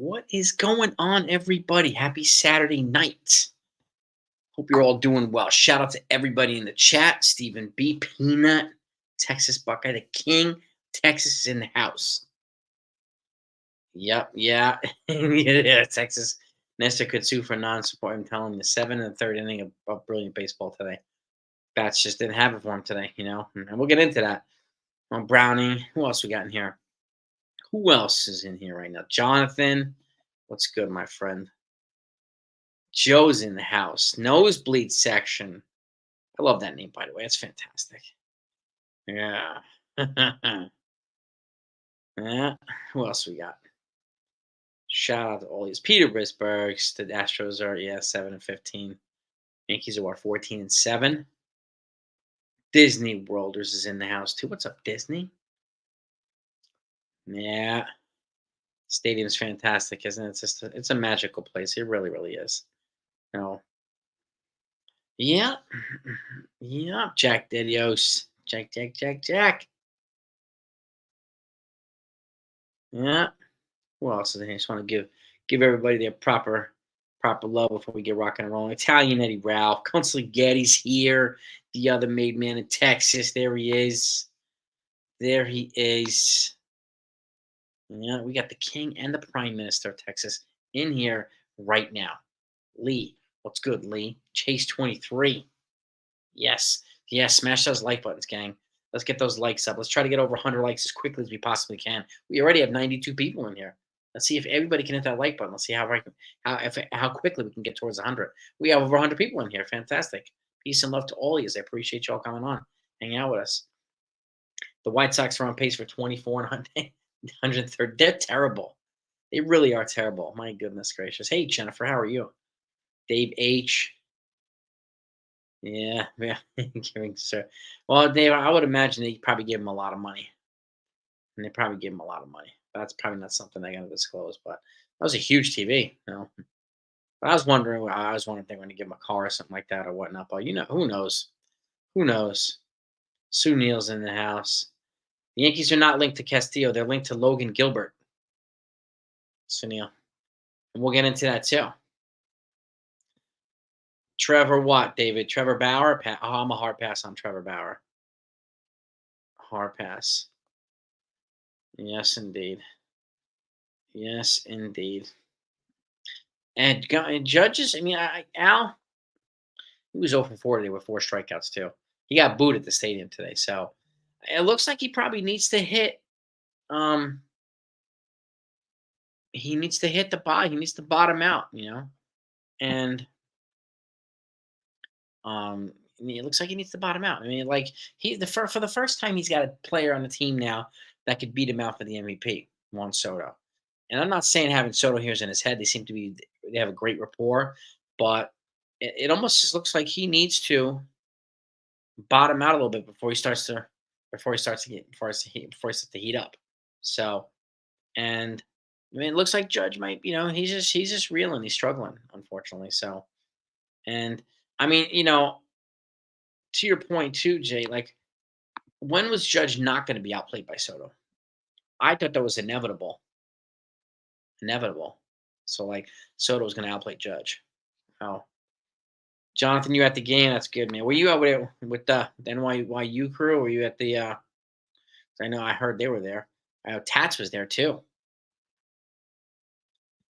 What is going on, everybody? Happy Saturday night. Hope you're all doing well. Shout out to everybody in the chat. Stephen B. Peanut, Texas Buckeye, the King. Texas is in the house. Yep, yeah. Yeah, Texas. Nestor could sue for non-support. I'm telling you, 7 in the third inning of brilliant baseball today. Bats just didn't have it for him today, And we'll get into that. Brownie. Who else we got in here? Who else is in here right now? Jonathan. What's good, my friend? Joe's in the house. Nosebleed section. I love that name, by the way. It's fantastic. Yeah. Yeah. Who else we got? Shout out to all these Peter Brisbergs. The Astros are 7-15. Yankees are 14-7. Disney Worlders is in the house too. What's up, Disney? Yeah. Stadium's fantastic, isn't it? It's a magical place. It really, really is. No. Yeah. Yeah. Jack Dedios. Jack. Yeah. Who else is in here? Just want to give everybody their proper love before we get rocking and rolling. Italian Eddie Ralph. Constantly Getty's here. The other made man in Texas. There he is. There he is. Yeah, we got the King and the Prime Minister of Texas in here right now. Lee. What's good, Lee? Chase 23. Yes. Yes, smash those like buttons, gang. Let's get those likes up. Let's try to get over 100 likes as quickly as we possibly can. We already have 92 people in here. Let's see if everybody can hit that like button. Let's see how quickly we can get towards 100. We have over 100 people in here. Fantastic. Peace and love to all of you. I appreciate y'all coming on, hanging out with us. The White Sox are on pace for 24 and 130. They're terrible. They really are terrible. My goodness gracious. Hey, Jennifer, how are you? Dave H. Yeah. Giving sir. Well, Dave, I would imagine they probably gave him a lot of money. And they probably gave him a lot of money. That's probably not something they're going to disclose, but that was a huge TV. But I was wondering if they're going to give him a car or something like that or whatnot. But who knows? Who knows? Sue Neal's in the house. The Yankees are not linked to Castillo. They're linked to Logan Gilbert. Sue Neal. And we'll get into that too. Trevor what, David? Trevor Bauer? I'm a hard pass on Trevor Bauer. Hard pass. Yes, indeed. Yes, indeed. And Judges, Al, he was 0 for 4 today with 4 strikeouts too. He got booed at the stadium today, so it looks like he probably needs to hit. He needs to hit the bottom. He needs to bottom out, and it looks like he needs to bottom out. For the first time, he's got a player on the team now that could beat him out for the MVP, Juan Soto. And I'm not saying having Soto here is in his head. They have a great rapport, but it almost just looks like he needs to bottom out a little bit before he starts to heat up. So, and it looks like Judge might, he's just reeling. He's struggling, unfortunately. So, and to your point too, Jay, when was Judge not going to be outplayed by Soto? I thought that was inevitable. So Soto was going to outplay Judge. Oh, Jonathan, you at the game? That's good, man. Were you out with the NYU crew? Or were you at the? I heard they were there. I know Tats was there too.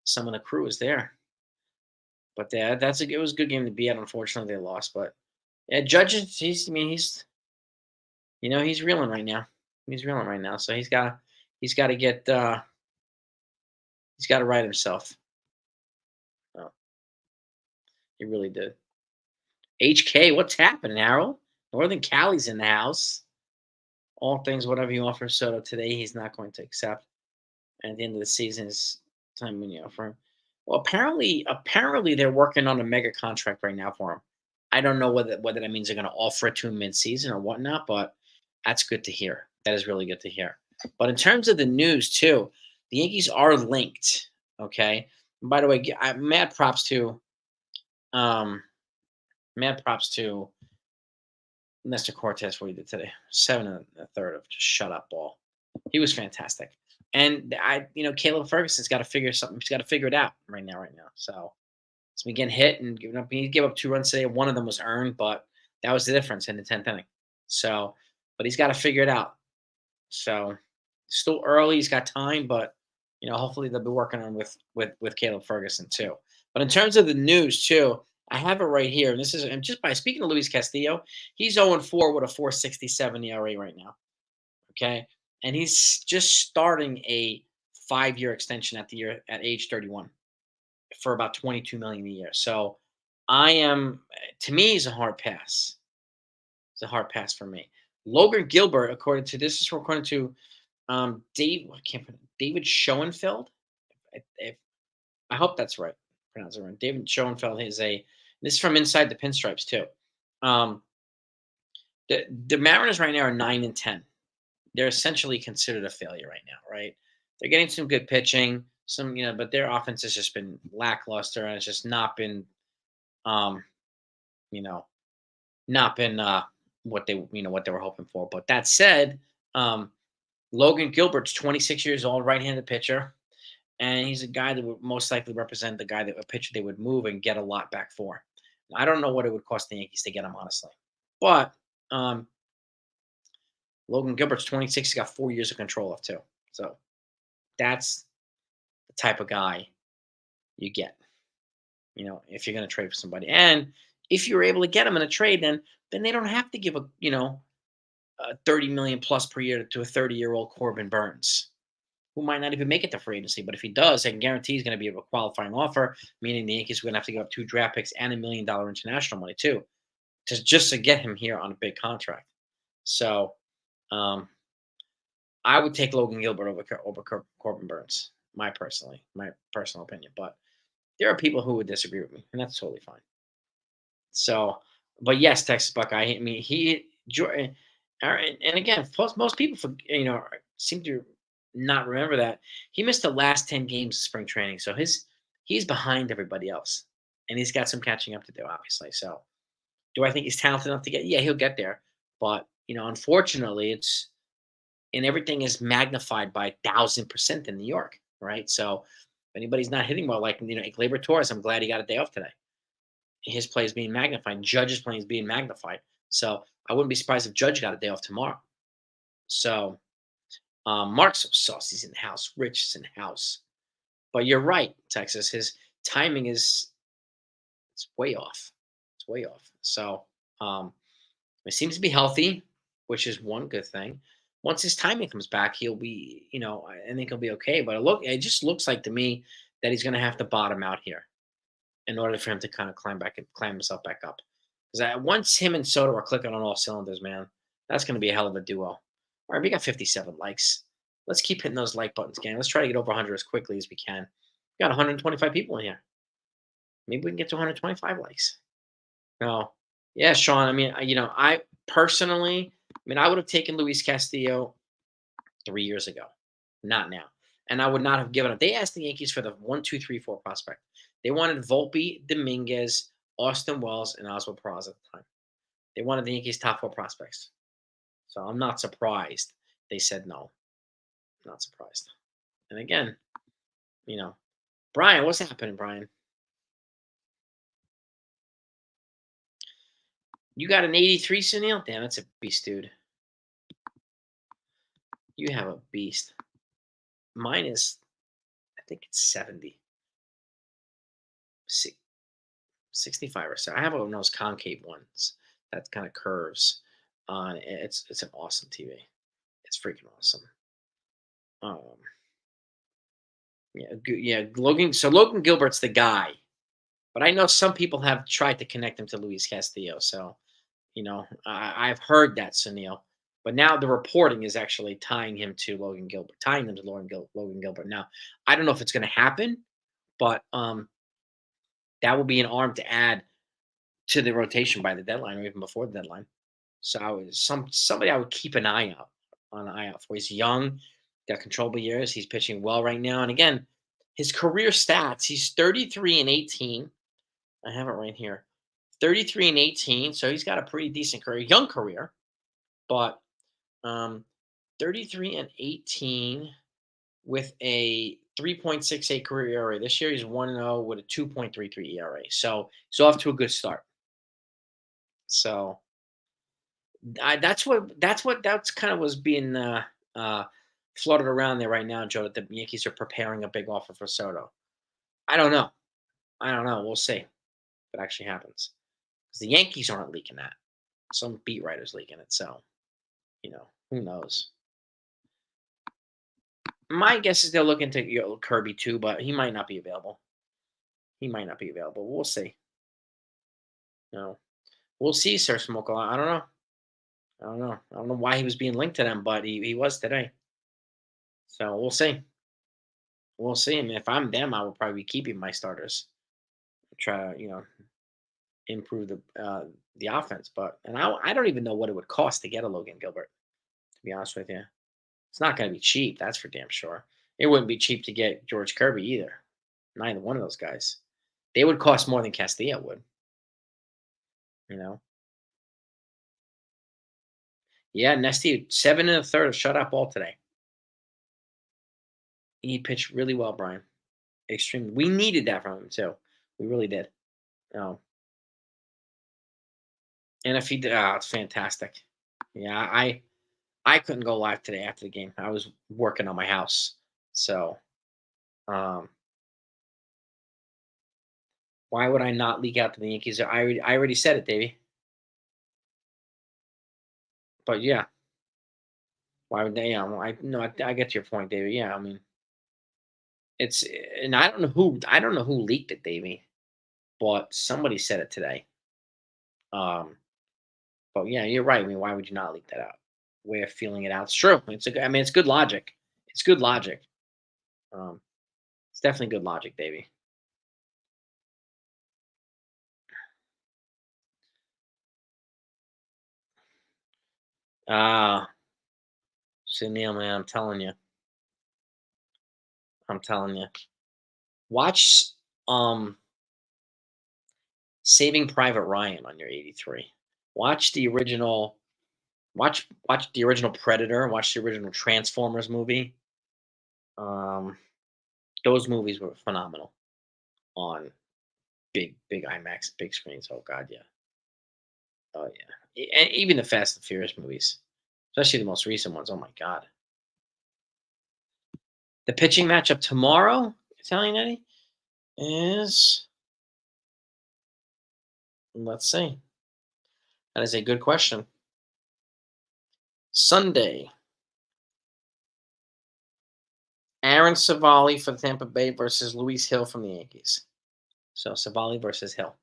Some of the crew was there. But it was a good game to be at. Unfortunately, they lost. But yeah, Judge, he's reeling right now. He's reeling right now. So he's got to get. He's got to right himself. Oh, he really did. HK, what's happening, Harold? Northern Cali's in the house. All things, whatever you offer Soto today, he's not going to accept. And at the end of the season, is time when you offer him. Well, apparently they're working on a mega contract right now for him. I don't know whether that means they're going to offer it to him mid-season or whatnot, but that's good to hear. That is really good to hear. But in terms of the news too, the Yankees are linked. Okay. And by the way, mad props to Nestor Cortez for what he did today. 7 1/3 of just shut up ball. He was fantastic. And Caleb Ferguson's got to figure something. He's got to figure it out right now. So it's been getting hit and giving up. He gave up 2 runs today. One of them was earned, but that was the difference in the 10th inning. So, but he's got to figure it out. So still early. He's got time, but hopefully they'll be working on with Caleb Ferguson too. But in terms of the news too, I have it right here. And this is and just by speaking to Luis Castillo, he's 0-4 with a 4.67 ERA right now. Okay. And he's just starting a 5-year extension at age 31 for about 22 million a year. So to me, he's a hard pass. It's a hard pass for me. Logan Gilbert, according to David Schoenfeld. I hope that's right. Pronounce it right. David Schoenfeld is this is from Inside the Pinstripes too. The Mariners right now are 9-10. They're essentially considered a failure right now, right? They're getting some good pitching, but their offense has just been lackluster and it's just not been, not been what they were hoping for. But that said, Logan Gilbert's 26 years old, right-handed pitcher, and he's a guy that would most likely represent a pitcher they would move and get a lot back for. I don't know what it would cost the Yankees to get him, honestly, but Logan Gilbert's 26. He's got 4 years of control of too. So that's the type of guy you get, if you're going to trade for somebody. And if you're able to get him in a trade, then they don't have to give a $30 million plus per year to a 30-year-old Corbin Burns, who might not even make it to free agency. But if he does, I can guarantee he's going to be a qualifying offer, meaning the Yankees are going to have to give up 2 draft picks and $1 million international money too, just to get him here on a big contract. So I would take Logan Gilbert over Corbin Burns, my personal opinion. But there are people who would disagree with me, and that's totally fine. So, but yes, Texas Buckeye. I mean, and again, most people seem to not remember that he missed the last 10 games of spring training. So he's behind everybody else, and he's got some catching up to do, obviously. So, do I think he's talented enough to get? Yeah, he'll get there. But unfortunately, everything is magnified by 1,000% in New York, right? So, if anybody's not hitting well, like Gleyber Torres, I'm glad he got a day off today. His play is being magnified. Judge's play is being magnified. So I wouldn't be surprised if Judge got a day off tomorrow. So Mark's Saucy's in the house. Rich is in the house. But you're right, Texas. His timing it's way off. It's way off. So it seems to be healthy, which is one good thing. Once his timing comes back, he'll be, I think he'll be okay. But it just looks like to me that he's going to have to bottom out here in order for him to kind of climb himself back up. Because once him and Soto are clicking on all cylinders, man, that's going to be a hell of a duo. All right, we got 57 likes. Let's keep hitting those like buttons, gang. Let's try to get over 100 as quickly as we can. We got 125 people in here. Maybe we can get to 125 likes. No, yeah, Sean. I mean, I personally, I would have taken Luis Castillo 3 years ago, not now. And I would not have given up. They asked the Yankees for the 1, 2, 3, 4 prospect. They wanted Volpe, Dominguez, Austin Wells, and Oswald Peraza at the time. They wanted the Yankees' top 4 prospects. So I'm not surprised they said no. Not surprised. And again, Brian, what's happening, Brian? You got an 83, Sunil? Damn, that's a beast, dude. You have a beast. Mine is, I think it's 70. 65 or so. I have one of those concave ones that kind of curves. It's an awesome TV. It's freaking awesome. Logan Gilbert's the guy, but I know some people have tried to connect him to Luis Castillo. So, I've heard that, Sunil. But now the reporting is actually tying them to Logan Gilbert. Now, I don't know if it's going to happen, but that will be an arm to add to the rotation by the deadline or even before the deadline. So somebody I would keep an eye out for. He's young, got controllable years. He's pitching well right now. And again, his career stats, he's 33-18. I have it right here. 33-18. So he's got a pretty decent career, young career, but 33-18 with a 3.68 career ERA. This year he's 1-0 with a 2.33 ERA. So he's off to a good start. So that's kind of was being uh, floated around there right now, Joe. That the Yankees are preparing a big offer for Soto. I don't know. I don't know. We'll see if it actually happens. Because the Yankees aren't leaking that. Some beat writers leaking it. So who knows? My guess is they'll look into Kirby too, but he might not be available. He might not be available. We'll see. We'll see, Sir Smoko. I don't know. I don't know. I don't know why he was being linked to them, but he was today. So we'll see. We'll see. I mean, if I'm them, I would probably be keeping my starters. Try to, improve the offense. But I don't even know what it would cost to get a Logan Gilbert, to be honest with you. It's not going to be cheap, that's for damn sure. It wouldn't be cheap to get George Kirby either. Neither one of those guys. They would cost more than Castillo would. Yeah, Nesty 7 1/3 shutout ball today. He pitched really well, Brian. Extremely. We needed that from him too. We really did. Oh, and if he did, it's fantastic. Yeah, I couldn't go live today after the game. I was working on my house, so um, why would I not leak out to the Yankees? I already said it, Davey. But yeah, why would they? I no, I get to your point, Davey. Yeah, I mean, it's and I don't know who leaked it, Davey, but somebody said it today. Um, but yeah, you're right. I mean, why would you not leak that out? Way of feeling it out. It's true. I mean, it's good logic. It's good logic. Um, it's definitely good logic, Davey. Ah, Sunil, man, I'm telling you. Watch um Saving Private Ryan on your 83. Watch the original watch the original Predator, watch the original Transformers movie. Um those movies were phenomenal on big IMAX, big screens. Oh god, yeah. Oh yeah. And even the Fast and Furious movies, especially the most recent ones. Oh my god. The pitching matchup tomorrow, Italian Eddie, is let's see. That is a good question. Sunday, Aaron Savali for the Tampa Bay versus Luis Hill from the Yankees. So Savali versus Hill.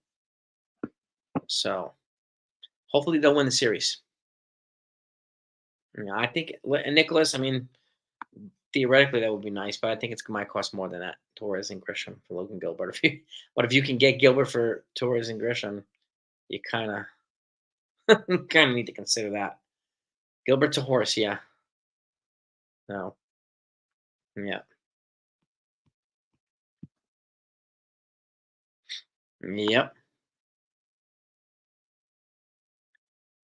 So hopefully they'll win the series. I think and Nicholas. I mean, theoretically that would be nice, but I think it might cost more than that. Torres and Grisham for Logan Gilbert. If you can get Gilbert for Torres and Grisham, you kind of need to consider that. Gilbert to Horse, yeah. No, yeah, yep,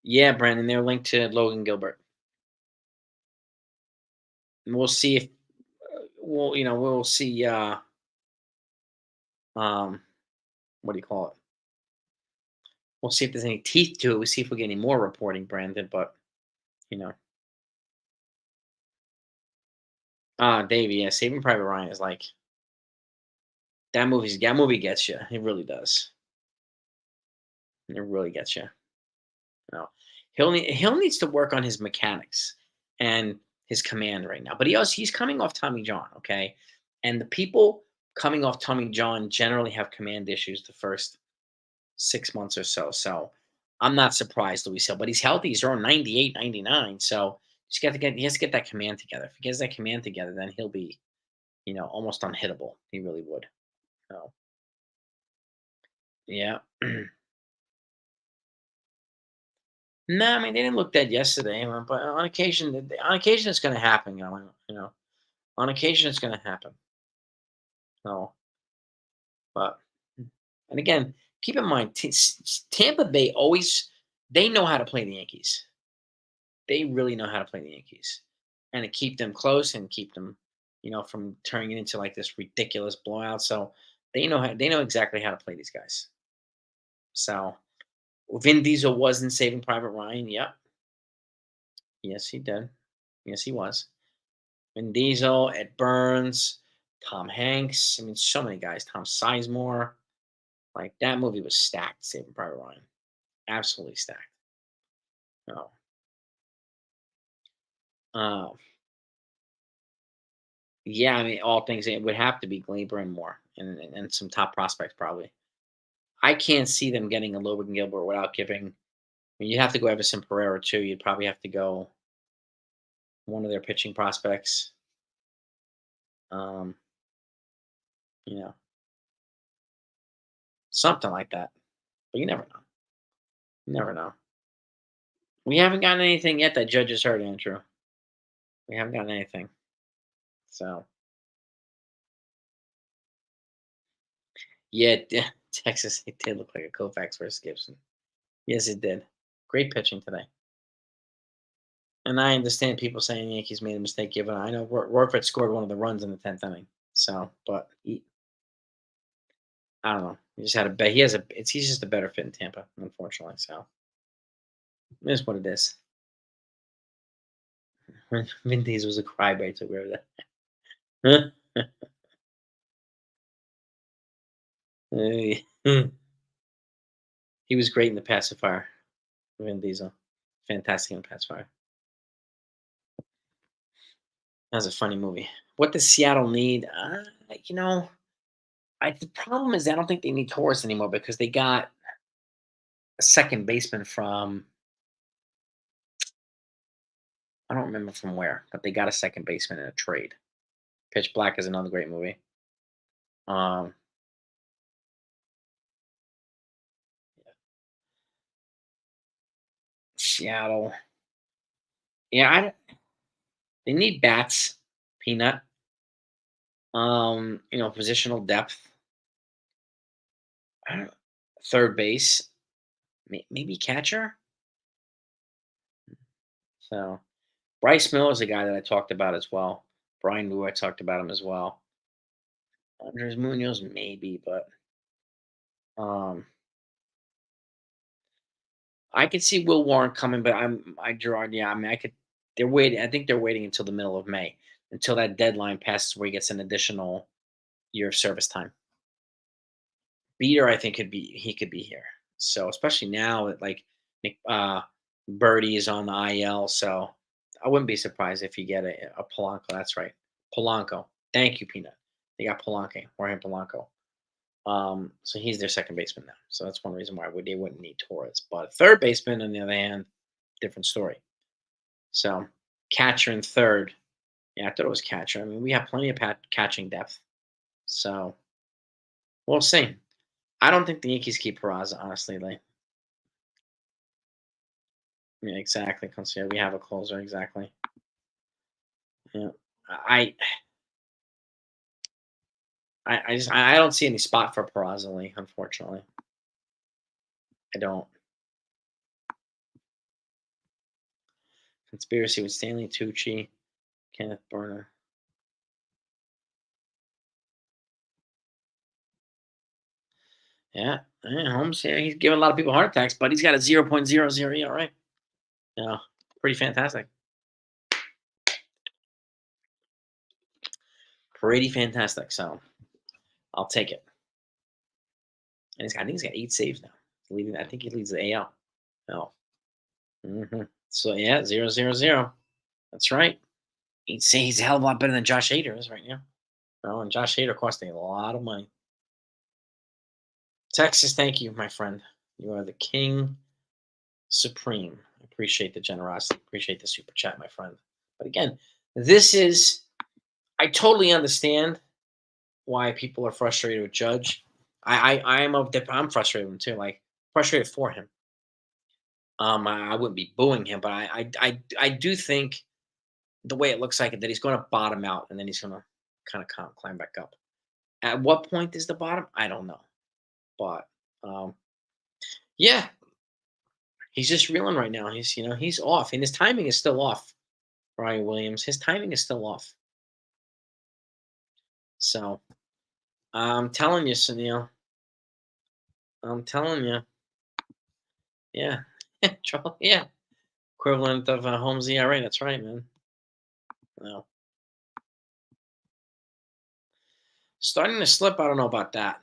yeah. Brandon, they're linked to Logan Gilbert. And we'll see if we'll see. Um, what do you call it? We'll see if there's any teeth to it. We'll see if we get any more reporting, Brandon. But you know, Davey, yeah, Saving Private Ryan is like that movie gets you. It really does. It really gets you. Hill needs to work on his mechanics and his command right now. But he's coming off Tommy John, okay? And the people coming off Tommy John generally have command issues the first 6 months or so. So I'm not surprised Luis Hill, but he's healthy. He's around 98, 99. So he has to get that command together. If he gets that command together, then he'll be, almost unhittable. He really would. So yeah. No, I mean they didn't look dead yesterday, but on occasion it's going to happen. On occasion it's going to happen. So, but and again, keep in mind, Tampa Bay they know how to play the Yankees. They really know how to play the Yankees, and to keep them close and keep them from turning it into like this ridiculous blowout. So they know exactly how to play these guys. So Vin Diesel was in Saving Private Ryan. Yep. Yes, he did. Yes, he was. Vin Diesel, Ed Burns, Tom Hanks. I mean, so many guys. Tom Sizemore. Like that movie was stacked. Saving Private Ryan, absolutely stacked. Oh, uh, yeah. I mean, all things it would have to be Glaber and more, and some top prospects probably. I can't see them getting a Logan Gilbert without giving. I mean, you'd have to go Everson Pereira too. You'd probably have to go one of their pitching prospects. Um, you know, something like that. But you never know. You never know. We haven't gotten anything yet that judges heard, Andrew. We haven't gotten anything. So yeah, Texas it did look like a Koufax versus Gibson. Yes, it did. Great pitching today. And I understand people saying the Yankees made a mistake given. I know Warford scored one of the runs in the 10th inning. So, but I don't know. He just had a bet. He's just a better fit in Tampa, unfortunately. So it is what it is. Vin Diesel was a crybaby, took care of that. Hey. He was great in the pacifier. Vin Diesel, fantastic in the pacifier. That was a funny movie. What does Seattle need? You know, the problem is I don't think they need Torres anymore because they got a second baseman from I don't remember from where, but they got a second baseman in a trade. Pitch Black is another great movie. Um, Seattle, yeah, they need bats, Peanut. Positional depth. I don't, third base, maybe catcher. So Bryce Miller is a guy that I talked about as well. Brian Wu, I talked about him as well. Andres Munoz, maybe, but um, I could see Will Warren coming, but Gerard. Yeah, I mean, I could. They're waiting. I think they're waiting until the middle of May, until that deadline passes, where he gets an additional year of service time. Beater, I think he could be here. So especially now that like Nick Birdie is on the IL, so I wouldn't be surprised if you get a Polanco. That's right, Polanco. Thank you, Peanut. They got Polanco, Jorge Polanco. So he's their second baseman now. So that's one reason why they wouldn't need Torres. But third baseman, on the other hand, different story. So catcher and third. Yeah, I thought it was catcher. I mean, we have plenty of catching depth. So we'll see. I don't think the Yankees keep Peraza, honestly. Like, yeah, exactly. Consider we have a closer, exactly. Yeah, I, I don't see any spot for Peraza, Lee, unfortunately. I don't. Conspiracy with Stanley Tucci, Kenneth Burner. Yeah, Holmes. Yeah, he's giving a lot of people heart attacks, but he's got a 0.00 ERA. Yeah, pretty fantastic. Pretty fantastic. So I'll take it. And I think he's got 8 saves now. I think he leads the AL. Oh. So yeah, 0.00. That's right. 8 saves. He's a hell of a lot better than Josh Hader is right now. Oh, and Josh Hader costing a lot of money. Texas, thank you, my friend. You are the king supreme. I appreciate the generosity. Appreciate the super chat, my friend. But again, I totally understand why people are frustrated with Judge. I'm frustrated with him too. Like frustrated for him. I wouldn't be booing him, but I do think the way it looks like it that he's going to bottom out and then he's going to kind of climb back up. At what point is the bottom? I don't know, but yeah, he's just reeling right now. He's off, and his timing is still off. Brian Williams, his timing is still off. So I'm telling you, Sunil. I'm telling you. Yeah. Yeah. Equivalent of Holmes ERA. That's right, man. Well, starting to slip. I don't know about that.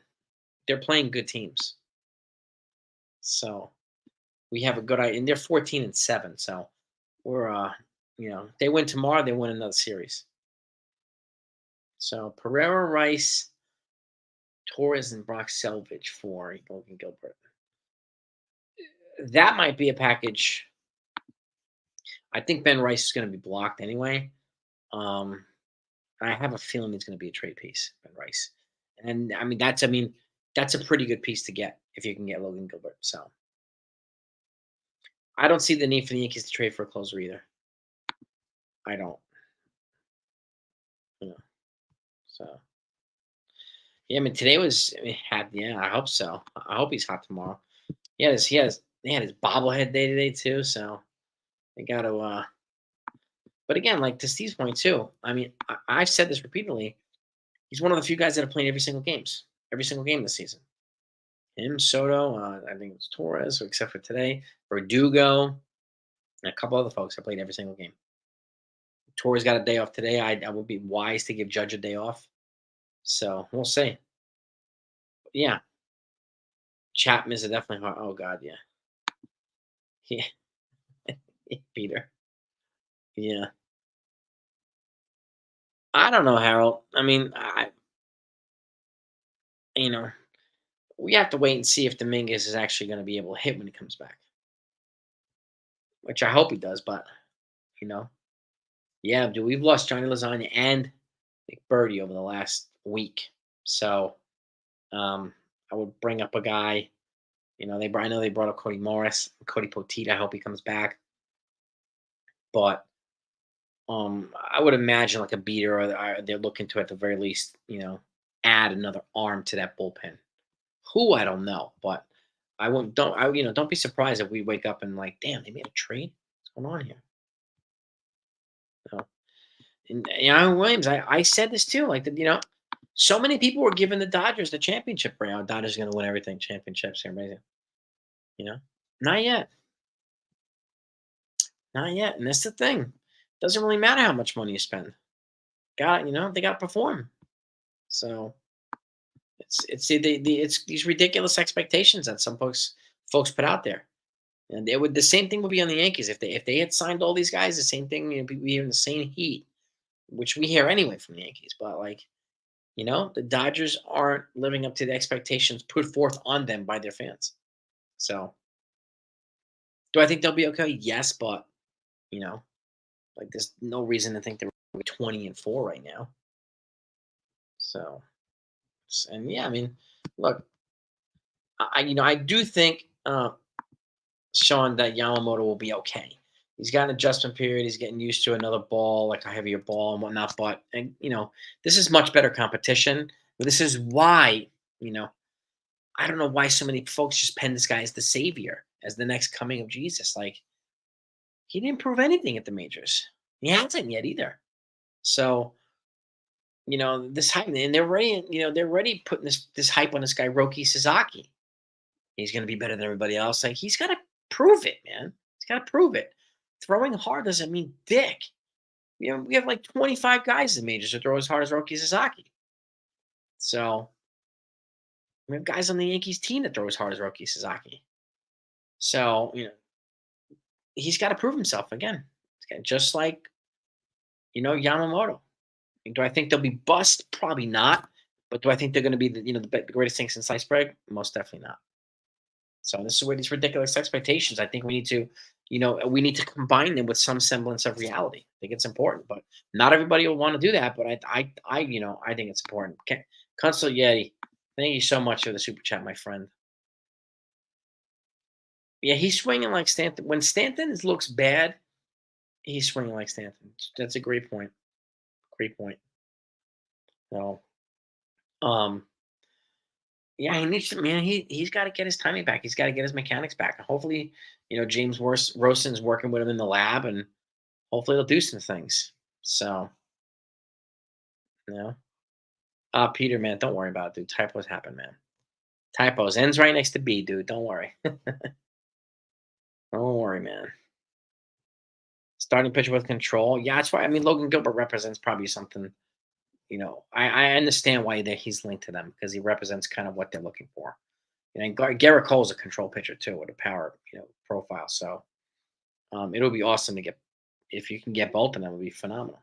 They're playing good teams, so we have a good idea. And they're 14-7. So we're if they win tomorrow, they win another series. So Pereira, Rice, Torres, and Brock Selvage for Logan Gilbert. That might be a package. I think Ben Rice is going to be blocked anyway. I have a feeling it's going to be a trade piece, Ben Rice. And that's a pretty good piece to get if you can get Logan Gilbert. So I don't see the need for the Yankees to trade for a closer either. I don't. You know, so yeah, I mean today was yeah, I hope so. I hope he's hot tomorrow. They had his bobblehead day today too, so they gotta but again, like to Steve's point too, I mean, I've said this repeatedly. He's one of the few guys that have played every single game this season. Him, Soto, I think it was Torres, except for today, Verdugo, and a couple other folks have played every single game. Torres got a day off today. I would be wise to give Judge a day off. So we'll see. Yeah, Chapman is a definitely hard. Oh God, yeah, yeah, Peter. Yeah, I don't know, Harold. I mean, you know, we have to wait and see if Dominguez is actually going to be able to hit when he comes back, which I hope he does. But you know, yeah, dude, we've lost Johnny Lasagna and McBurdy over the last week. So I would bring up a guy. I know they brought up Cody Morris, Cody Poteet. I hope he comes back. But I would imagine like a beater, or they're looking to at the very least, add another arm to that bullpen. Who I don't know, but I won't. Don't be surprised if we wake up and like, damn, they made a trade. What's going on here? And Williams, I said this too. Like, so many people were giving the Dodgers the championship right now. Dodgers are going to win everything. Championships are amazing. Not yet. Not yet. And that's the thing. Doesn't really matter how much money you spend. They got to perform. So it's these ridiculous expectations that some folks put out there. And the same thing would be on the Yankees if they had signed all these guys. The same thing, we hear the same heat, which we hear anyway from the Yankees. But like, the Dodgers aren't living up to the expectations put forth on them by their fans. So, do I think they'll be okay? Yes, but like there's no reason to think they're 20-4 right now. So, and yeah, I mean, look, I do think Sean that Yamamoto will be okay. He's got an adjustment period. He's getting used to another ball, like a heavier ball and whatnot. But this is much better competition. This is why I don't know why so many folks just pen this guy as the savior, as the next coming of Jesus. Like he didn't prove anything at the majors. He hasn't yet either. So this hype, and they're already putting this hype on this guy Roki Sasaki. He's going to be better than everybody else. Like he's got to prove it, man. He's got to prove it. Throwing hard doesn't mean dick. We have like 25 guys in the majors who throw as hard as Roki Sasaki. So we have guys on the Yankees team that throw as hard as Roki Sasaki. So he's got to prove himself again. Just like Yamamoto. Do I think they'll be bust? Probably not. But do I think they're going to be the greatest thing since sliced bread? Most definitely not. So this is where these ridiculous expectations. I think we need to combine them with some semblance of reality. I think it's important, but not everybody will want to do that. But I think it's important. Okay. Consul Yeti, thank you so much for the super chat, my friend. Yeah, he's swinging like Stanton. When Stanton looks bad, he's swinging like Stanton. That's a great point. Great point. So, yeah, he needs to, man. He's got to get his timing back. He's got to get his mechanics back. And hopefully, James Rosen's working with him in the lab, and hopefully they'll do some things. So, you know, Peter, man, don't worry about it, dude. Typos happen, man. Typos. N's right next to B, dude. Don't worry. Don't worry, man. Starting pitcher with control. Yeah, that's why. I mean, Logan Gilbert represents probably something. I understand why he's linked to them because he represents kind of what they're looking for. And Garrett Cole's a control pitcher too with a power, profile. So it'll be awesome to get if you can get both of them. It would be phenomenal.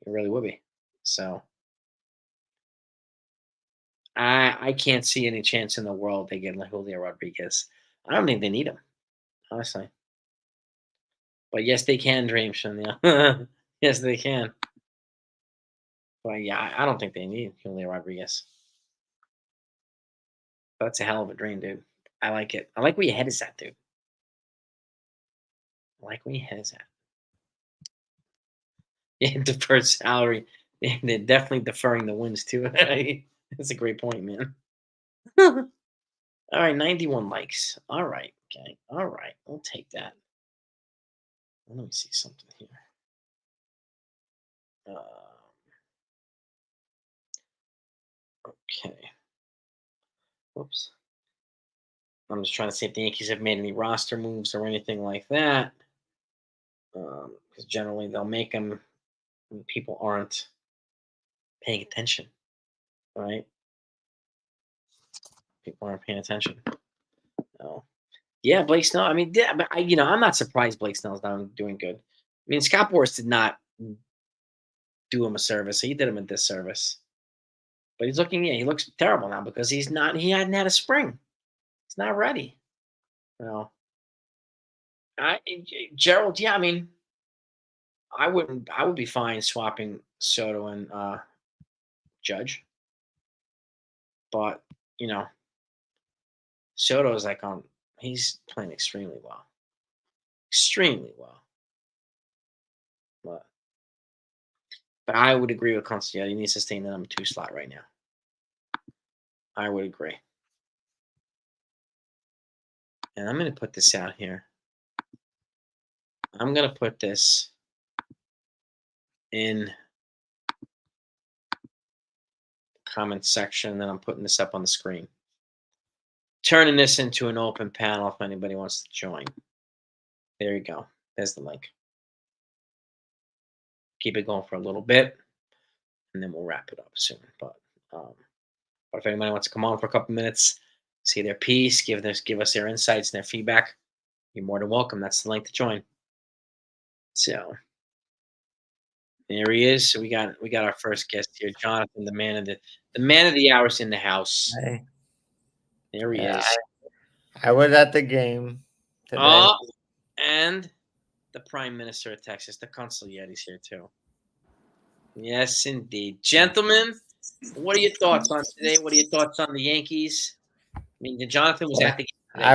It really would be. So I can't see any chance in the world they get Julio Rodriguez. I don't think they need him, honestly. But yes, they can, Dreamson. Yeah, yes, they can. But yeah, I don't think they need Julio Rodriguez. That's a hell of a dream, dude. I like it. I like where your head is at, dude. I like where your head is at. Yeah, deferred salary. They're definitely deferring the wins too. That's a great point, man. All right, 91 likes. All right, okay. All right, we'll take that. Let me see something here. Okay. Whoops. I'm just trying to see if the Yankees have made any roster moves or anything like that. Because generally they'll make them when people aren't paying attention, right? People aren't paying attention. No. Yeah, Blake Snell. I mean, yeah, but I'm not surprised Blake Snell's not doing good. I mean, Scott Boras did not do him a service. He did him a disservice. But he looks terrible now because he hadn't had a spring. He's not ready. Gerald, yeah, I mean, I would be fine swapping Soto and Judge. But, Soto is he's playing extremely well. Extremely well. But I would agree with Constantine. He needs to stay in the number 2 slot right now. I would agree. And I'm going to put this out here. I'm going to put this in the comment section, and then I'm putting this up on the screen. Turning this into an open panel if anybody wants to join. There you go. There's the link. Keep it going for a little bit, and then we'll wrap it up soon. But if anybody wants to come on for a couple minutes, see their piece, give us their insights and their feedback, you're more than welcome. That's the link to join. So there he is. So we got our first guest here, Jonathan, the man of the hour's in the house. Hey. There he is. I was at the game today. Oh, and the Prime Minister of Texas, the Consigliere's here too. Yes, indeed. Gentlemen, what are your thoughts on today? What are your thoughts on the Yankees? I mean, Jonathan was at the game today,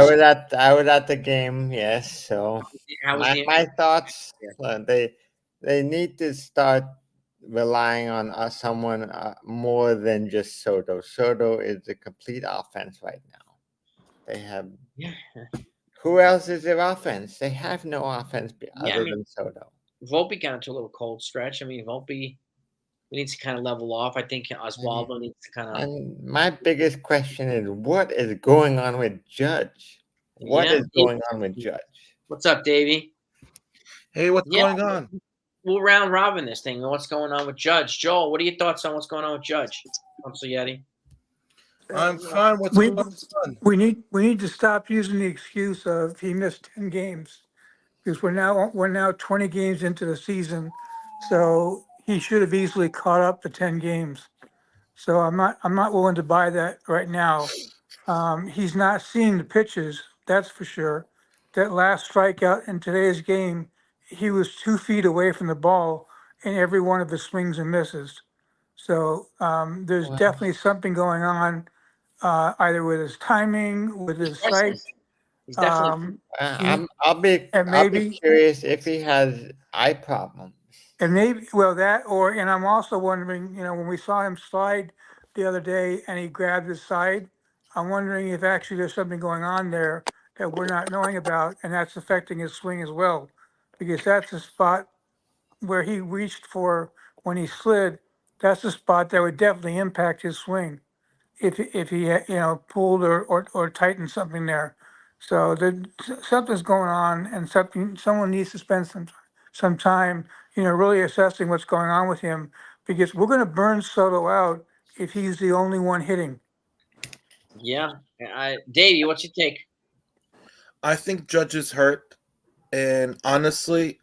I was at the game, yes. So my thoughts, they need to start relying on someone more than just Soto. Soto is a complete offense right now. They have who else is their offense? They have no offense other than Soto. Volpe got into a little cold stretch. I mean, Volpe needs to kind of level off. I think Oswaldo needs to kind of. And my biggest question is, what is going on with Judge? What is going on with Judge? What's up, Davey? Hey, what's going on? We'll round robin this thing. What's going on with Judge? Joel, what are your thoughts on what's going on with Judge? Yeti. I'm fine. What's going on? We need to stop using the excuse of he missed 10 games because we're now 20 games into the season, so he should have easily caught up to 10 games. So I'm not willing to buy that right now. He's not seeing the pitches, that's for sure. That last strikeout in today's game, he was 2 feet away from the ball in every one of his swings and misses. So there's definitely something going on, either with his timing, with his sight. He's definitely. I'll be curious if he has eye problems. And maybe, and I'm also wondering, when we saw him slide the other day and he grabbed his side, I'm wondering if actually there's something going on there that we're not knowing about, and that's affecting his swing as well. Because that's the spot where he reached for when he slid, that's a spot that would definitely impact his swing if he pulled or tightened something there. So something's going on, and someone needs to spend some time, really assessing what's going on with him, because we're going to burn Soto out if he's the only one hitting. Yeah, Davey, what's your take? I think Judge is hurt, and honestly,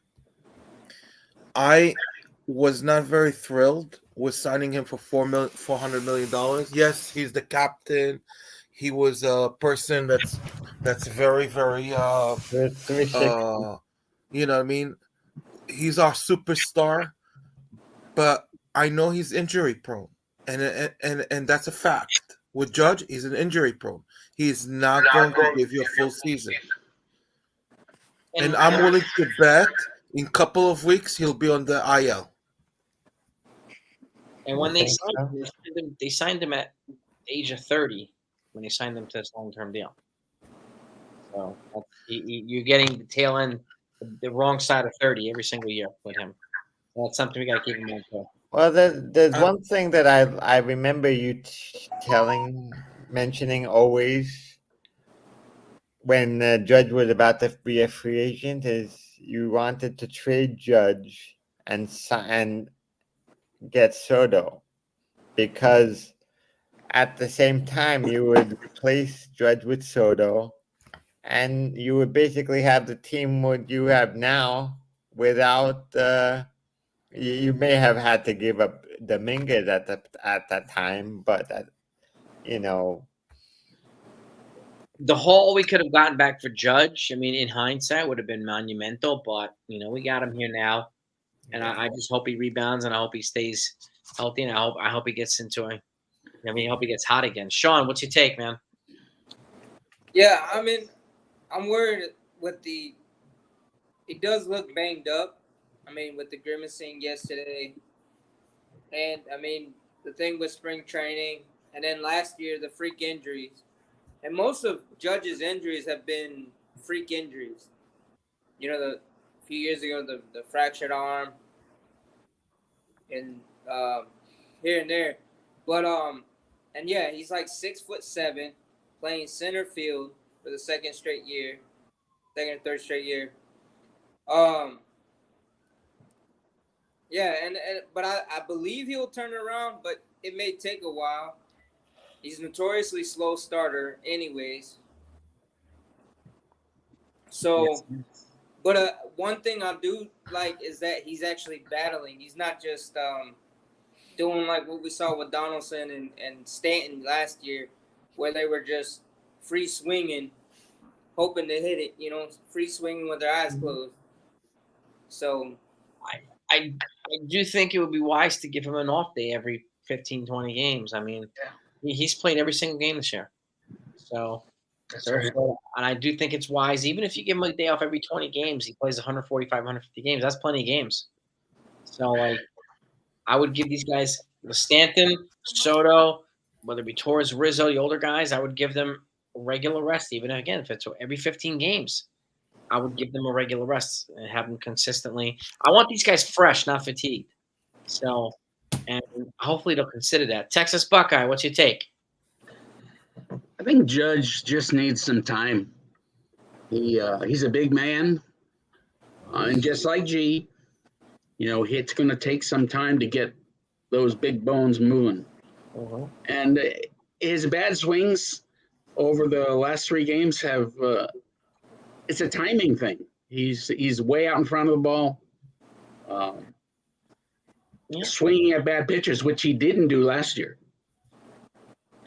I was not very thrilled with signing him for $400 million. Yes, he's the captain. He was a person that's very, very you know what I mean? He's our superstar, but I know he's injury prone. And that's a fact. With Judge, he's an injury prone. He's not going to give you a full season. And I'm willing to bet in a couple of weeks he'll be on the IL. And when they signed him at age of 30 when they signed him to this long-term deal. So you're getting the tail end, the wrong side of 30 every single year with him. That's something we got to keep in mind too. Well, there's one thing that I remember you mentioning always when Judge was about to be a free agent, is you wanted to trade Judge and get Soto, because at the same time you would replace Judge with Soto, and you would basically have the team what you have now without you may have had to give up Dominguez at that time, but the haul we could have gotten back for Judge, I mean, in hindsight, would have been monumental. But we got him here now, and I just hope he rebounds, and I hope he stays healthy, and I hope he gets I hope he gets hot again. Sean, what's your take, man? Yeah, I mean, I'm worried with he does look banged up. I mean, with the grimacing yesterday. And, I mean, the thing with spring training. And then last year, the freak injuries. And most of Judge's injuries have been freak injuries. A few years ago, the fractured arm. And here and there. But, and yeah, he's like 6'7", playing center field for the second or third straight year. Yeah, but I believe he'll turn it around, but it may take a while. He's notoriously slow starter anyways. So, yes. But one thing I do like is that he's actually battling. He's not just doing like what we saw with Donaldson and Stanton last year, where they were just free swinging, hoping to hit it, free swinging with their eyes closed. So I do think it would be wise to give him an off day every 15, 20 games. I mean, he's played every single game this year. So, right. And I do think it's wise. Even if you give him a day off every 20 games, he plays 145, 150 games. That's plenty of games. So, I would give these guys Stanton, Soto, whether it be Torres, Rizzo, the older guys, I would give them a regular rest. Even again, if it's every 15 games, I would give them a regular rest and have them consistently. I want these guys fresh, not fatigued. So, and hopefully they'll consider that. Texas Buckeye, what's your take? I think Judge just needs some time. He's a big man, and just like G, it's going to take some time to get those big bones moving. Uh-huh. And his bad swings over the last 3 games have it's a timing thing. He's way out in front of the ball, swinging at bad pitches, which he didn't do last year.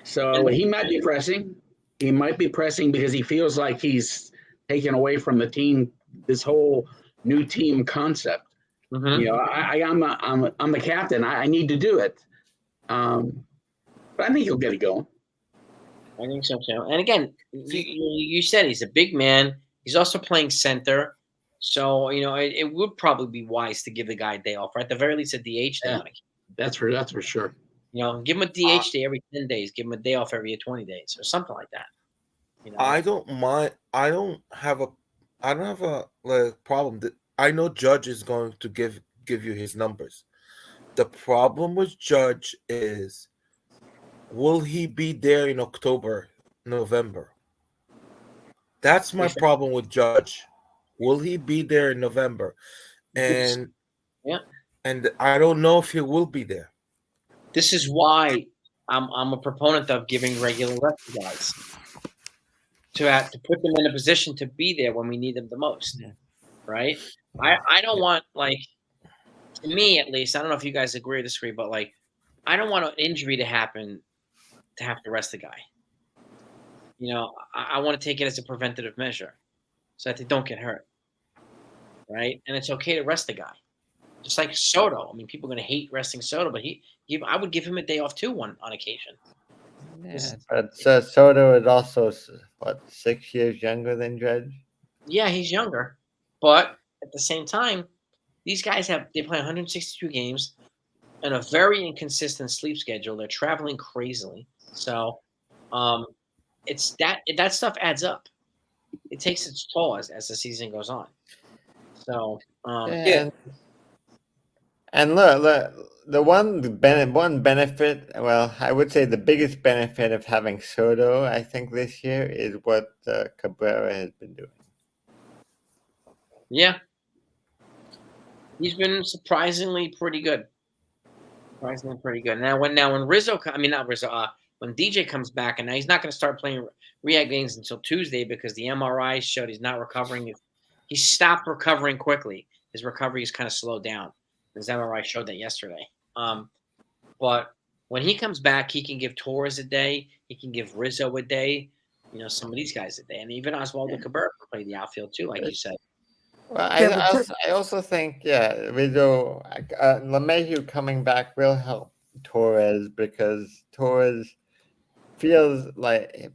So he might be pressing. He might be pressing because he feels like he's taken away from the team, this whole new team concept. Mm-hmm. I'm the captain. I need to do it. But I think he'll get it going. I think so too. And again, you said he's a big man. He's also playing center. So, it would probably be wise to give the guy a day off, right? At the very least, a DH day. Yeah, that's for sure. Give him a DH day every 10 days. Give him a day off every 20 days or something like that. I don't mind. I don't have a problem. I know Judge is going to give you his numbers. The problem with Judge is, will he be there in October, November? That's my problem with Judge. Will he be there in November? And and I don't know if he will be there. This is why I'm a proponent of giving regular rest guys to put them in a position to be there when we need them the most, right? I don't want, like, to me at least, I don't know if you guys agree or disagree, but like, I don't want an injury to happen to have to rest the guy. You know, I want to take it as a preventative measure so that they don't get hurt, right? And it's okay to rest the guy. Just like Soto. I mean, people are going to hate resting Soto, but I would give him a day off too on occasion. Yeah, but Soto is also, what, 6 years younger than Judge? Yeah, he's younger. But at the same time, these guys they play 162 games and a very inconsistent sleep schedule. They're traveling crazily. So it's that stuff adds up. It takes its toll as the season goes on. So And look, the one benefit, well, I would say the biggest benefit of having Soto, I think, this year is what Cabrera has been doing. Yeah. He's been surprisingly pretty good. Now when Rizzo, when DJ comes back, and now he's not going to start playing rehab games until Tuesday because the MRI showed he's not recovering. He stopped recovering quickly. His recovery is kind of slowed down. His MRI showed that yesterday. But when he comes back, he can give Torres a day. He can give Rizzo a day. You know, some of these guys a day, and even Oswaldo Cabrera can play the outfield too, like you said. Well, I also think, Rizzo, LeMahieu coming back will help Torres because Torres feels like,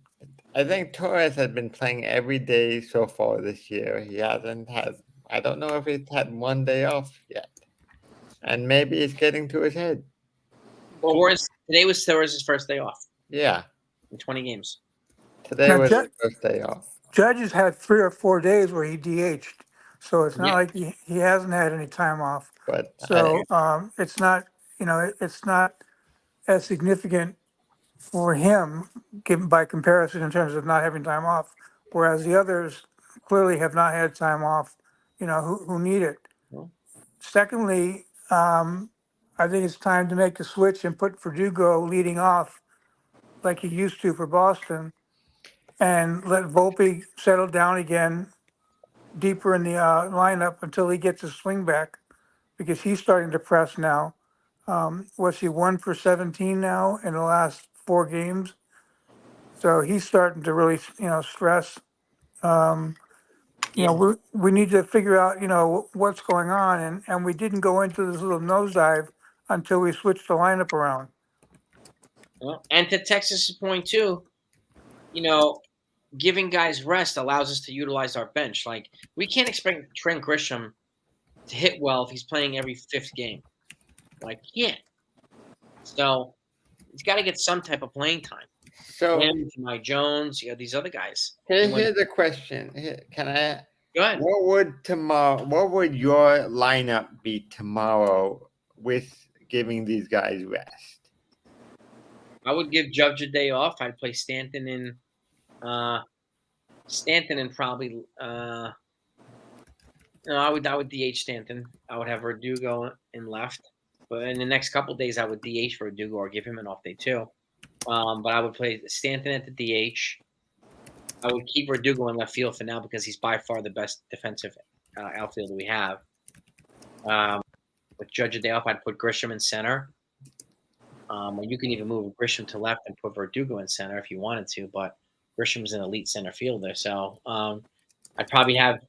I think Torres has been playing every day so far this year. He hasn't had, I don't know if he's had one day off yet. And maybe it's getting to his head. Today was Torres' first day off. Yeah. In 20 games. Today was his first day off. Judge has had 3 or 4 days where he DH'd. So it's not like he hasn't had any time off. But it's not, it's not as significant for him given by comparison in terms of not having time off, whereas the others clearly have not had time off, who need it. Secondly, I think it's time to make the switch and put Verdugo leading off like he used to for Boston and let Volpe settle down again deeper in the lineup until he gets his swing back because he's starting to press now. Was he 1 for 17 now in the last 4 games? So he's starting to really, stress. We need to figure out, what's going on. And we didn't go into this little nosedive until we switched the lineup around. Well, and to Texas's point too, giving guys rest allows us to utilize our bench. Like, we can't expect Trent Grisham to hit well if he's playing every 5th game. Like, he can't. So he's got to get some type of playing time. So him, Mike Jones, these other guys. Here's a question. Can I? Go ahead. What would your lineup be tomorrow with giving these guys rest? I would give Judge a day off. I'd play Stanton and probably I would DH Stanton. I would have Verdugo in left, but in the next couple of days I would DH Verdugo or give him an off day too. But I would play Stanton at the DH. I would keep Verdugo in left field for now because he's by far the best defensive outfielder we have. With Judge a day off, I'd put Grisham in center. You can even move Grisham to left and put Verdugo in center if you wanted to, but Grisham's an elite center fielder. So I'd probably have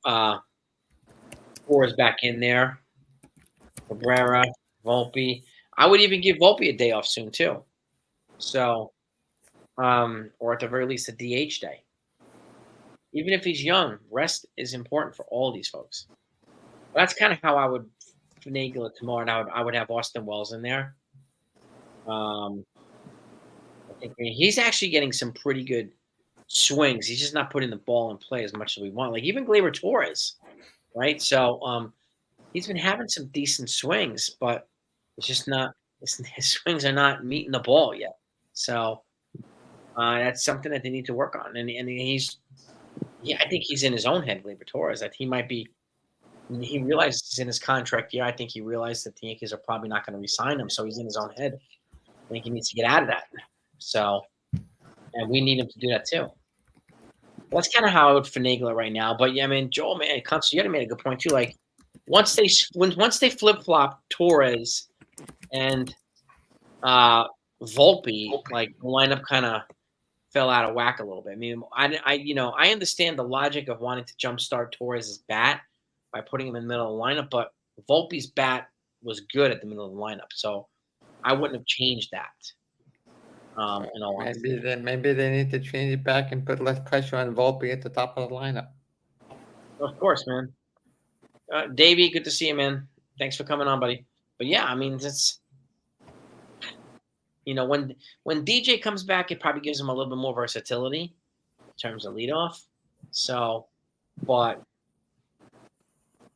Torres back in there. Cabrera, Volpe. I would even give Volpe a day off soon too. So, or at the very least a DH day. Even if he's young, rest is important for all these folks. But that's kind of how I would finagle it tomorrow. And I would have Austin Wells in there. I think he's actually getting some pretty good swings. He's just not putting the ball in play as much as we want. Like even Gleyber Torres, right? So he's been having some decent swings, but It's just not. His swings are not meeting the ball yet. So that's something that they need to work on. And he's, yeah, I think he's in his own head, Gleyber Torres, that he might be. He realizes in his contract year. I think he realized that the Yankees are probably not going to re-sign him. So he's in his own head. I think he needs to get out of that. So, and we need him to do that too. That's kind of how I would finagle it right now. But yeah, I mean, Joel, man, you made a good point too. Like once they flip flop Torres and Volpe, like the lineup kind of fell out of whack a little bit. I mean, I understand the logic of wanting to jumpstart Torres' bat by putting him in the middle of the lineup, but Volpe's bat was good at the middle of the lineup, so I wouldn't have changed that. Maybe they need to change it back and put less pressure on Volpe at the top of the lineup. Of course, man. Davey, good to see you, man. Thanks for coming on, buddy. But yeah, I mean, it's when DJ comes back, it probably gives him a little bit more versatility in terms of leadoff. So, but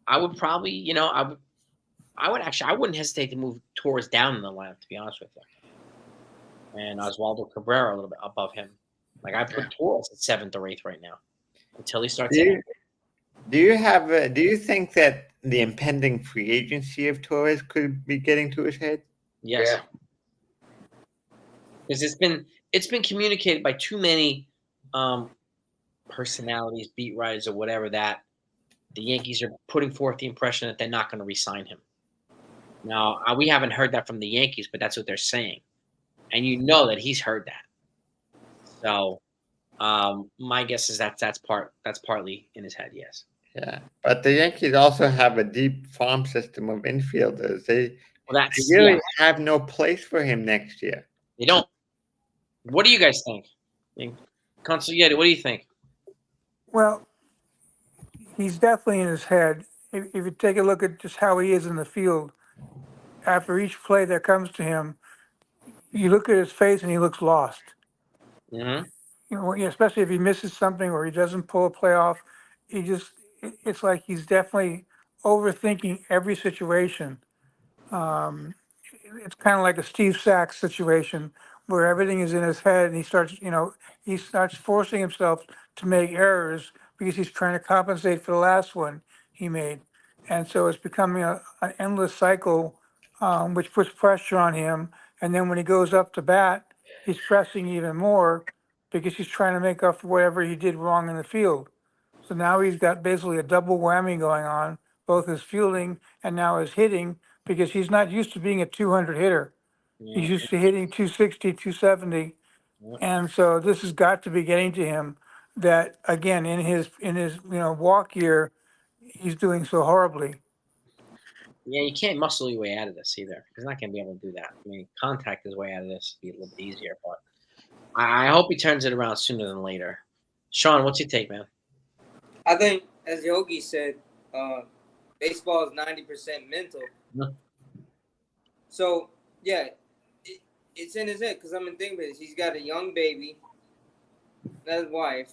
I would probably, I wouldn't hesitate to move Torres down in the lineup, to be honest with you. And Oswaldo Cabrera a little bit above him. Like I put Torres at 7th or 8th right now until he starts. Do you think that the impending free agency of Torres could be getting to his head? Yes. Because it's been communicated by too many personalities, beat writers, or whatever, that the Yankees are putting forth the impression that they're not going to re-sign him. Now we haven't heard that from the Yankees, but that's what they're saying, and that he's heard that. So my guess is that's partly in his head. Yes. Yeah, but the Yankees also have a deep farm system of infielders. They really have no place for him next year. They don't. What do you guys think? Consigliere, what do you think? Well, he's definitely in his head. If you take a look at just how he is in the field, after each play that comes to him, you look at his face and he looks lost. Mm-hmm. Especially if he misses something or he doesn't pull a play off, it's like he's definitely overthinking every situation. It's kind of like a Steve Sachs situation where everything is in his head and he starts forcing himself to make errors because he's trying to compensate for the last one he made. And so it's becoming an endless cycle, which puts pressure on him. And then when he goes up to bat, he's pressing even more because he's trying to make up for whatever he did wrong in the field. So now he's got basically a double whammy going on, both his fielding and now his hitting, because he's not used to being a 200 hitter. Yeah. He's used to hitting 260, 270. And so this has got to be getting to him that, again, in his walk year, he's doing so horribly. Yeah, you can't muscle your way out of this either. He's not going to be able to do that. I mean, contact his way out of this would be a little bit easier, but I hope he turns it around sooner than later. Sean, what's your take, man? I think, as Yogi said, baseball is 90% mental. Yeah. So, yeah, it's in his head because I'm thinking about this. He's got a young baby, that's his wife.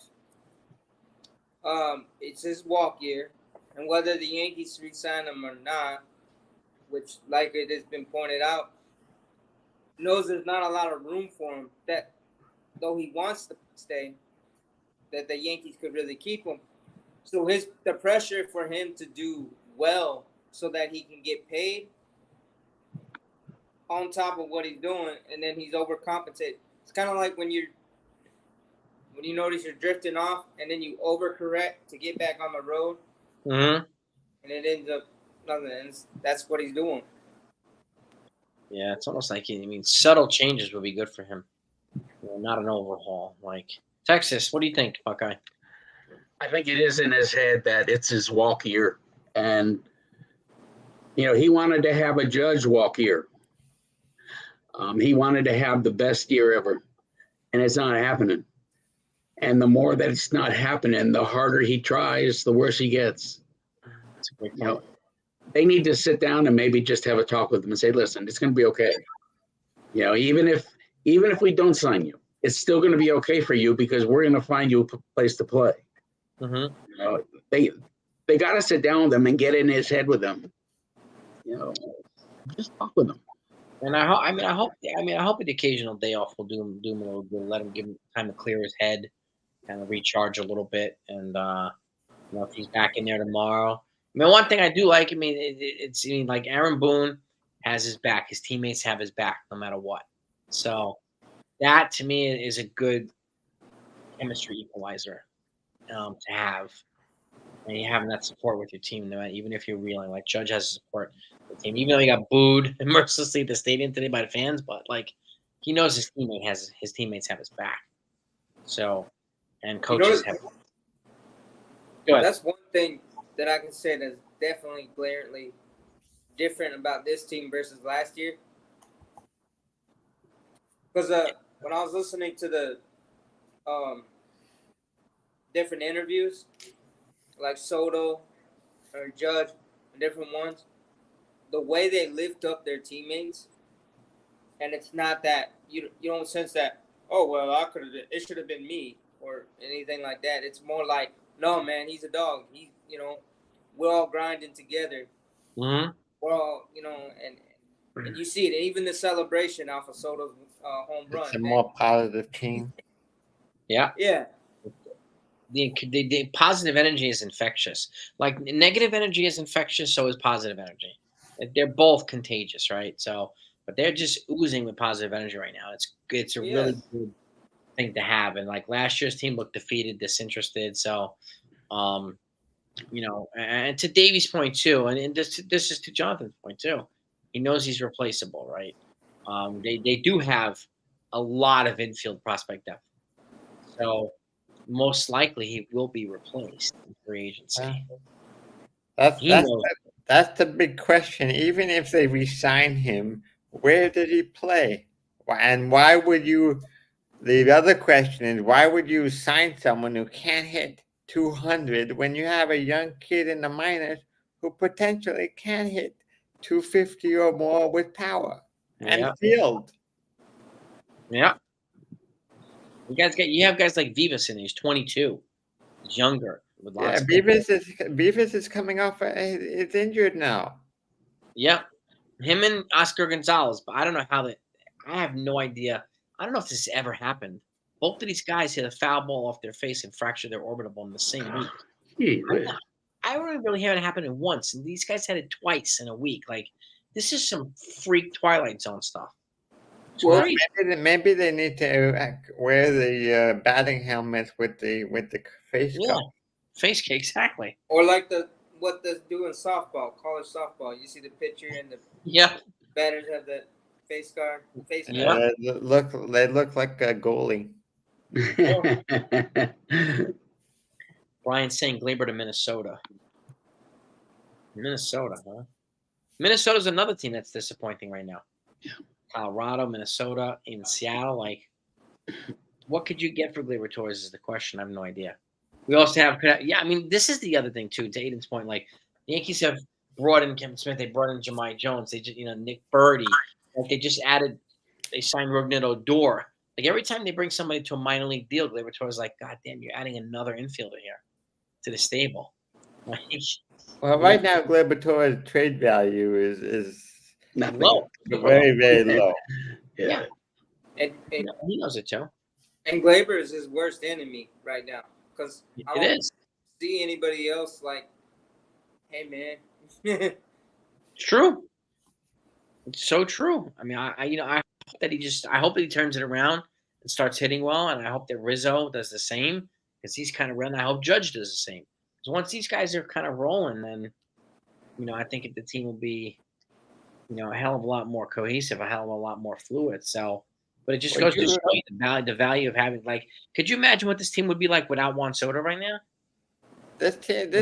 It's his walk year, and whether the Yankees re-sign him or not, which, like it has been pointed out, knows there's not a lot of room for him. That though he wants to stay, that the Yankees could really keep him. So the pressure for him to do well so that he can get paid on top of what he's doing, and then he's overcompensated. It's kind of like when you notice you're drifting off, and then you overcorrect to get back on the road, Mm-hmm. and it ends up nothing. And that's what he's doing. Yeah, it's almost like subtle changes would be good for him. Not an overhaul. Like Texas, what do you think, Buckeye? I think it is in his head that it's his walk year, and he wanted to have a Judge walk year. He wanted to have the best year ever, and it's not happening. And the more that it's not happening, the harder he tries, the worse he gets. That's a great point. They need to sit down and maybe just have a talk with him and say, "Listen, it's going to be okay. Even if we don't sign you, it's still going to be okay for you because we're going to find you a place to play." Mm-hmm. They got to sit down with him and get in his head with him. Just talk with him. And I hope an occasional day off will do him a little good. Let him give him time to clear his head, kind of recharge a little bit, and if he's back in there tomorrow. I mean, one thing I do like, it's like Aaron Boone has his back. His teammates have his back no matter what. So that to me is a good chemistry equalizer to have. And you having that support with your team, even if you're reeling. Like Judge has support with the team, even though he got booed mercilessly at the stadium today by the fans, but like he knows his teammates have his back. So, and coaches have. Go ahead. That's one thing that I can say that's definitely glaringly different about this team versus last year. Because when I was listening to the different interviews, like Soto or Judge, different ones, the way they lift up their teammates, and it's not that you don't sense that, oh well, it should have been me or anything like that. It's more like, no man, he's a dog. We're all grinding together. Mm-hmm. We're all and you see it. Even the celebration off of Soto's home run. It's a more positive team. Yeah. Yeah. The positive energy is infectious. Like negative energy is infectious, so is positive energy. They're both contagious, right? So, but they're just oozing with positive energy right now. It's a really good thing to have. And like last year's team looked defeated, disinterested. So, and to Davey's point too, and this is to Jonathan's point too. He knows he's replaceable, right? They do have a lot of infield prospect depth. So most likely he will be replaced in free agency. That's the big question. Even if they re-sign him, where did he play? And why would you? The other question is, why would you sign someone who can't hit 200 when you have a young kid in the minors who potentially can hit 250 or more with power and field? Yeah. You have guys like Vivas in there. He's 22. He's younger. With lots of Vivas is coming off. It's injured now. Yeah. Him and Oscar Gonzalez, but I don't know how I have no idea. I don't know if this has ever happened. Both of these guys hit a foul ball off their face and fractured their orbital bone in the same week. I don't really have it happen once, and these guys had it twice in a week. Like, this is some freak Twilight Zone stuff. Well, maybe they need to wear the batting helmets with the face cover. Face cake, exactly. Or like what they do in softball, college softball. You see the pitcher and the batters have the face guard, face mask. They look like a goalie. Brian saying Glaber to Minnesota. Minnesota, huh? Minnesota's another team that's disappointing right now. Yeah. Colorado, Minnesota, in Seattle. Like, what could you get for Glaber Torres is the question. I have no idea. We also have, this is the other thing too. To Aiden's point, like the Yankees have brought in Kevin Smith, they brought in Jahmai Jones, they just, Nick Birdie. Like they just they signed Rougned Odor. Like every time they bring somebody to a minor league deal, Glaber Torres is like, God damn, you're adding another infielder here to the stable. Well, right now, Glaber Torres' trade value is low, very, very low. Yeah. And he knows it too. And Glaber is his worst enemy right now. Because I don't see anybody else like, hey man. It's true. It's so true. I mean, I hope that I hope that he turns it around and starts hitting well, and I hope that Rizzo does the same because he's kind of running. I hope Judge does the same. Because once these guys are kind of rolling, then I think the team will be, a hell of a lot more cohesive, a hell of a lot more fluid. So. But it just goes to show you the value of having, like, could you imagine what this team would be like without Juan Soto right now? This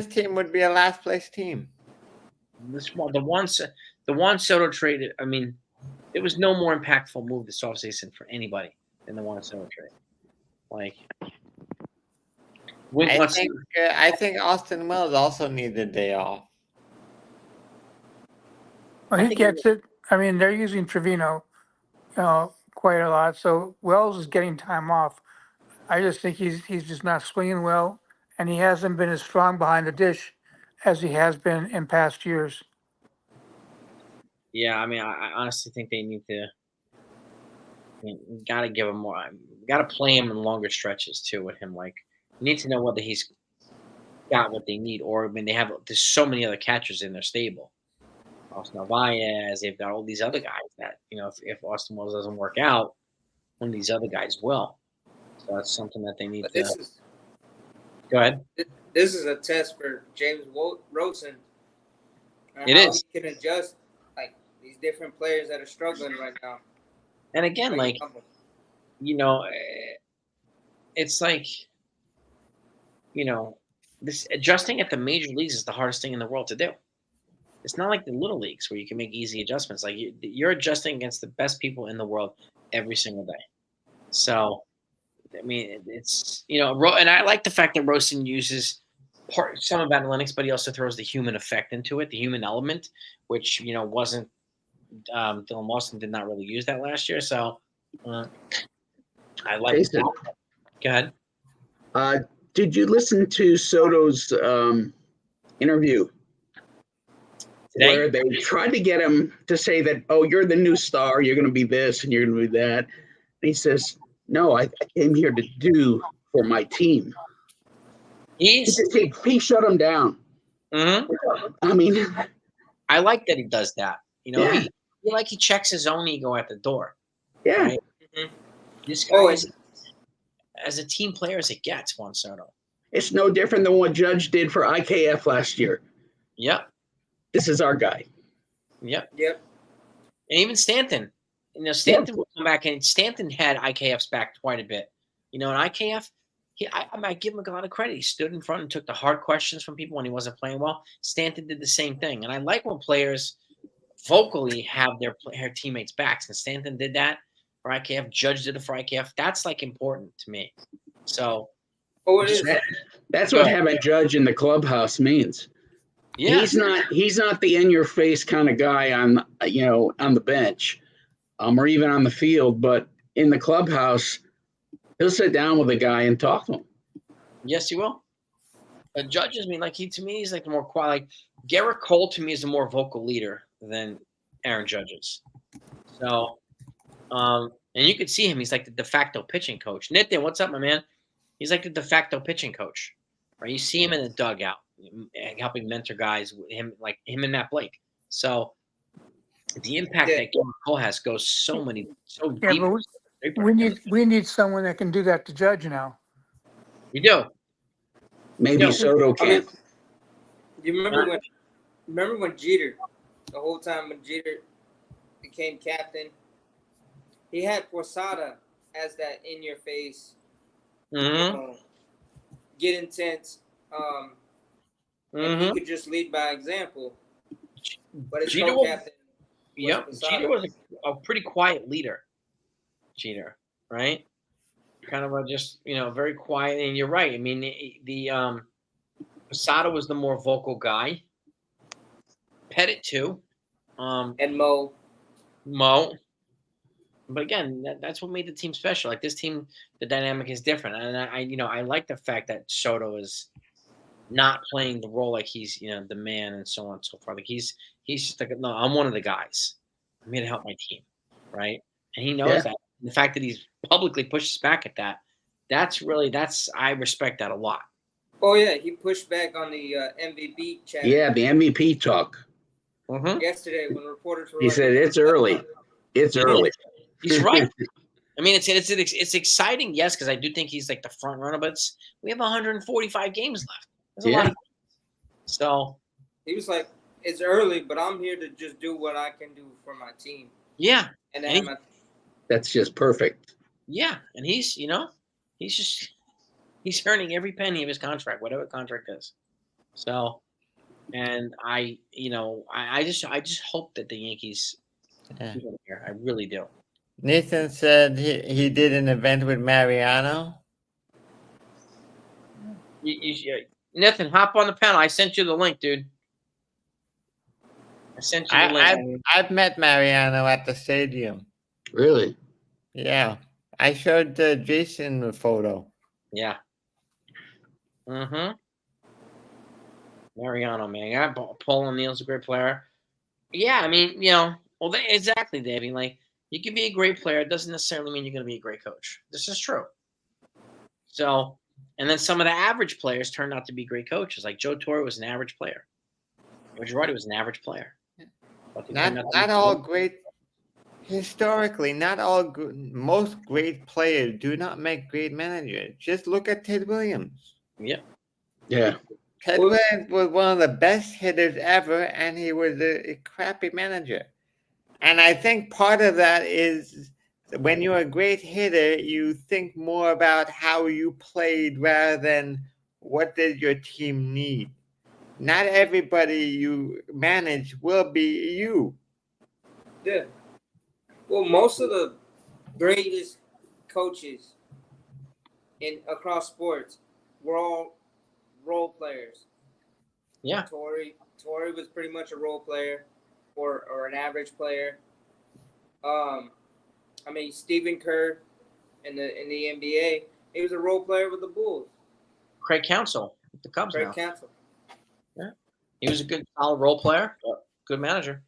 team would be a last place team. The Juan Soto trade. I mean, there was no more impactful move this offseason for anybody than the Juan Soto trade. Like, I think Austin Wells also needs a day off. Well, he gets it. I mean, they're using Trevino, quite a lot. So Wells is getting time off. I just think he's just not swinging well, and he hasn't been as strong behind the dish as he has been in past years. Yeah, I mean, I honestly think they need to. Got to give him more. Got to play him in longer stretches too with him. Like, you need to know whether he's got what they need, or I mean, there's so many other catchers in their stable. Austin Narvaez, they've got all these other guys that if Austin Wells doesn't work out, one of these other guys will. So that's something that they need to. Go ahead. This is a test for James Rosen. It is. He can adjust like these different players that are struggling right now. And again, like, it's like, this adjusting at the major leagues is the hardest thing in the world to do. It's not like the little leagues where you can make easy adjustments. Like you're adjusting against the best people in the world every single day. So, I mean, it's and I like the fact that Rosen uses some of analytics, but he also throws the human effect into it, the human element, which wasn't Dylan Lawson did not really use that last year. So, I like that. Go ahead. Did you listen to Soto's interview today, where they tried to get him to say that, oh, you're the new star, you're going to be this and you're going to be that? And he says, no, I came here to do for my team. He shut him down. Mm-hmm. I mean, I like that he does that. He checks his own ego at the door. Yeah. Right? Mm-hmm. This guy is as a team player as it gets, Juan Soto. It's no different than what Judge did for IKF last year. Yep. This is our guy. Yep. Yep. And even Stanton. Stanton will come back, and Stanton had IKF's back quite a bit. And IKF, I might give him a lot of credit. He stood in front and took the hard questions from people when he wasn't playing well. Stanton did the same thing. And I like when players vocally have their teammates' backs. And Stanton did that for IKF. Judge did it for IKF. That's important to me. So, that's what having Judge in the clubhouse means. Yeah. He's not the in-your-face kind of guy on the bench, or even on the field, but in the clubhouse, he'll sit down with a guy and talk to him. Yes, he will. But Judge, to me, he's like the more quiet. Like Garrett Cole to me is a more vocal leader than Aaron Judge is. So, and you could see him. He's like the de facto pitching coach. Nitin, what's up, my man? He's like the de facto pitching coach. Right? You see him in the dugout, helping mentor guys. Him and Matt Blake. So the impact that Garrett Cole has goes so deep. But we need someone that can do that to Judge now. We do. Maybe Soto can. You remember when Jeter, the whole time when Jeter became captain, he had Posada as that in your face, get intense, and he could just lead by example. But his co-captain, Jeter was a pretty quiet leader. Jeter, right? Kind of just very quiet, and you're right. I mean, the Posada was the more vocal guy. Pettit too, and Mo. But again, that's what made the team special. Like this team, the dynamic is different, and I like the fact that Soto is not playing the role like he's the man and so on and so forth. Like he's just like, no, I'm one of the guys. I'm here to help my team, right? And he knows that. And the fact that he's publicly pushes back at that, I respect that a lot. Oh yeah, he pushed back on the MVP chat. Yeah, the MVP talk. Yesterday when reporters were he said it's early. It's early. He's right. I mean, it's exciting, yes, because I do think he's like the front runner, but we have 145 games left. There's a lot of games. So he was like, it's early, but I'm here to just do what I can do for my team. Yeah. That's just perfect. Yeah. And he's earning every penny of his contract, whatever contract is. So, and I just hope that the Yankees keep it here. I really do. Nathan said he did an event with Mariano. Nathan, hop on the panel. I sent you the link, dude. I sent you the link. I've met Mariano at the stadium. Really? Yeah. I showed Jason the photo. Yeah. Mariano, man. Paul O'Neill's a great player. Yeah, I mean, Well, exactly, Davey. Like, you can be a great player. It doesn't necessarily mean you're going to be a great coach. This is true. So, and then some of the average players turned out to be great coaches. Like Joe Torre was an average player. Girardi was an average player. Not all great. Historically, not all good. Most great players do not make great managers. Just look at Ted Williams. Yeah. Yeah. Ted Williams was one of the best hitters ever, and he was a crappy manager. And I think part of that is when you're a great hitter, you think more about how you played rather than what did your team need. Not everybody you manage will be you. Yeah. Well, most of the greatest coaches across sports were all role players. Yeah. Torre was pretty much a role player or an average player. I mean, Stephen Kerr in the NBA, he was a role player with the Bulls. Craig Counsell with the Cubs now. Craig Counsell. Yeah. He was a good, solid role player, but good manager.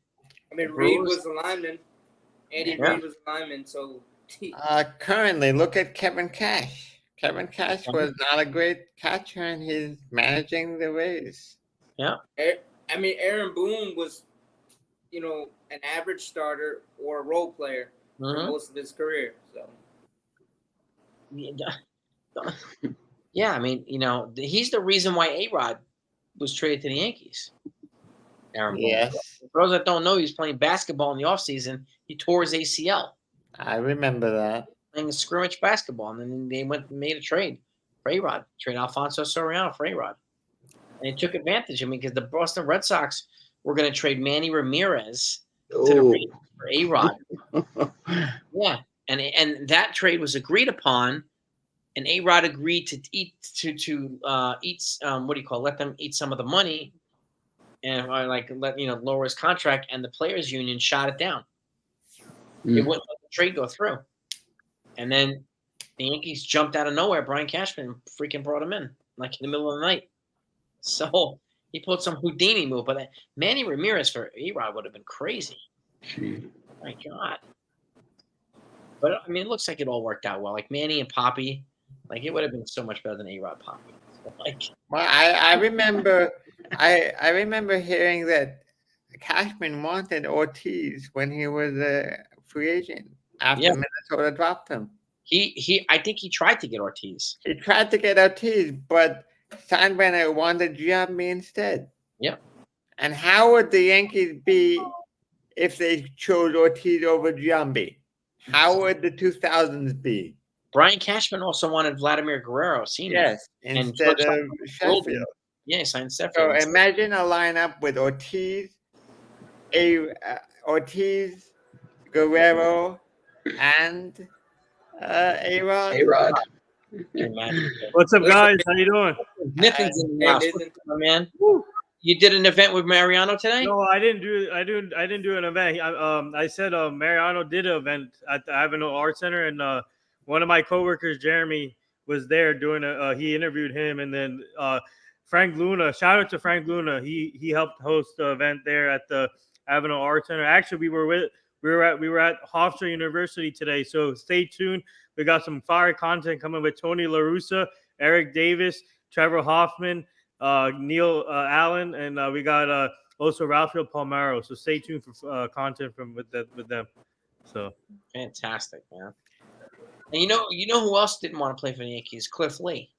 I mean, Reed was a lineman. Andy Reid was a lineman, so... Currently, look at Kevin Cash. Kevin Cash was not a great catcher, and he's managing the Rays. Yeah. I mean, Aaron Boone was, an average starter or a role player for most of his career. So. Yeah, I mean, he's the reason why A-Rod was traded to the Yankees. Aaron Boone. Yes. For those that don't know, he was playing basketball in the offseason. He tore his ACL. I remember that. Playing scrimmage basketball, and then they went and made a trade for A-Rod. Trade Alfonso Soriano for A-Rod. And he took advantage of me because the Boston Red Sox were going to trade Manny Ramirez to the Rays for A-Rod. Yeah, and that trade was agreed upon, and A-Rod agreed to let them eat some of the money, and lower his contract, and the players' union shot it down. They wouldn't let the trade go through, and then the Yankees jumped out of nowhere. Brian Cashman freaking brought him in like in the middle of the night. So he pulled some Houdini move, but Manny Ramirez for A-Rod would have been crazy. My God. But I mean, it looks like it all worked out well. Like Manny and Poppy, like it would have been so much better than A-Rod Poppy. Well, I remember, I remember hearing that Cashman wanted Ortiz when he was a free agent after Minnesota dropped him. I think he tried to get Ortiz. He tried to get Ortiz, but Steinbrenner wanted Giambi instead. Yep. And how would the Yankees be if they chose Ortiz over Giambi? How would the 2000s be? Brian Cashman also wanted Vladimir Guerrero Sr. Yes, instead of Sheffield. Yeah, he signed Sheffield. So imagine a lineup with Ortiz, Guerrero, and A-Rod. A-Rod. What's up, guys? How you doing? Nothing's in the house, man. You did an event with Mariano today? No, I didn't do an event. I said Mariano did an event at the Avenue Art Center, and one of my coworkers, Jeremy, was there doing he interviewed him, and then Frank Luna. Shout out to Frank Luna. He helped host the event there at the Avenue Art Center. Actually, we were at Hofstra University today, so stay tuned. We got some fire content coming with Tony La Russa, Eric Davis, Trevor Hoffman, Neil Allen, and we got also Rafael Palmeiro. So stay tuned for content with them. So fantastic, man. And you know who else didn't want to play for the Yankees? Cliff Lee.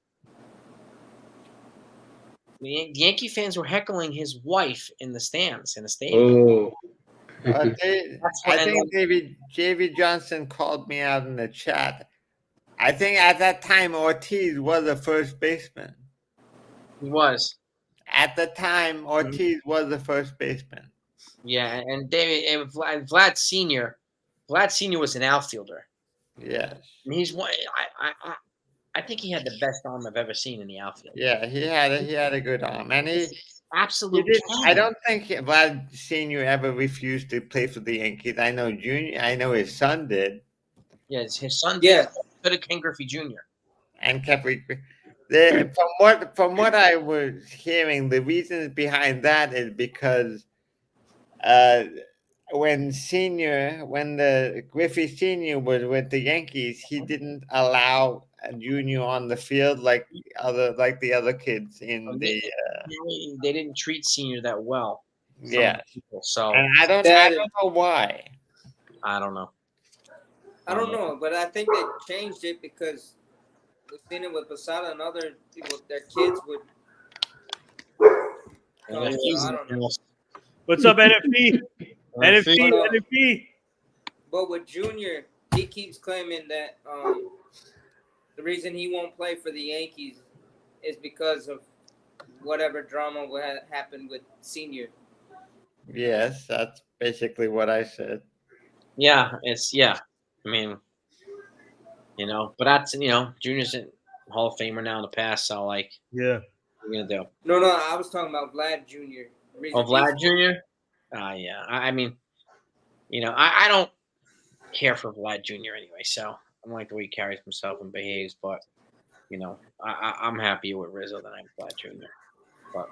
The Yankee fans were heckling his wife in the stands in the stadium. I think J.V. Johnson called me out in the chat. I think at that time Ortiz was a first baseman. He was. At the time, Ortiz was the first baseman. Yeah, and David and Vlad Sr. Vlad Sr. was an outfielder. Yes. And he's one. I think he had the best arm I've ever seen in the outfield. Yeah, he had a good arm, and he absolutely. I don't think Vlad Sr. ever refused to play for the Yankees. I know Junior. I know his son did. Yes, his son did. Yeah, so did Ken Griffey Jr. And from what I was hearing, the reason behind that is because when the Griffey Senior was with the Yankees, he didn't allow a junior on the field like the other kids in the. They didn't treat Senior that well. Yeah. So and I don't know why. I don't know. I don't know, but I think they changed it because we've seen it with Posada and other people. Their kids would. So I don't know. What's up, NFP? NFP. But with Junior, he keeps claiming that the reason he won't play for the Yankees is because of whatever drama happened with Senior. Yes, that's basically what I said. Yeah, I mean, but that's Junior's a Hall of Famer now in the past, so like, yeah, what are you gonna do? No, I was talking about Vlad Jr. Vlad Jr. Yeah, I mean, I don't care for Vlad Jr. anyway, so I don't like the way he carries himself and behaves, but I'm happier with Rizzo than I am Vlad Jr. But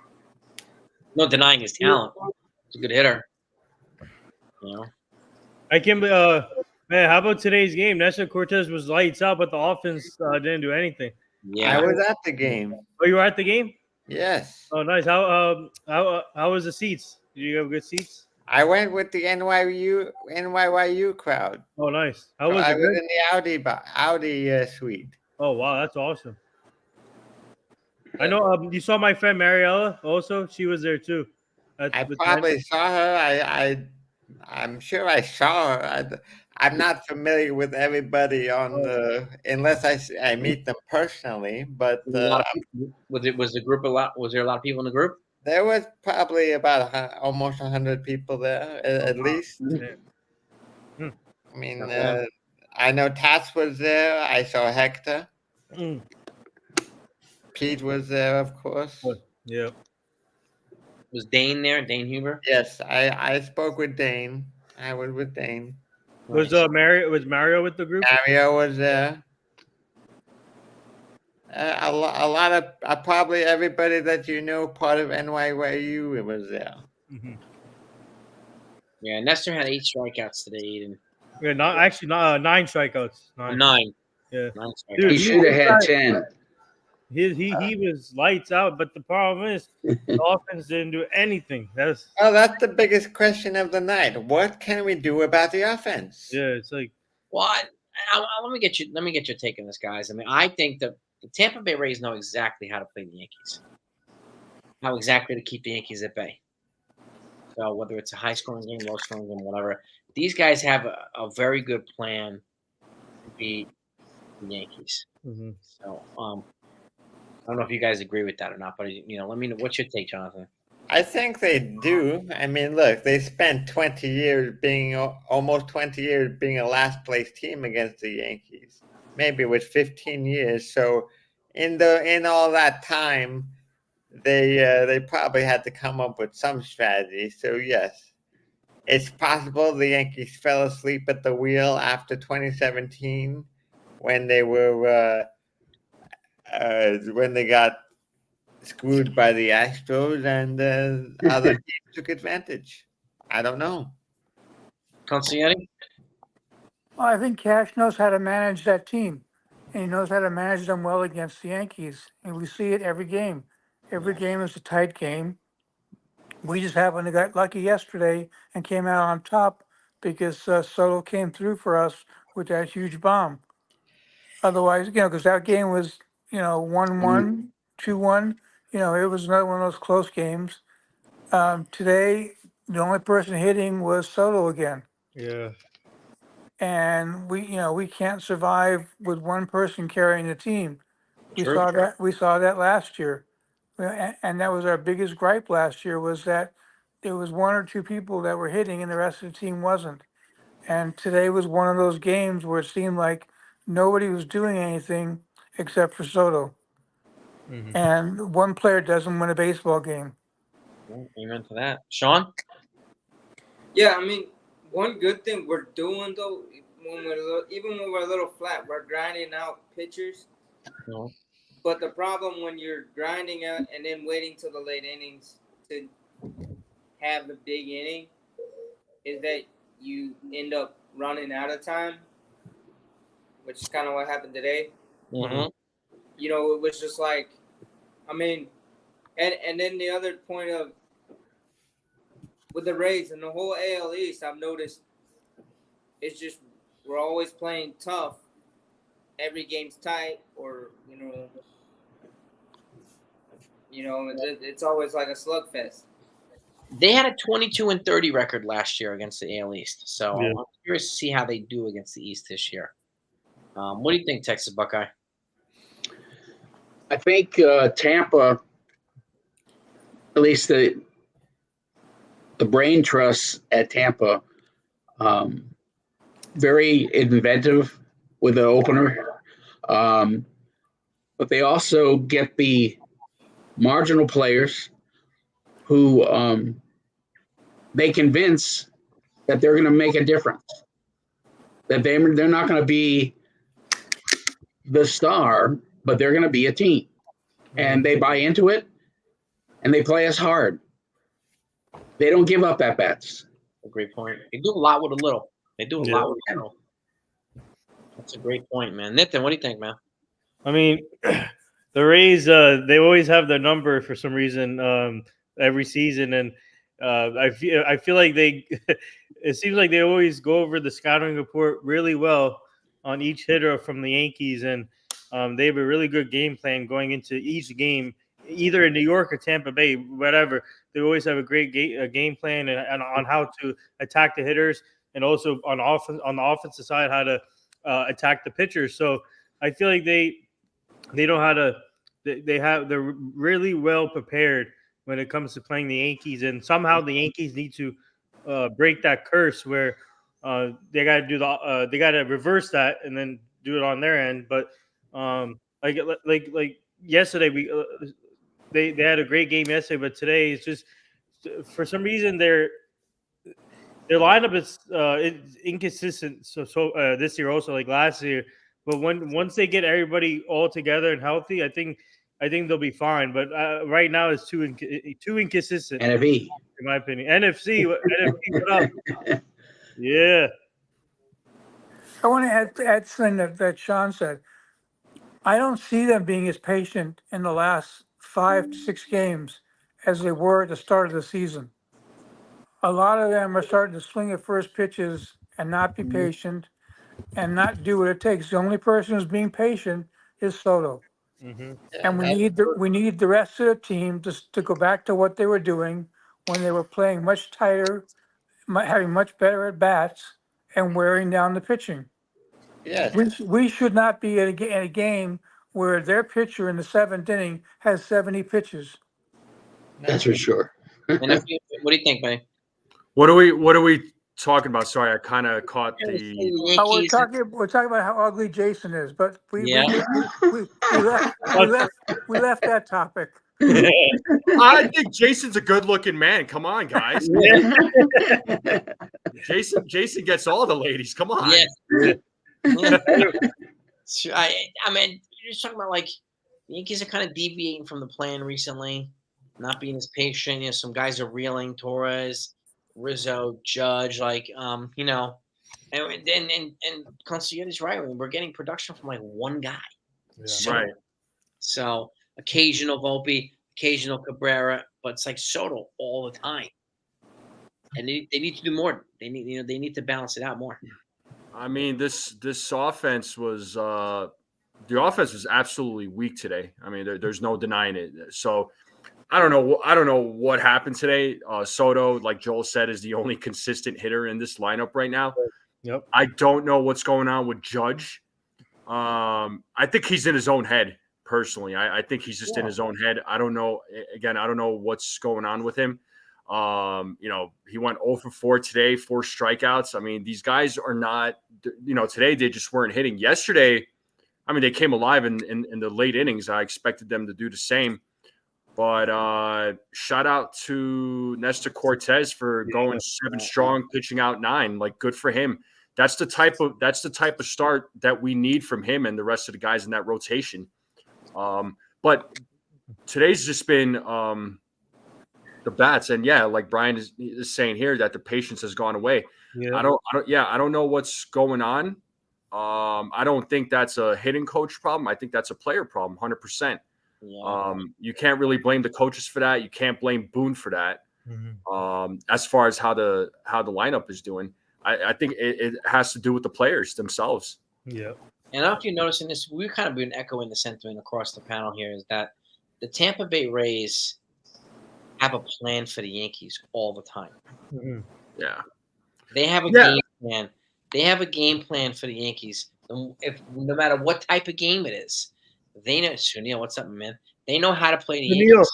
no denying his talent. He's a good hitter. I can't be. Man, how about today's game? Nestor Cortez was lights out, but the offense didn't do anything. Yeah, I was at the game. Oh, you were at the game? Yes. Oh, nice. How was the seats? Did you have good seats? I went with the NYYU crowd. Oh, nice. How was it? I was in the Audi suite. Oh, wow, that's awesome. I know. You saw my friend Mariella also. She was there too. I probably saw her. I'm sure I saw her. I'm not familiar with everybody unless I meet them personally. But was the group a lot? Was there a lot of people in the group? There was probably about almost 100 people there at least. Yeah. I mean, I know Tats was there. I saw Hector. Pete was there, of course. Yeah. Was Dane there? Dane Huber? Yes, I spoke with Dane. I was with Dane. Was Mario with the group? Mario was there. A lot of probably everybody that part of NYYU was there. Mm-hmm. Yeah, Nestor had 8 strikeouts today. Yeah, not 9 strikeouts. 9. Yeah, 9 strikeouts. Dude, he should have had 10. He was lights out, but the problem is the offense didn't do anything. That's the biggest question of the night. What can we do about the offense? Yeah, it's like, well, let me get your take on this, guys. I mean, I think the Tampa Bay Rays know exactly how to play the Yankees, how exactly to keep the Yankees at bay. So whether it's a high-scoring game, low-scoring game, whatever, these guys have a very good plan to beat the Yankees. Mm-hmm. So I don't know if you guys agree with that or not, but let me know. What's your take, Jonathan? I think they do. I mean, look, they spent almost 20 years being a last place team against the Yankees. Maybe it was 15 years. So in all that time, they probably had to come up with some strategy. So yes, it's possible the Yankees fell asleep at the wheel after 2017 when they were when they got screwed by the Astros and other teams took advantage. I don't know. Consigliere? Well, I think Cash knows how to manage that team, and he knows how to manage them well against the Yankees. And we see it every game. Every game is a tight game. We just happened to get lucky yesterday and came out on top because Soto came through for us with that huge bomb. Otherwise, because that game was, 1-1, 2-1. It was another one of those close games. Today, the only person hitting was Soto again. Yeah. And we can't survive with one person carrying the team. We True. saw that last year. And that was our biggest gripe last year, was that there was 1 or 2 people that were hitting and the rest of the team wasn't. And today was one of those games where it seemed like nobody was doing anything except for Soto. Mm-hmm. And one player doesn't win a baseball game. Amen to that. Sean? Yeah, I mean, one good thing we're doing, though, even when we're a little flat, we're grinding out pitchers. No. But the problem when you're grinding out and then waiting till the late innings to have the big inning, is that you end up running out of time, which is kind of what happened today. Mm-hmm. You know, it was just like, I mean, and then the other point of with the Rays and the whole AL East, I've noticed it's just we're always playing tough. Every game's tight, or it's always like a slugfest. They had a 22-30 record last year against the AL East, so I'm curious to see how they do against the East this year. What do you think, Texas Buckeye? I think Tampa, at least the brain trust at Tampa, very inventive with the opener, but they also get the marginal players who they convince that they're going to make a difference, that they're not going to be the star, but they're going to be a team, and they buy into it, and they play us hard. They don't give up at bats. A great point. They do a lot with a little. They do a lot with a little. That's a great point, man. Nathan, what do you think, man? I mean, the Rays, they always have their number for some reason every season, and I feel like it seems like they always go over the scouting report really well on each hitter from the Yankees, and they have a really good game plan going into each game, either in New York or Tampa Bay, whatever. They always have a great game plan and on how to attack the hitters, and also on the offensive side how to attack the pitchers. So I feel like they know how to. They're really well prepared when it comes to playing the Yankees, and somehow the Yankees need to break that curse where they got to do they got to reverse that and then do it on their end. But like yesterday, they had a great game yesterday, but today it's just for some reason their lineup is inconsistent. So this year also like last year, but once they get everybody all together and healthy, I think they'll be fine. But right now it's too inconsistent. NFE, in my opinion. NFC, what up? Yeah. I want to add something that Sean said. I don't see them being as patient in the last 5 to 6 games as they were at the start of the season. A lot of them are starting to swing at first pitches and not be patient and not do what it takes. The only person who's being patient is Soto. Mm-hmm. And we need the rest of the team to go back to what they were doing when they were playing much tighter, having much better at bats, and wearing down the pitching. Yes. We should not be in a game where their pitcher in the 7th inning has 70 pitches. that's for sure. And what do you think, man? What are we talking about? Sorry, I kind of caught the. Oh, we're talking about how ugly Jason is, but we left that topic. I think Jason's a good-looking man. Come on, guys. Jason gets all the ladies. Come on. Yeah. I mean, you're just talking about like the Yankees are kind of deviating from the plan recently, not being as patient. You know, some guys are reeling. Torres, Rizzo, Judge, like and Concierge's right. I mean, we're getting production from like one guy. Yeah, right. So occasional Volpe, occasional Cabrera, but it's like Soto all the time. And they need to do more. They need to balance it out more. I mean, this offense was the offense was absolutely weak today. I mean, there's no denying it. So I don't know what happened today. Soto, like Joel said, is the only consistent hitter in this lineup right now. Yep. I don't know what's going on with Judge. I think he's in his own head. Personally, I think he's just in his own head. I don't know. Again, I don't know what's going on with him. He went 0 for 4 today, 4 strikeouts. I mean, these guys are not, today they just weren't hitting. Yesterday, I mean, they came alive in the late innings. I expected them to do the same. But shout out to Nestor Cortez for going 7 strong, pitching out 9. Like, good for him. That's the type of start that we need from him and the rest of the guys in that rotation. But today's just been the bats. And yeah, like Brian is saying here, that the patience has gone away. Yeah. I don't know what's going on. I don't think that's a hitting coach problem. I think that's a player problem, 100%. Yeah. You can't really blame the coaches for that. You can't blame Boone for that. As far as how the lineup is doing, I think it has to do with the players themselves. Yeah. And I don't know if you're noticing this, we've kind of been echoing the sentiment across the panel here, is that the Tampa Bay Rays have a plan for the Yankees all the time. Yeah. They have a game plan. They have a game plan for the Yankees. If no matter what type of game it is, they know. Sunil, what's up, man? They know how to play the Yankees.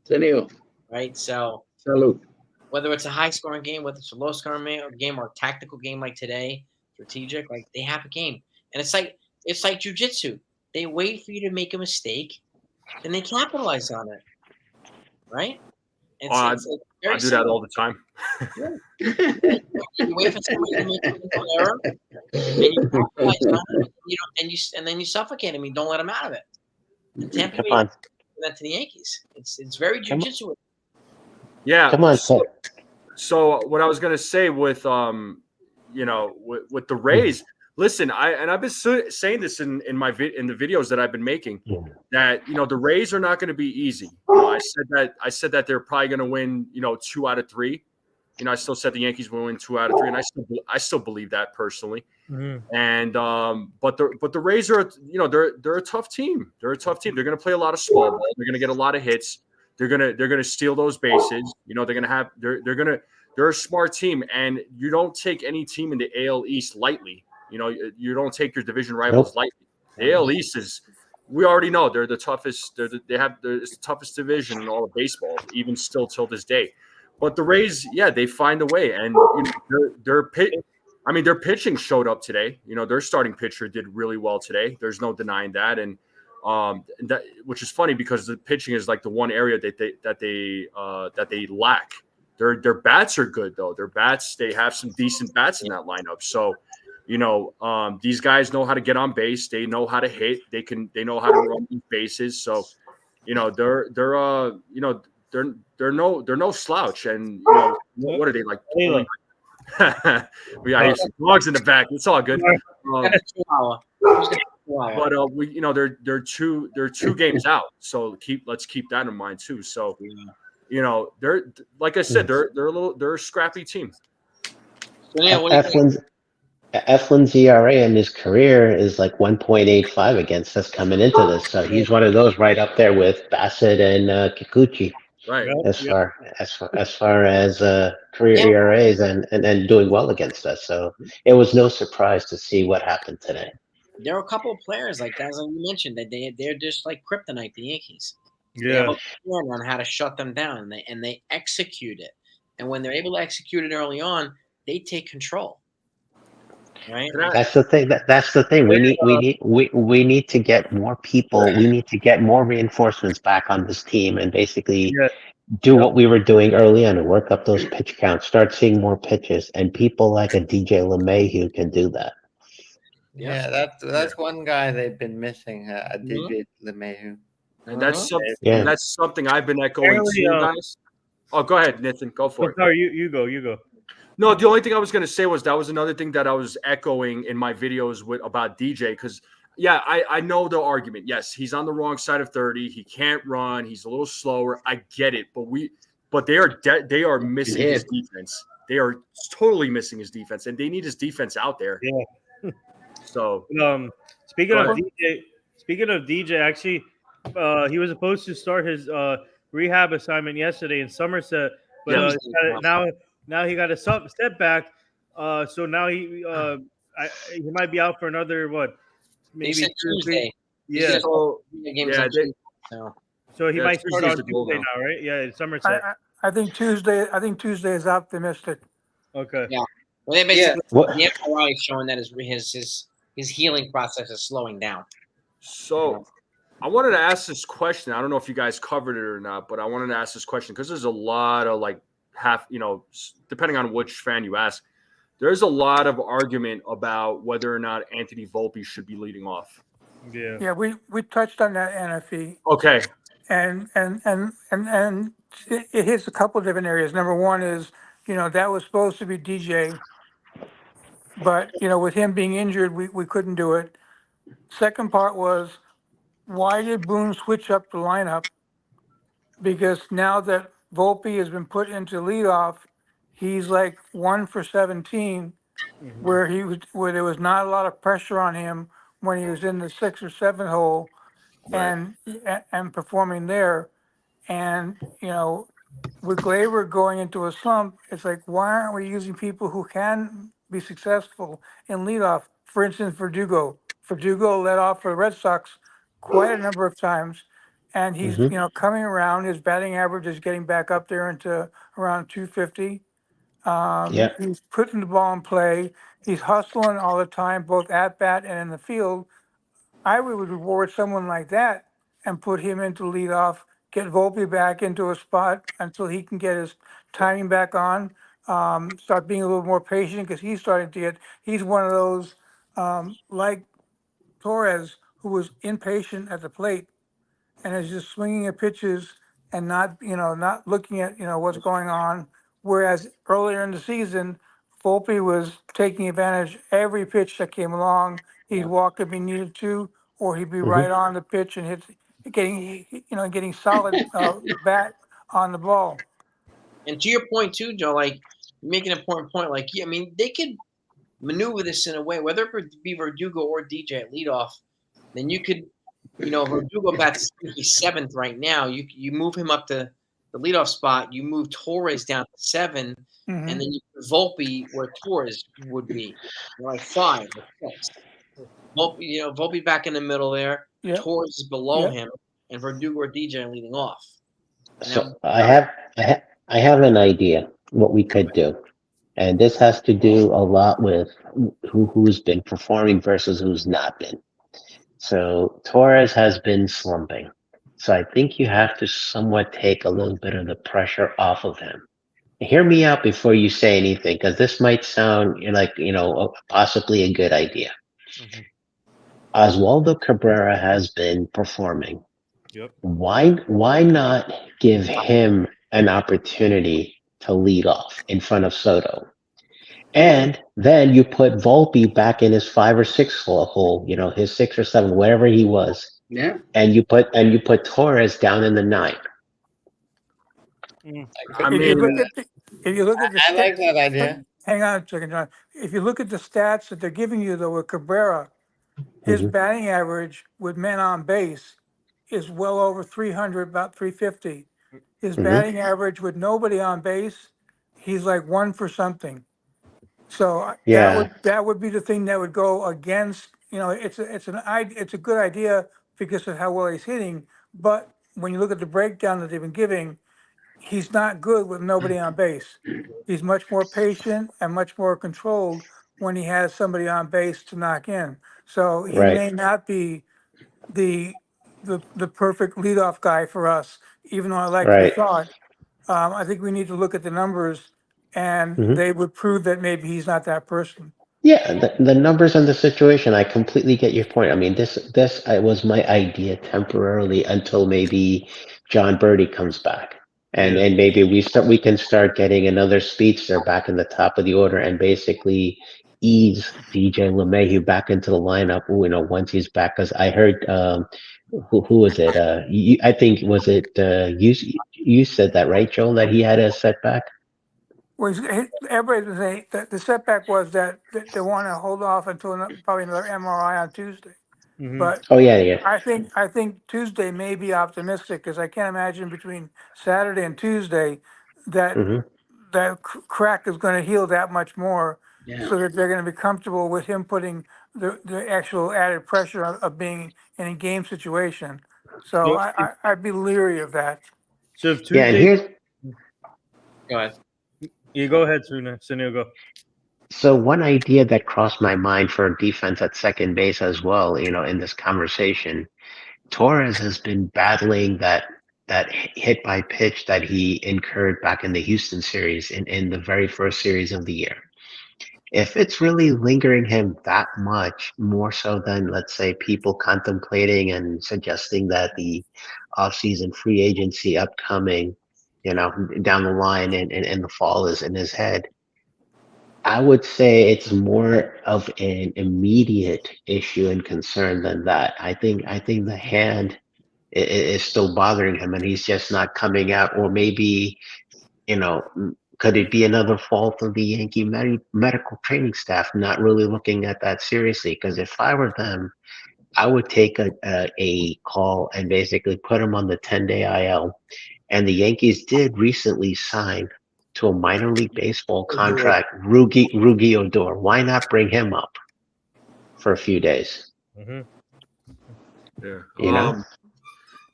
Sunil. Right? So, Salute. whether it's a high-scoring game, whether it's a low-scoring game, or a tactical game like today, strategic, like they have a game, and it's like jiu-jitsu. They wait for you to make a mistake, and they capitalize on it. Right? I do that all the time. You wait for somebody to make an error, and you capitalize on it, and then you suffocate him. You don't let him out of it. And Tampa Bay does that to the Yankees. It's very jiu-jitsu. Yeah. Come on, so what I was gonna say with with the Rays, listen, I've been saying this in the videos that I've been making, that the Rays are not going to be easy. I said that they're probably going to win 2 out of 3. I still said the Yankees will win 2 out of 3, and I still believe that personally. And but the Rays are they're a tough team. They're a tough team. They're going to play a lot of small ball. They're going to get a lot of hits. They're gonna steal those bases. They're a smart team, and you don't take any team in the AL East lightly. You don't take your division rivals lightly. The AL East is, we already know they're the toughest. It's the toughest division in all of baseball, even still till this day. But the Rays, they find a way, and their pitching showed up today. Their starting pitcher did really well today. There's no denying that, and that, which is funny because the pitching is like the one area that they lack. Their bats are good though. They have some decent bats in that lineup. So, these guys know how to get on base. They know how to hit. They know how to run these bases. So, they're no slouch. And what are they like? We got some dogs in the back. It's all good. But they're 2 games out. So let's keep that in mind too. So they're, like I said, they're a scrappy team. So yeah, Eflin's ERA in his career is like 1.85 against us coming into this. So he's one of those right up there with Bassett and Kikuchi. Right. As far as career ERAs and doing well against us. So it was no surprise to see what happened today. There are a couple of players like guys like you mentioned that they're just like kryptonite, the Yankees. Yeah. They have a plan on how to shut them down, and they execute it. And when they're able to execute it early on, they take control. Right. That's the thing. That's the thing. We need to get more people. We need to get more reinforcements back on this team and basically do what we were doing early on and work up those pitch counts. Start seeing more pitches, and people like a DJ LeMahieu can do that. Yeah, that's one guy they've been missing. DJ LeMahieu. And that's something I've been echoing to you guys. Oh, go ahead, Nathan. Go for it. Sorry, you go. No, the only thing I was going to say was that was another thing that I was echoing in my videos about DJ, because, I know the argument. Yes, he's on the wrong side of 30. He can't run. He's a little slower. I get it, but they are missing his defense. They are totally missing his defense, and they need his defense out there. Yeah. So, speaking of DJ, actually, he was supposed to start his rehab assignment yesterday in Somerset, but now he got a step back. So now he might be out for another maybe Tuesday. Yeah. So he might start on Tuesday now, right? Yeah, in Somerset. I think Tuesday is optimistic. Okay. Yeah. Well, they basically the MRI is showing that his healing process is slowing down. So I wanted to ask this question. I don't know if you guys covered it or not, but I wanted to ask this question because there's a lot of depending on which fan you ask, there's a lot of argument about whether or not Anthony Volpe should be leading off. Yeah, we touched on that, NFE. Okay. And it hits a couple of different areas. Number one is, that was supposed to be DJ, but, with him being injured, we couldn't do it. Second part was, why did Boone switch up the lineup? Because now that Volpe has been put into leadoff, he's like 1 for 17, where there was not a lot of pressure on him when he was in the 6 or 7 hole and performing there. And, with Glaber going into a slump, it's like, why aren't we using people who can be successful in leadoff? For instance, Verdugo. Verdugo led off for the Red Sox quite a number of times, and he's coming around. His batting average is getting back up there into around 250. He's putting the ball in play. He's hustling all the time, both at bat and in the field. I would reward someone like that and put him into leadoff, get Volpe back into a spot until he can get his timing back on, start being a little more patient because he's one of those, like Torres, who was impatient at the plate and is just swinging at pitches and not looking at, what's going on. Whereas earlier in the season, Volpe was taking advantage every pitch that came along. He'd walk if he needed to, or he'd be right on the pitch and getting solid bat on the ball. And to your point too, Joe, like you're making an important point. Like, I mean, they could maneuver this in a way, whether it be Verdugo or DJ at leadoff, then you could, Verdugo bats he's 7th right now. You move him up to the leadoff spot. You move Torres down to 7, and then you put Volpe where Torres would be, like 5 or 6. Volpe back in the middle there. Yep. Torres is below him, and Verdugo or DJ leading off. So I have an idea what we could do, and this has to do a lot with who's been performing versus who's not been. So Torres has been slumping, so I think you have to somewhat take a little bit of the pressure off of him. Hear me out before you say anything, because this might sound like possibly a good idea. Oswaldo Cabrera has been performing. Yep. Why not give him an opportunity to lead off in front of Soto? And then you put Volpe back in his 5 or 6 hole, his 6 or 7, wherever he was. Yeah. And you put Torres down in the 9. I like that idea. Hang on a second, John. If you look at the stats that they're giving you, though, with Cabrera, his batting average with men on base is well over 300, about 350. His batting average with nobody on base, he's like 1 for something. So that would be the thing that would go against. It's a good idea because of how well he's hitting. But when you look at the breakdown that they've been giving, he's not good with nobody on base. He's much more patient and much more controlled when he has somebody on base to knock in. So he may not be the perfect leadoff guy for us, even though I like the thought. I think we need to look at the numbers, and they would prove that maybe he's not that person. Yeah, the numbers and the situation, I completely get your point. I mean, this was my idea temporarily until maybe John Birdie comes back. And maybe we can start getting another speedster back in the top of the order and basically ease DJ LeMahieu back into the lineup. Once he's back, because I heard who was it? I think was it you said that, right, Joel? That he had a setback. Well, everybody was saying that the setback was that they want to hold off until probably another MRI on Tuesday. But I think Tuesday may be optimistic because I can't imagine between Saturday and Tuesday that that crack is going to heal that much more, so that they're going to be comfortable with him putting the actual added pressure of being in a game situation. So I'd be leery of that. So if Tuesday, go ahead. You go ahead, Sunil, go. So one idea that crossed my mind for defense at second base as well, in this conversation, Torres has been battling that hit by pitch that he incurred back in the Houston series in the very first series of the year. If it's really lingering him that much, more so than, let's say, people contemplating and suggesting that the offseason free agency upcoming down the line and the fall is in his head. I would say it's more of an immediate issue and concern than that. I think the hand is still bothering him, and he's just not coming out. Or maybe, could it be another fault of the Yankee medical training staff not really looking at that seriously? Because if I were them, I would take a call and basically put him on the 10-day IL. And the Yankees did recently sign to a minor league baseball contract, Rugi Odor. Why not bring him up for a few days? Yeah.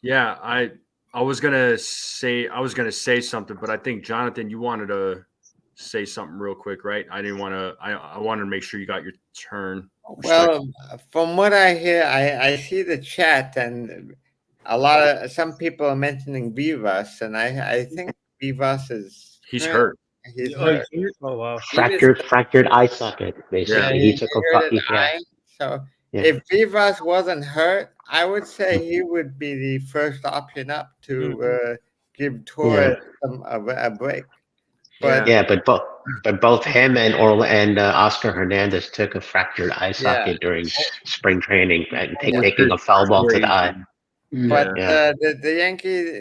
Yeah, I was gonna say something, but I think Jonathan, you wanted to say something real quick, right? I didn't want to. I wanted to make sure you got your turn. Well, from what I hear, I see the chat, and some people are mentioning Vivas, and I think Vivas he's hurt. He's hurt. Oh wow! Fractured eye socket. Basically, he took a eye. So if Vivas wasn't hurt, I would say he would be the first option up to give Torres a break. But both him and Oscar Hernandez took a fractured eye socket during spring training and taking a foul ball to the eye. But the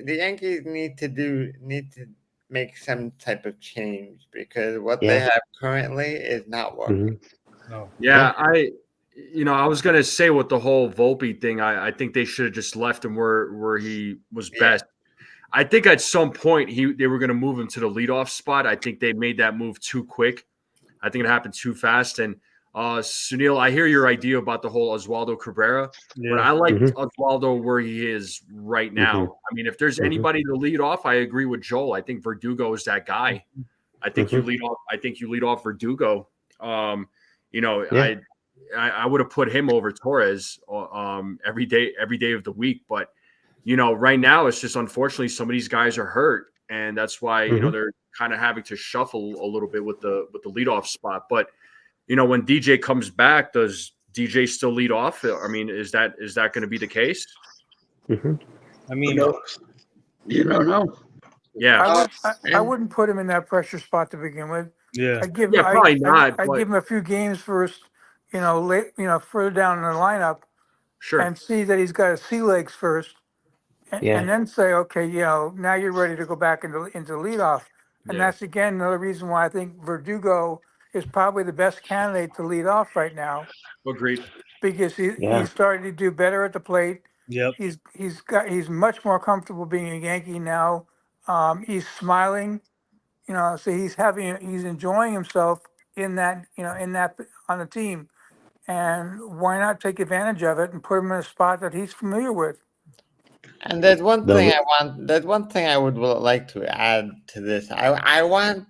Yankees need to make some type of change, because what they have currently is not working. No. Yeah, I was gonna say with the whole Volpe thing, I think they should have just left him where he was best. I think at some point they were gonna move him to the leadoff spot. I think they made that move too quick. I think it happened too fast. And Sunil, I hear your idea about the whole Oswaldo Cabrera, but I like Oswaldo where he is right now. I mean, if there's anybody to lead off, I agree with Joel. I think Verdugo is that guy. I think you lead off. I think you lead off Verdugo. I would have put him over Torres every day of the week. But right now it's just unfortunately some of these guys are hurt, and that's why they're kind of having to shuffle a little bit with the leadoff spot. But when DJ comes back, does DJ still lead off? I mean, is that going to be the case? I mean, you don't know. Yeah, I wouldn't put him in that pressure spot to begin with. Yeah, I'd give probably not. I'd give him a few games first, further down in the lineup, and see that he's got his sea legs first, and then say, okay, now you're ready to go back into leadoff, and that's again another reason why I think Verdugo is probably the best candidate to lead off right now. Agreed. Because he's starting to do better at the plate. Yep. He's much more comfortable being a Yankee now. He's smiling, so he's enjoying himself in that on the team. And why not take advantage of it and put him in a spot that he's familiar with? And there's one thing I would like to add to this. I want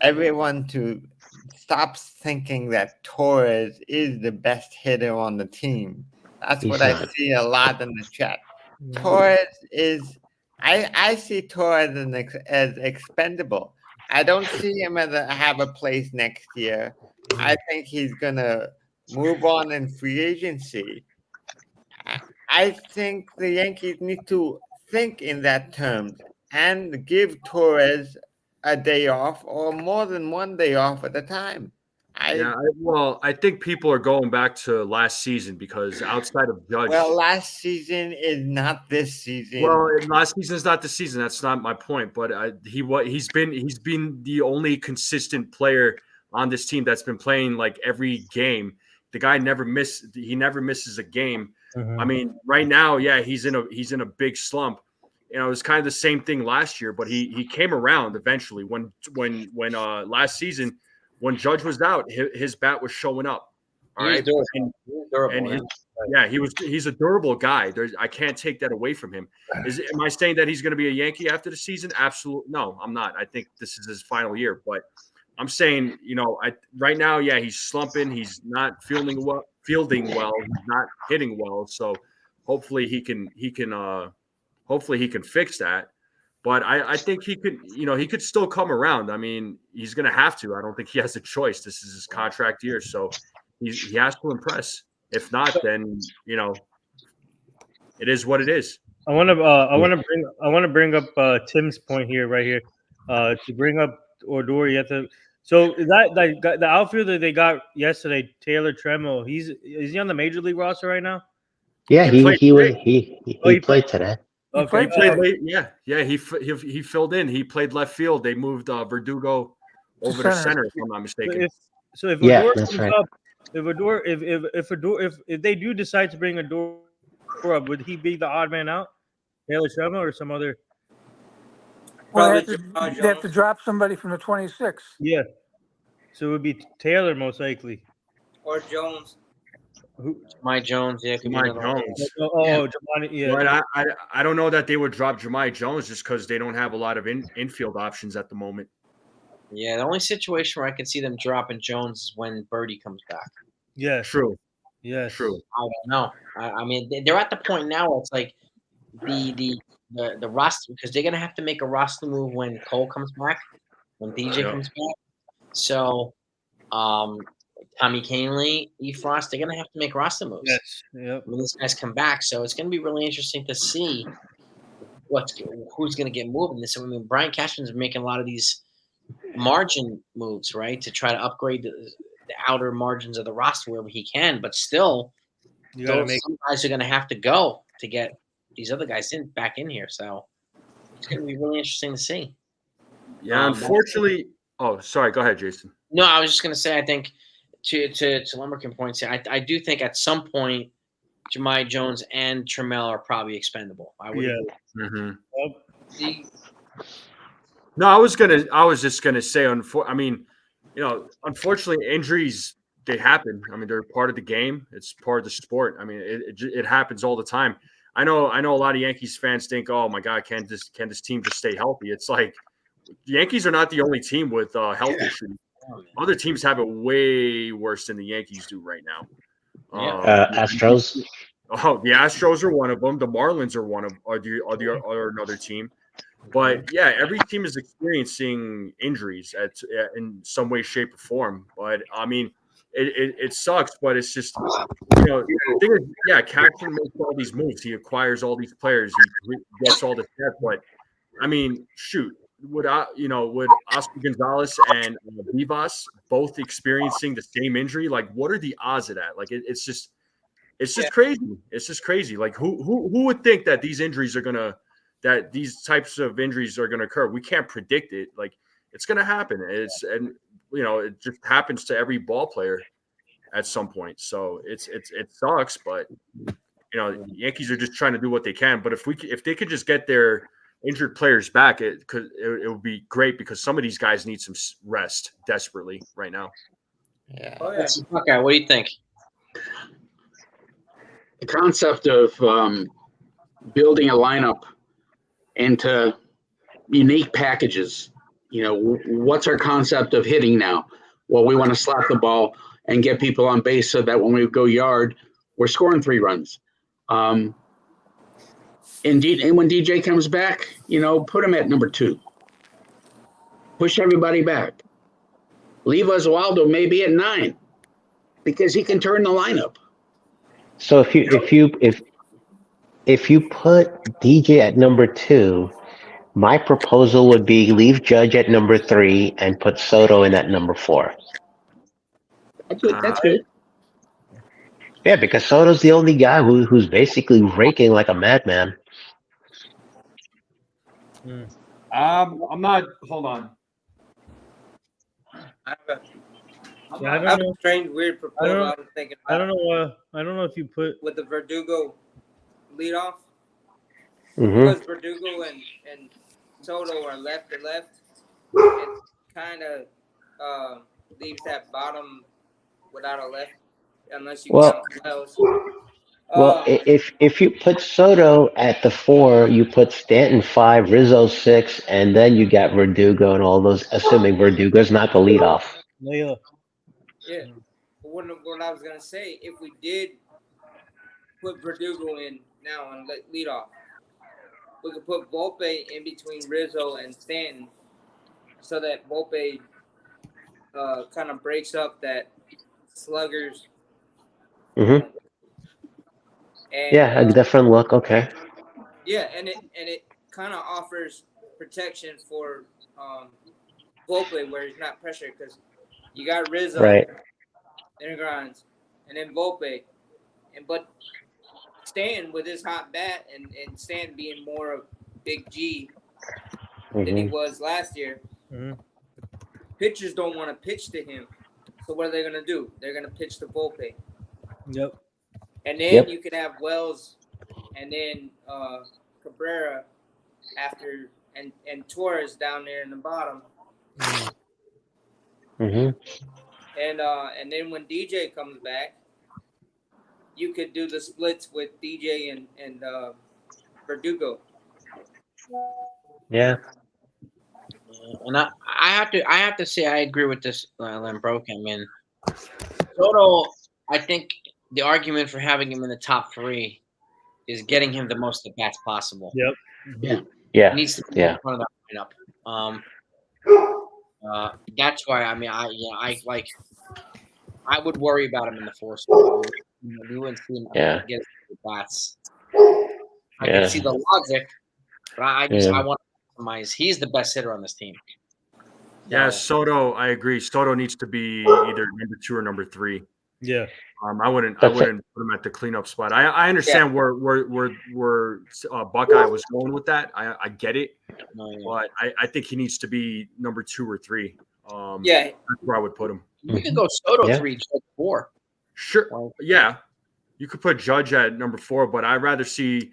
everyone to stop thinking that Torres is the best hitter on the team. That's what I see a lot in the chat. Torres is, I see Torres as expendable. I don't see him have a place next year. I think he's going to move on in free agency. I think the Yankees need to think in that terms and give Torres a day off or more than one day off at a time. I think people are going back to last season because outside of Judge. Well, last season is not this season. Well, last season is not the season. That's not my point. But he's been the only consistent player on this team that's been playing like every game. The guy never misses a game. I mean, right now, he's in a big slump. It was kind of the same thing last year, but he came around eventually. When last season, when Judge was out, his bat was showing up. All right, he's a durable guy. I can't take that away from him. Am I saying that he's going to be a Yankee after the season? Absolutely, no, I'm not. I think this is his final year, but I'm saying, right now, he's slumping. He's not fielding well. He's not hitting well. So hopefully he can fix that. But I think he could still come around. I mean, he's going to have to. I don't think he has a choice. This is his contract year, so he has to impress. If not, then it is what it is. I want to bring up Tim's point here, right here. To bring up Odor, you have to. So is that like the outfielder they got yesterday, Taylor Trammell? Is he on the major league roster right now? Yeah, he he played today. Okay, He played late. Yeah. He filled in. He played left field. They moved Verdugo over to center, if I'm not mistaken. So if Yeah, Odor that's comes right. up, if they do decide to bring Odor up, would he be the odd man out, Taylor Trammell or some other? Well, they have to drop somebody from the 26. Yeah. So it would be Taylor most likely. Or Jones. Jahmai Jones, yeah, Jahmai Jones. Jahmai, yeah. But I don't know that they would drop Jahmai Jones just because they don't have a lot of infield options at the moment. Yeah, the only situation where I can see them dropping Jones is when Birdie comes back. Yeah, true. Yeah, true. I don't know. I mean, they're at the point now where it's like the roster, because they're gonna have to make a roster move when Cole comes back, when DJ comes back. So, Tommy Kahnle, E. Frost, they're gonna have to make roster moves. Yes. Yep. When these guys come back, so it's gonna be really interesting to see who's gonna get moved in this. I mean, Brian Cashman's making a lot of these margin moves, right, to try to upgrade the outer margins of the roster wherever he can, but still, some guys are going to have to go to get these other guys back in here. So it's going to be really interesting to see. Yeah, unfortunately. Oh, sorry. Go ahead, Jason. No, I was just going to say, I think to Lumberkin points, I do think at some point Jahmai Jones and Trammell are probably expendable. I would. Yeah. No, I was just gonna say. I mean, unfortunately, injuries, they happen. I mean, they're part of the game. It's part of the sport. I mean, it happens all the time. I know a lot of Yankees fans think, "Oh my God, can this team just stay healthy?" It's like the Yankees are not the only team with health issues. Other teams have it way worse than the Yankees do right now. Astros. Oh, the Astros are one of them. The Marlins are another team. But yeah, every team is experiencing injuries in some way, shape, or form. But I mean, it sucks. But it's just the thing is, yeah, Cashman makes all these moves. He acquires all these players. He gets all the stuff. But I mean, shoot, would Oscar Gonzalez and Vivas both experiencing the same injury? Like, what are the odds of that? Like, it's just crazy. It's just crazy. Like, who would think that these types of injuries are going to occur? We can't predict it. Like, it's going to happen. It just happens to every ball player at some point. So it sucks, but the Yankees are just trying to do what they can. But if they could just get their injured players back, it would be great, because some of these guys need some rest desperately right now. Yeah. Okay, what do you think? The concept of building a lineup into unique packages. What's our concept of hitting now? Well, we want to slap the ball and get people on base so that when we go yard, we're scoring 3 runs. And when DJ comes back, put him at number 2. Push everybody back. Leave Oswaldo maybe at 9, because he can turn the lineup. So if you put DJ at number 2, my proposal would be leave Judge at number 3 and put Soto in at number 4. That's good. Yeah, because Soto's the only guy who's basically raking like a madman. I'm not. Hold on. I have a strange, weird proposal. I was thinking about. I don't know if you put with the Verdugo leadoff. Mm-hmm. Because Verdugo and Soto are left to left, it kind of leaves that bottom without a left, unless you count Wells. Well, if you put Soto at the 4, you put Stanton 5, Rizzo 6, and then you got Verdugo and all those, assuming Verdugo's not the leadoff. Yeah. But what I was gonna say, if we did put Verdugo in now on leadoff, we could put Volpe in between Rizzo and Stanton, so that Volpe kind of breaks up that sluggers. Mm-hmm. And, yeah, a different look. Okay. Yeah, and it kind of offers protection for Volpe where he's not pressured because you got Rizzo, Right. Grinds, and then Volpe, but Stanton with his hot bat and Stanton being more of Big G than he was last year. Pitchers don't want to pitch to him, so what are they gonna do? They're gonna pitch to Volpe. Yep. And then you could have Wells, and then Cabrera after, and Torres down there in the bottom. And then when DJ comes back, you could do the splits with DJ and Verdugo. Yeah. And I have to say I agree with this, Lambroke. I mean, Soto, I think the argument for having him in the top 3 is getting him the most at bats possible. Yep. Yeah. He needs to be in front of that lineup. That's why I would worry about him in the 4 spot. We wouldn't see him get his bats. I can see the logic, but I want to maximize. He's the best hitter on this team. Yeah, Soto, I agree. Soto needs to be either number 2 or number 3. Yeah. I wouldn't put him at the cleanup spot. I understand where Buckeye was going with that. I get it, but I think he needs to be number 2 or 3. That's where I would put him. You could go Soto 3, Judge 4. Sure. Yeah, you could put Judge at number 4, but I'd rather see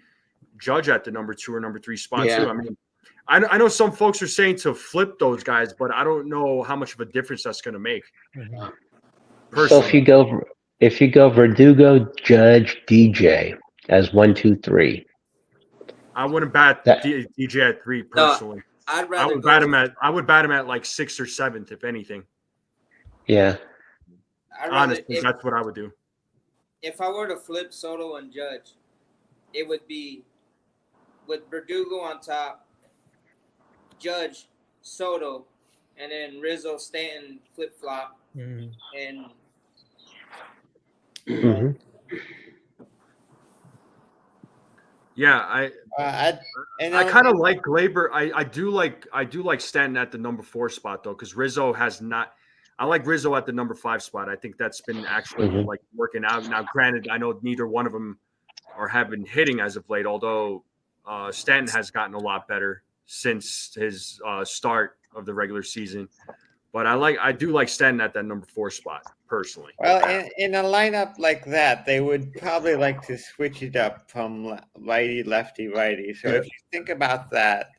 Judge at the number 2 or number 3 spot too. I mean, I know some folks are saying to flip those guys, but I don't know how much of a difference that's going to make. So if you go Verdugo, Judge, DJ as 1, 2, 3. I wouldn't bat DJ at 3 personally. No, I would bat him at like 6th or 7th, if anything. Yeah. Honestly, that's what I would do. If I were to flip Soto and Judge, it would be with Verdugo on top, Judge, Soto, and then Rizzo, Stanton, flip-flop, and yeah, I kind of like Glaber. I do like Stanton at the number 4 spot though, because Rizzo has not. I like Rizzo at the number 5 spot. I think that's been actually like working out. Now, granted, I know neither one of them have been hitting as of late, although Stanton has gotten a lot better since his start of the regular season. But I do like Stanton at that number 4 spot personally. Well, in a lineup like that, they would probably like to switch it up from righty, lefty, righty. So if you think about that,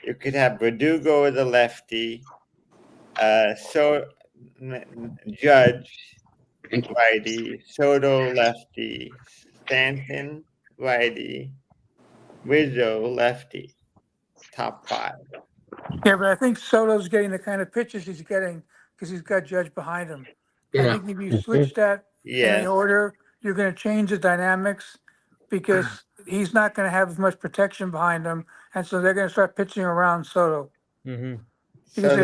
you could have Verdugo as a lefty, Judge righty, Soto lefty, Stanton righty, Rizzo lefty, top 5. Yeah, but I think Soto's getting the kind of pitches he's getting because he's got Judge behind him. I think if you switch that in the order, you're going to change the dynamics because he's not going to have as much protection behind him, and so they're going to start pitching around Soto. Because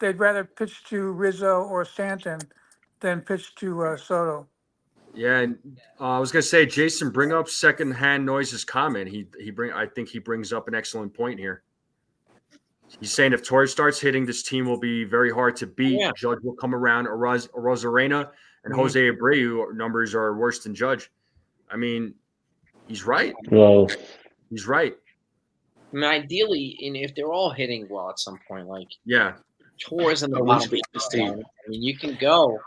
they'd rather pitch to Rizzo or Stanton than pitch to Soto. Yeah, and I was gonna say, Jason, bring up secondhand noises comment. I think he brings up an excellent point here. He's saying if Torres starts hitting, this team will be very hard to beat. Judge will come around. Rosarena and Jose Abreu numbers are worse than Judge. I mean, he's right. Well, he's right. I mean, ideally, if they're all hitting well at some point, like Torres and the bottom of this team. I mean, you can go,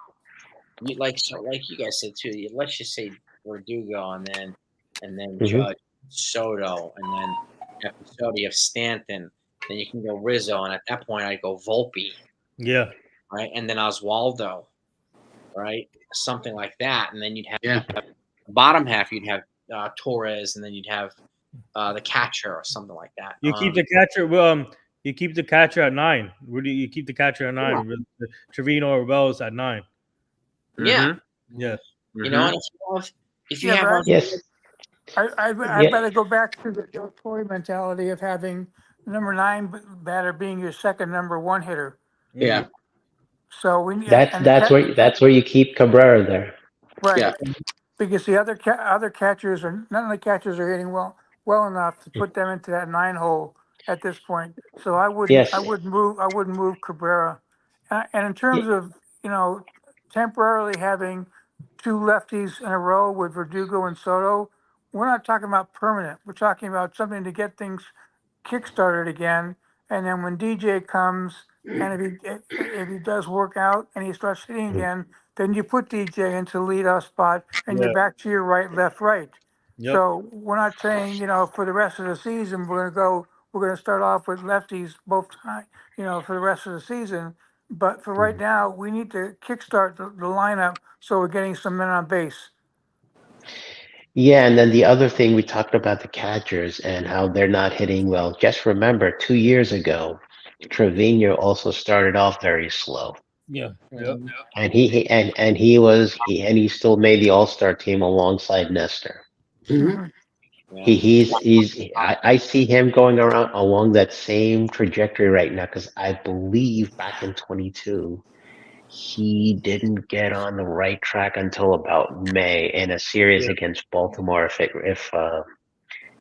like you guys said too. Let's just say Verdugo and then Judge, Soto, and then after Soto you have Stanton. Then you can go Rizzo, and at that point I go Volpe. Yeah. Right, and then Oswaldo. Right, something like that, and then you'd have the bottom half. You'd have Torres, and then you'd have the catcher or something like that. You keep the catcher. You keep the catcher at 9. Where do you keep the catcher at 9? Yeah. Trevino or Wells at 9. Yeah. Yeah. You know, if you have I'd rather go back to the Joe Torre mentality of having number 9 batter being your second number 1 hitter. Yeah. So that's where you keep Cabrera there. Right. Yeah. Because the other catchers none of the catchers are hitting well. well enough to put them into that 9-hole at this point. So I wouldn't Yes. move Cabrera. And in terms of, temporarily having 2 lefties in a row with Verdugo and Soto, we're not talking about permanent. We're talking about something to get things kickstarted again. And then when DJ comes, and if he does work out and he starts hitting again, then you put DJ into leadoff spot, and you're back to your right, left, right. Yep. So we're not saying, for the rest of the season, we're going to start off with lefties both time, for the rest of the season. But for right now, we need to kickstart the lineup so we're getting some men on base. Yeah, and then the other thing, we talked about the catchers and how they're not hitting well. Just remember, 2 years ago, Trevino also started off very slow, Yeah. Yep. and he still made the All-Star team alongside Nestor. Mm-hmm. I see him going around along that same trajectory right now, because I believe back in 22. He didn't get on the right track until about May in a series against Baltimore, if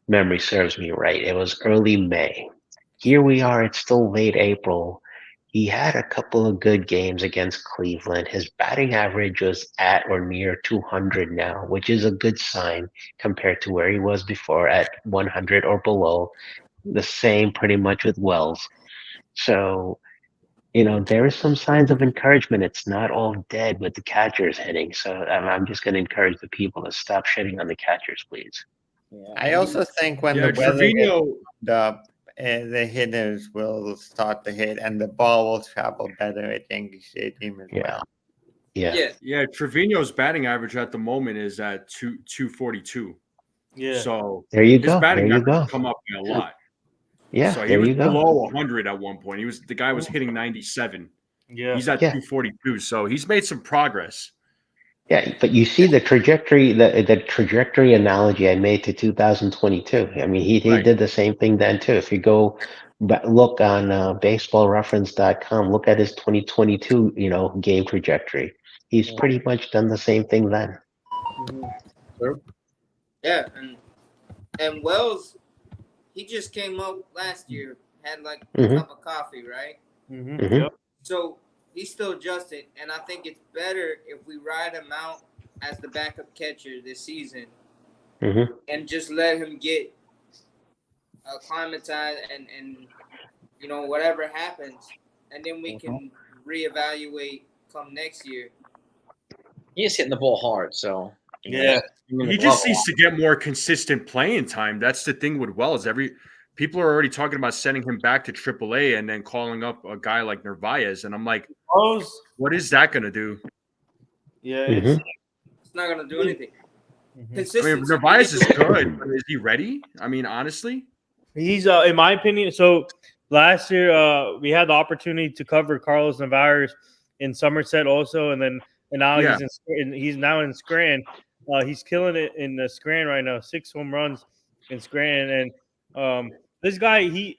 memory serves me right. It was early May. Here we are, it's still late April. He had a couple of good games against Cleveland. His batting average was at or near 200 now, which is a good sign compared to where he was before at 100 or below. The same pretty much with Wells. So, there is some signs of encouragement. It's not all dead with the catchers hitting. So I'm just going to encourage the people to stop shitting on the catchers, please. Yeah. I also think when the weather Trevino, the hitters will start to hit, and the ball will travel better at Yankee Stadium as well. Yeah. Trevino's batting average at the moment is at 242. Yeah. So there you his go. batting There you average go. has come up a lot. Yeah, So he there was you go. below 100 at one point. The guy was hitting 97. Yeah. He's at 242. So he's made some progress. Yeah, but you see the trajectory, the trajectory analogy I made to 2022. I mean, he did the same thing then too. If you go look on baseballreference.com, look at his 2022, game trajectory. He's pretty much done the same thing then. Mm-hmm. Yeah, and Wells, he just came up last year, had like a cup of coffee, right? Mm-hmm. Mm-hmm. Yep. So he's still adjusting, and I think it's better if we ride him out as the backup catcher this season, and just let him get acclimatized and whatever happens, and then we can reevaluate come next year. He's hitting the ball hard, so he just needs to get more consistent playing time. That's the thing with Wells. People are already talking about sending him back to AAA and then calling up a guy like Narvaez, and I'm like, what is that going to do? Yeah, it's not going to do anything. I mean, Narvaez is good, but is he ready? I mean, honestly, he's in my opinion. So last year, we had the opportunity to cover Carlos Narvaez in Somerset also, and now he's now in Scranton. He's killing it in Scranton right now. 6 home runs in Scranton, and this guy, his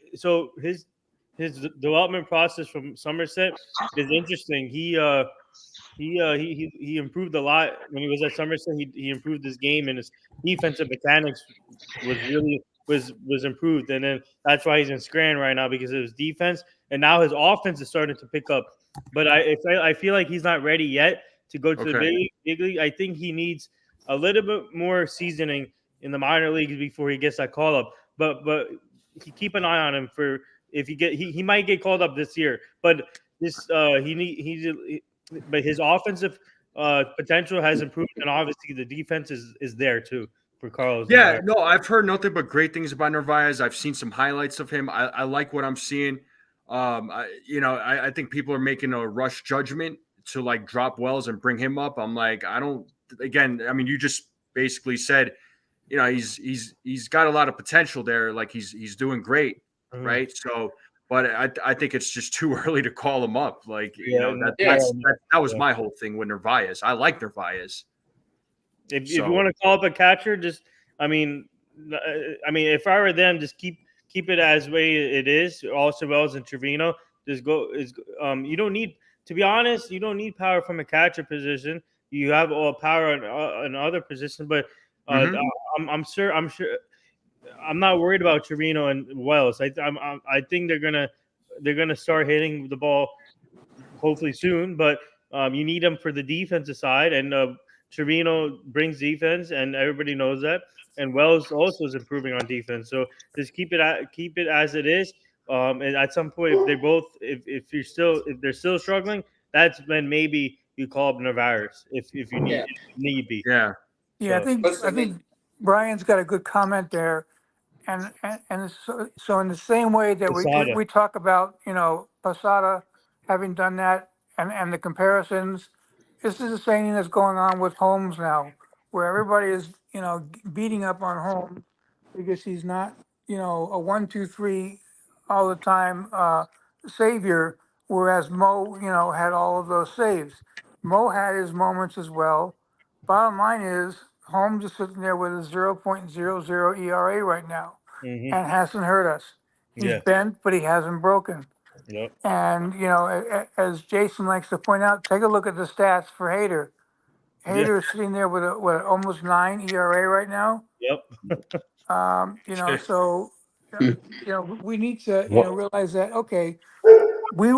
development process from Somerset is interesting. He improved a lot when he was at Somerset. He improved his game, and his defensive mechanics was improved, and then that's why he's in Scranton right now, because of his defense, and now his offense is starting to pick up. But I feel like he's not ready yet to go to the big league. I think he needs a little bit more seasoning in the minor leagues before he gets that call up. But keep an eye on him for if he might get called up this year. But this but his offensive potential has improved, and obviously the defense is there too for Carlos. Yeah, no, I've heard nothing but great things about Narvaez. I've seen some highlights of him. I like what I'm seeing. I think people are making a rush judgment to like drop Wells and bring him up. I'm like, I don't. Again, I mean, you just basically said, he's got a lot of potential there. Like he's doing great, right? So, but I think it's just too early to call him up. Like that was my whole thing with Narvaez. I like Narvaez. If you want to call up a catcher, I mean, if I were them, just keep it as way it is. Also, Wells and Trevino, just go. You don't need, to be honest, you don't need power from a catcher position. You have all power on other positions, but I'm sure I'm not worried about Trevino and Wells. I think they're gonna start hitting the ball hopefully soon, but you need them for the defensive side, and Trevino brings defense, and everybody knows that. And Wells also is improving on defense, so just keep it as it is. And at some point, if they're still struggling, that's when maybe you call up Narvaez if you need be. Yeah. Yeah, I think Brian's got a good comment there, and so in the same way that Posada. we talk about, you know, Posada having done that and the comparisons, this is the same thing that's going on with Holmes now, where everybody is, you know, beating up on Holmes because he's not, you know, a 1, 2, 3 all the time savior, whereas Mo, you know, had all of those saves. Mo had his moments as well. Bottom line is, Holmes is sitting there with a 0.00 ERA right now and hasn't hurt us. He's bent, but he hasn't broken. Yep. And, you know, as Jason likes to point out, take a look at the stats for Hader. Hader is sitting there with a almost 9 ERA right now. Yep. You know, so, you know, we need to, you know, realize that, okay, we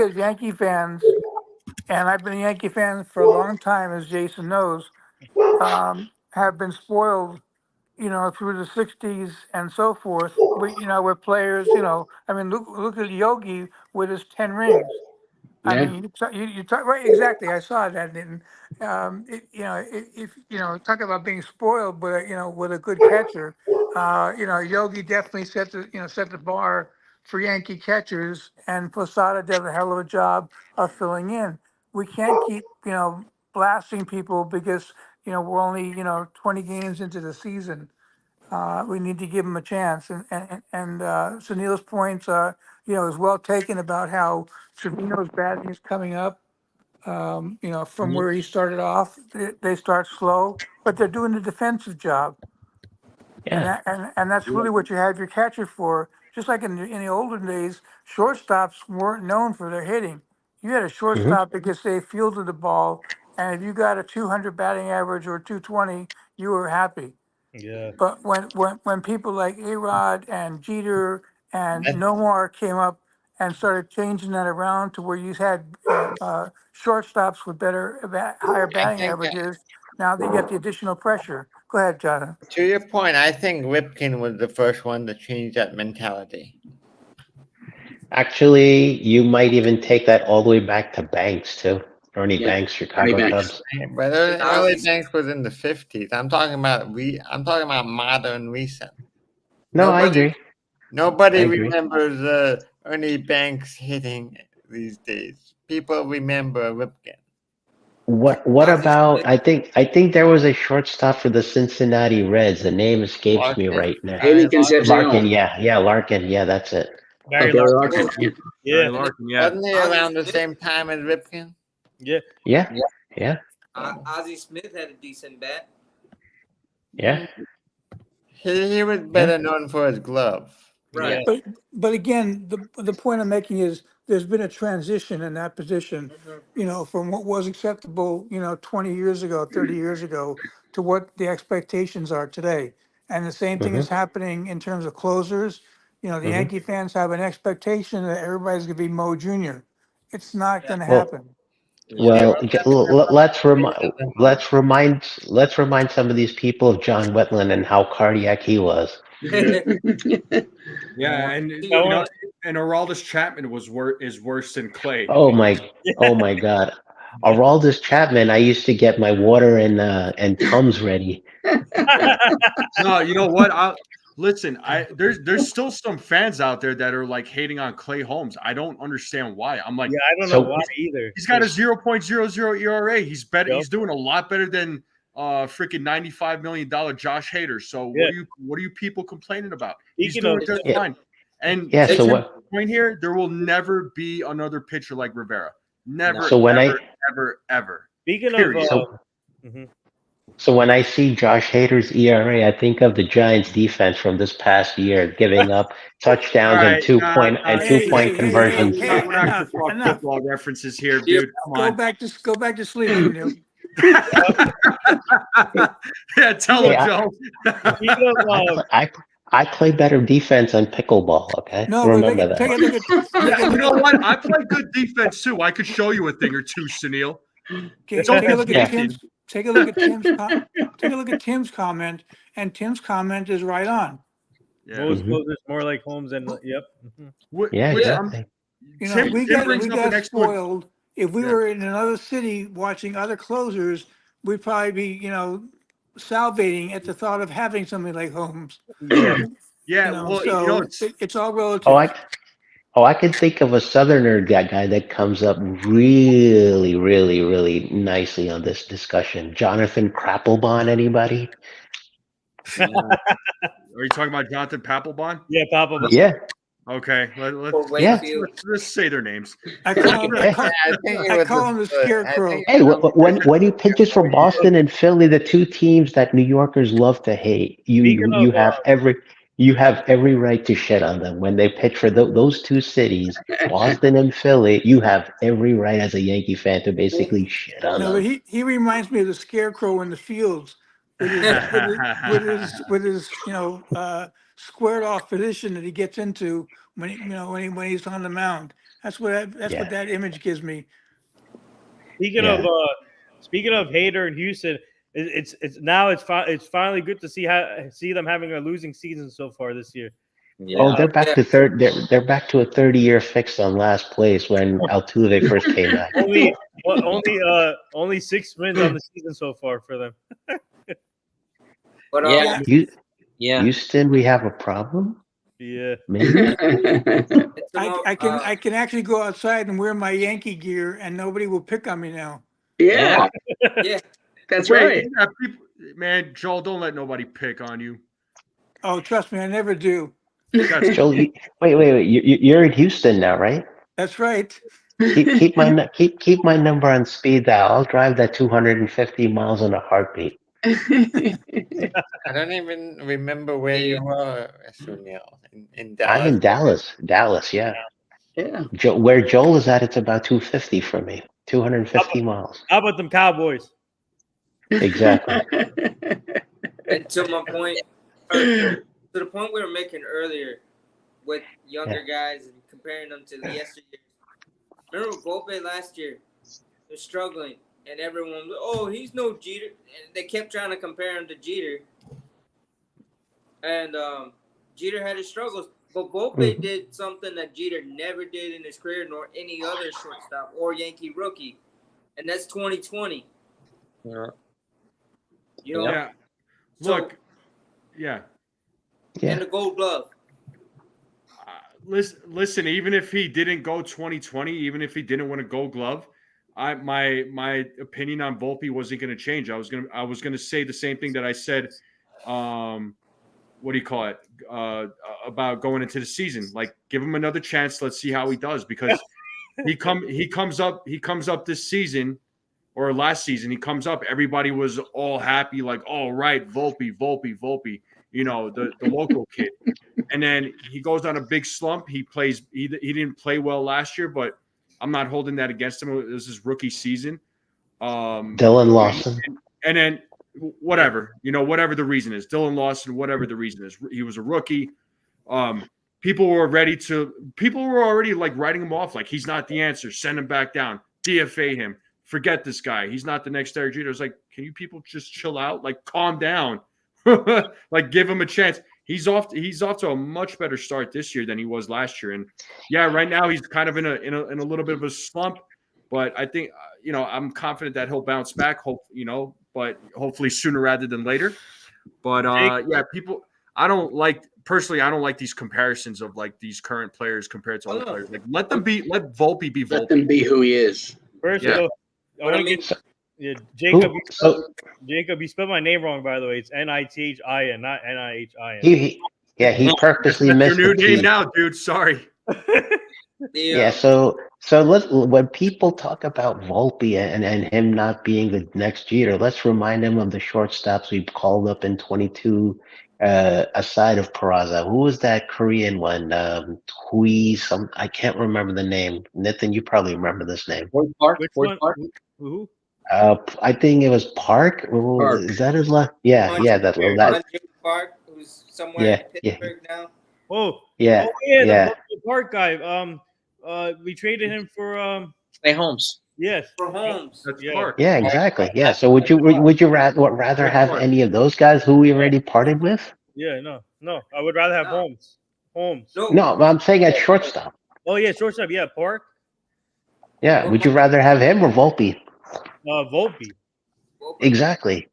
as Yankee fans, and I've been a Yankee fan for a long time, as Jason knows, have been spoiled, you know, through the 60s and so forth. You know, with players, you know, I mean, look at Yogi with his 10 rings. I mean, you talk right, exactly. I saw that, and you know, if you know, talk about being spoiled, but you know, with a good catcher, you know, Yogi definitely set the bar for Yankee catchers, and Posada does a hell of a job of filling in. We can't keep, you know, blasting people because, you know, we're only, you know, 20 games into the season. We need to give them a chance. And Sunil's points, you know, is well taken about how Trevino's batting is coming up. You know, from where he started off, they start slow, but they're doing the defensive job. Yeah. And that's really what you have your catcher for. Just like in the olden days, shortstops weren't known for their hitting. You had a shortstop because they fielded the ball, and if you got a 200 batting average or 220, you were happy. Yeah. But when people like A-Rod and Jeter and Nomar came up and started changing that around to where you had shortstops with higher batting averages, now they get the additional pressure. Go ahead, Jonathan. To your point, I think Ripken was the first one to change that mentality. Actually, you might even take that all the way back to Banks too. Ernie Banks, Chicago Cubs. But early Banks was in the 50s. I'm talking about modern recent. No, I agree. Nobody remembers Ernie Banks hitting these days. People remember Ripken. What about? I think there was a shortstop for the Cincinnati Reds. The name escapes me right now. Larkin, Larkin, yeah, that's it. Barry Larkin. Yeah. Larkin, yeah. Wasn't he around the same time as Ripken? Yeah. Ozzie Smith had a decent bat. Yeah. He was better known for his glove. Right. But again, the point I'm making is there's been a transition in that position, you know, from what was acceptable, you know, 20 years ago, 30 years ago, to what the expectations are today. And the same thing is happening in terms of closers. You know, the Yankee fans have an expectation that everybody's going to be Mo Jr. It's not going to happen. Well, let's remind some of these people of John Wetland and how cardiac he was. Yeah, and you know, and Aroldis Chapman is worse than Clay. Oh my God, Aroldis Chapman! I used to get my water and Tums ready. No, you know what? Listen. There's still some fans out there that are like hating on Clay Holmes. I don't understand why. I'm like, I don't know why either. He's got a 0.00 ERA. He's better. He's doing a lot better than freaking $95 million Josh Hader. So what are you people complaining about? He's doing just fine. And so what point here, there will never be another pitcher like Rivera. Never. So when ever. Speaking of. So when I see Josh Hader's ERA, I think of the Giants defense from this past year, giving up touchdowns and two-point conversions. We're not going to talk football references here, dude. Come on. Go back to sleep, Neil. Yeah, tell him, Joe. I play better defense on pickleball. Okay, No, remember but that. take a look at. You know what? I play good defense too. I could show you a thing or two, Sunil. Take Don't a look be at sneaky. Tim's. Take a look at Tim's. Take a look at Tim's comment, and Tim's comment is right on. Yeah. Most closers more like Holmes and yep. Yeah, exactly. You know, we brings up an got excellent- spoiled. If we were in another city watching other closers, we'd probably be, salivating at the thought of having something like Holmes. Yeah. Yeah, well, so it's it's all relative. I can think of a Southerner guy that comes up really, really, really nicely on this discussion. Jonathan Krappelbon, anybody? Are you talking about Jonathan Papelbon? Yeah, Papelbon. Yeah. Okay, let's say their names. I call him the Scarecrow. Hey, when he pitches for Boston and Philly, the two teams that New Yorkers love to hate, you have every right to shit on them. When they pitch for those two cities, Boston and Philly, you have every right as a Yankee fan to basically shit on them. But he reminds me of the Scarecrow in the fields with his squared off position that he gets into when he's on the mound. That's what that image gives me. Speaking of Hader and Houston, it's finally good to see them having a losing season so far this year. Yeah. Oh, they're back to third. They're back to a 30-year fix on last place when Altuve first came back. Only 6 wins on the season so far for them. But Houston, we have a problem. Yeah, maybe. I can actually go outside and wear my Yankee gear, and nobody will pick on me now. Yeah, that's right. Man, Joel, don't let nobody pick on you. Oh, trust me, I never do. Joel, wait. You're in Houston now, right? That's right. Keep my number on speed dial. I'll drive that 250 miles in a heartbeat. I don't even remember where you are, Sunil. In Dallas. I'm in Dallas. Dallas, yeah. Yeah. Where Joel is at, it's about 250 for me. 250 miles. How about them Cowboys? Exactly. And to my point, to the point we were making earlier with younger guys and comparing them to the yesteryear. Remember Bullpen last year? They're struggling. And everyone, he's no Jeter. And they kept trying to compare him to Jeter. And Jeter had his struggles. But Bullpen did something that Jeter never did in his career, nor any other shortstop or Yankee rookie. And that's 2020. Yeah. Yeah. Look. Yeah. And the Gold Glove. Listen, even if he didn't go 2020, even if he didn't win a Gold Glove, my opinion on Volpe wasn't going to change. I was going to say the same thing that I said. What do you call it? About going into the season, like give him another chance. Let's see how he does, because he comes up this season or last season. He comes up. Everybody was all happy, like, all right, Volpe. You know, the local kid, and then he goes on a big slump. He didn't play well last year, but I'm not holding that against him. It was his rookie season. Dylan Lawson. And then whatever the reason is, Dylan Lawson, whatever the reason is, he was a rookie. People were already like writing him off, like he's not the answer. Send him back down. DFA him. Forget this guy. He's not the next Derek Jeter. I was like, can you people just chill out? Like, calm down. Like, give him a chance. He's off to a much better start this year than he was last year. And yeah, right now he's kind of in a little bit of a slump, but I think I'm confident that he'll bounce back. But hopefully sooner rather than later. But people, I don't like these comparisons of like these current players compared to other players. Like, let Volpe be Volpe. Let them be who he is. First of all, I want to get Jacob. Jacob, you spelled my name wrong, by the way. It's Nithin, not Nihin. He purposely missed your new name now, dude. Sorry. Yeah. So when people talk about Volpe and him not being the next Jeter, let's remind him of the shortstops we called up in 22. Aside of Peraza, who was that Korean one? I can't remember the name. Nathan, you probably remember this name. Boyd Park. Who? I think it was Park. Park. Is that his last? Yeah, that. Managerial Park, who's somewhere in Yeah. Pittsburgh now. Yeah. The Park guy. We traded him for Hey, Holmes. Yes, For Holmes. That's Yeah. Park. Yeah, exactly. Yeah. So would you rather have any of those guys who we already parted with? Yeah, no. I would rather have Holmes. No, I'm saying at shortstop. Oh yeah, shortstop. Yeah, Park. Yeah. Would you rather have him or Volpe? Volpe. Exactly.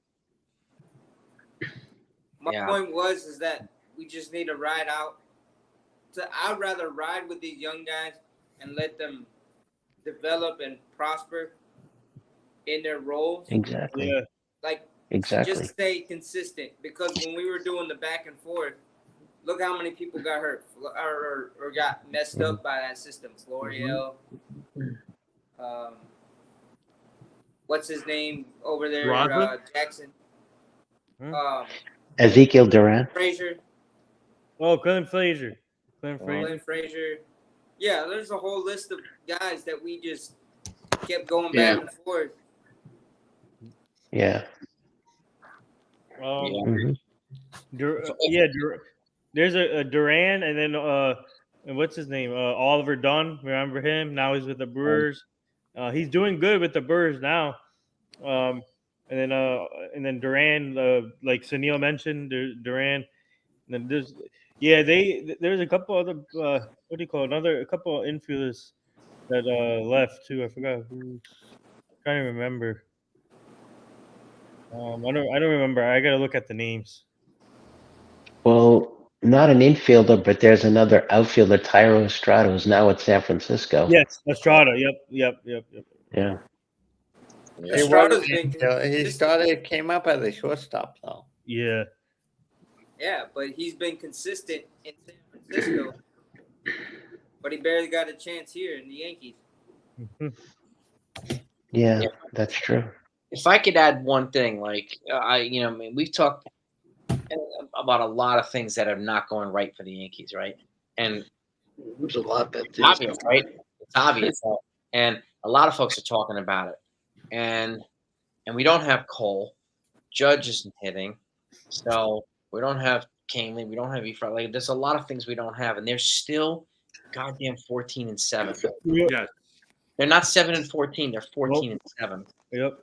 My point is that we just need to ride out. I'd rather ride with these young guys and let them develop and prosper in their roles. Exactly. Yeah. Like, exactly. Just stay consistent, because when we were doing the back and forth, look how many people got hurt or got messed up by that system. Florial. What's his name over there? Jackson. Ezekiel Duran. Frazier. Oh, Clint Frazier. Yeah, there's a whole list of guys that we just kept going back and forth. Yeah. There's a Duran, and then and what's his name? Oliver Dunn. Remember him? Now he's with the Brewers. He's doing good with the Brewers now. And then Duran, like Sunil mentioned, Duran. And then there's a couple other a couple of infielders that left too. I forgot who. Trying to remember. I don't remember. I gotta look at the names. Well, not an infielder, but there's another outfielder, Tyro Estrada, who's now at San Francisco. Yes, Estrada. Yep. Yeah. He came up as a shortstop though. Yeah. Yeah, but he's been consistent in San Francisco, but he barely got a chance here in the Yankees. Yeah, that's true. If I could add one thing, like we've talked about a lot of things that are not going right for the Yankees, right? And there's a lot that's obvious, right? It's obvious, and a lot of folks are talking about it. And we don't have Cole. Judge isn't hitting, so we don't have Canely. We don't have Efra. Like, there's a lot of things we don't have, and they're still goddamn 14-7. Yeah. They're not 7-14. They're 14-7. Yep.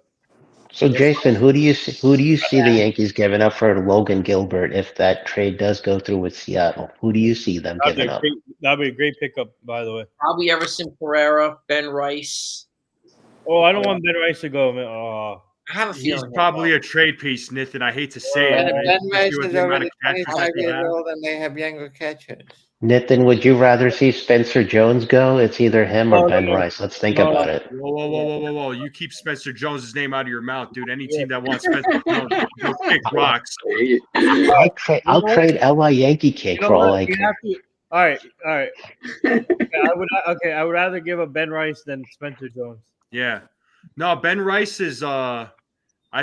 So Jason, who do you see the Yankees giving up for Logan Gilbert if that trade does go through with Seattle? Who do you see them giving up? That'd be a great pickup, by the way. Probably Everson Pereira, Ben Rice. Oh, I don't want Ben Rice to go, man. Oh. I have a feeling he's probably a trade piece, Nathan. I hate to say it. Ben Rice is already 25 years old, and they have younger catchers. Nathan, would you rather see Spencer Jones go? It's either him or Ben Rice. Let's think about it. Whoa. You keep Spencer Jones' name out of your mouth, dude. Any team that wants Spencer Jones, go kick rocks. I'll trade LA Yankee cake for all I care. All right. I would rather give up Ben Rice than Spencer Jones. Yeah. No, Ben Rice is I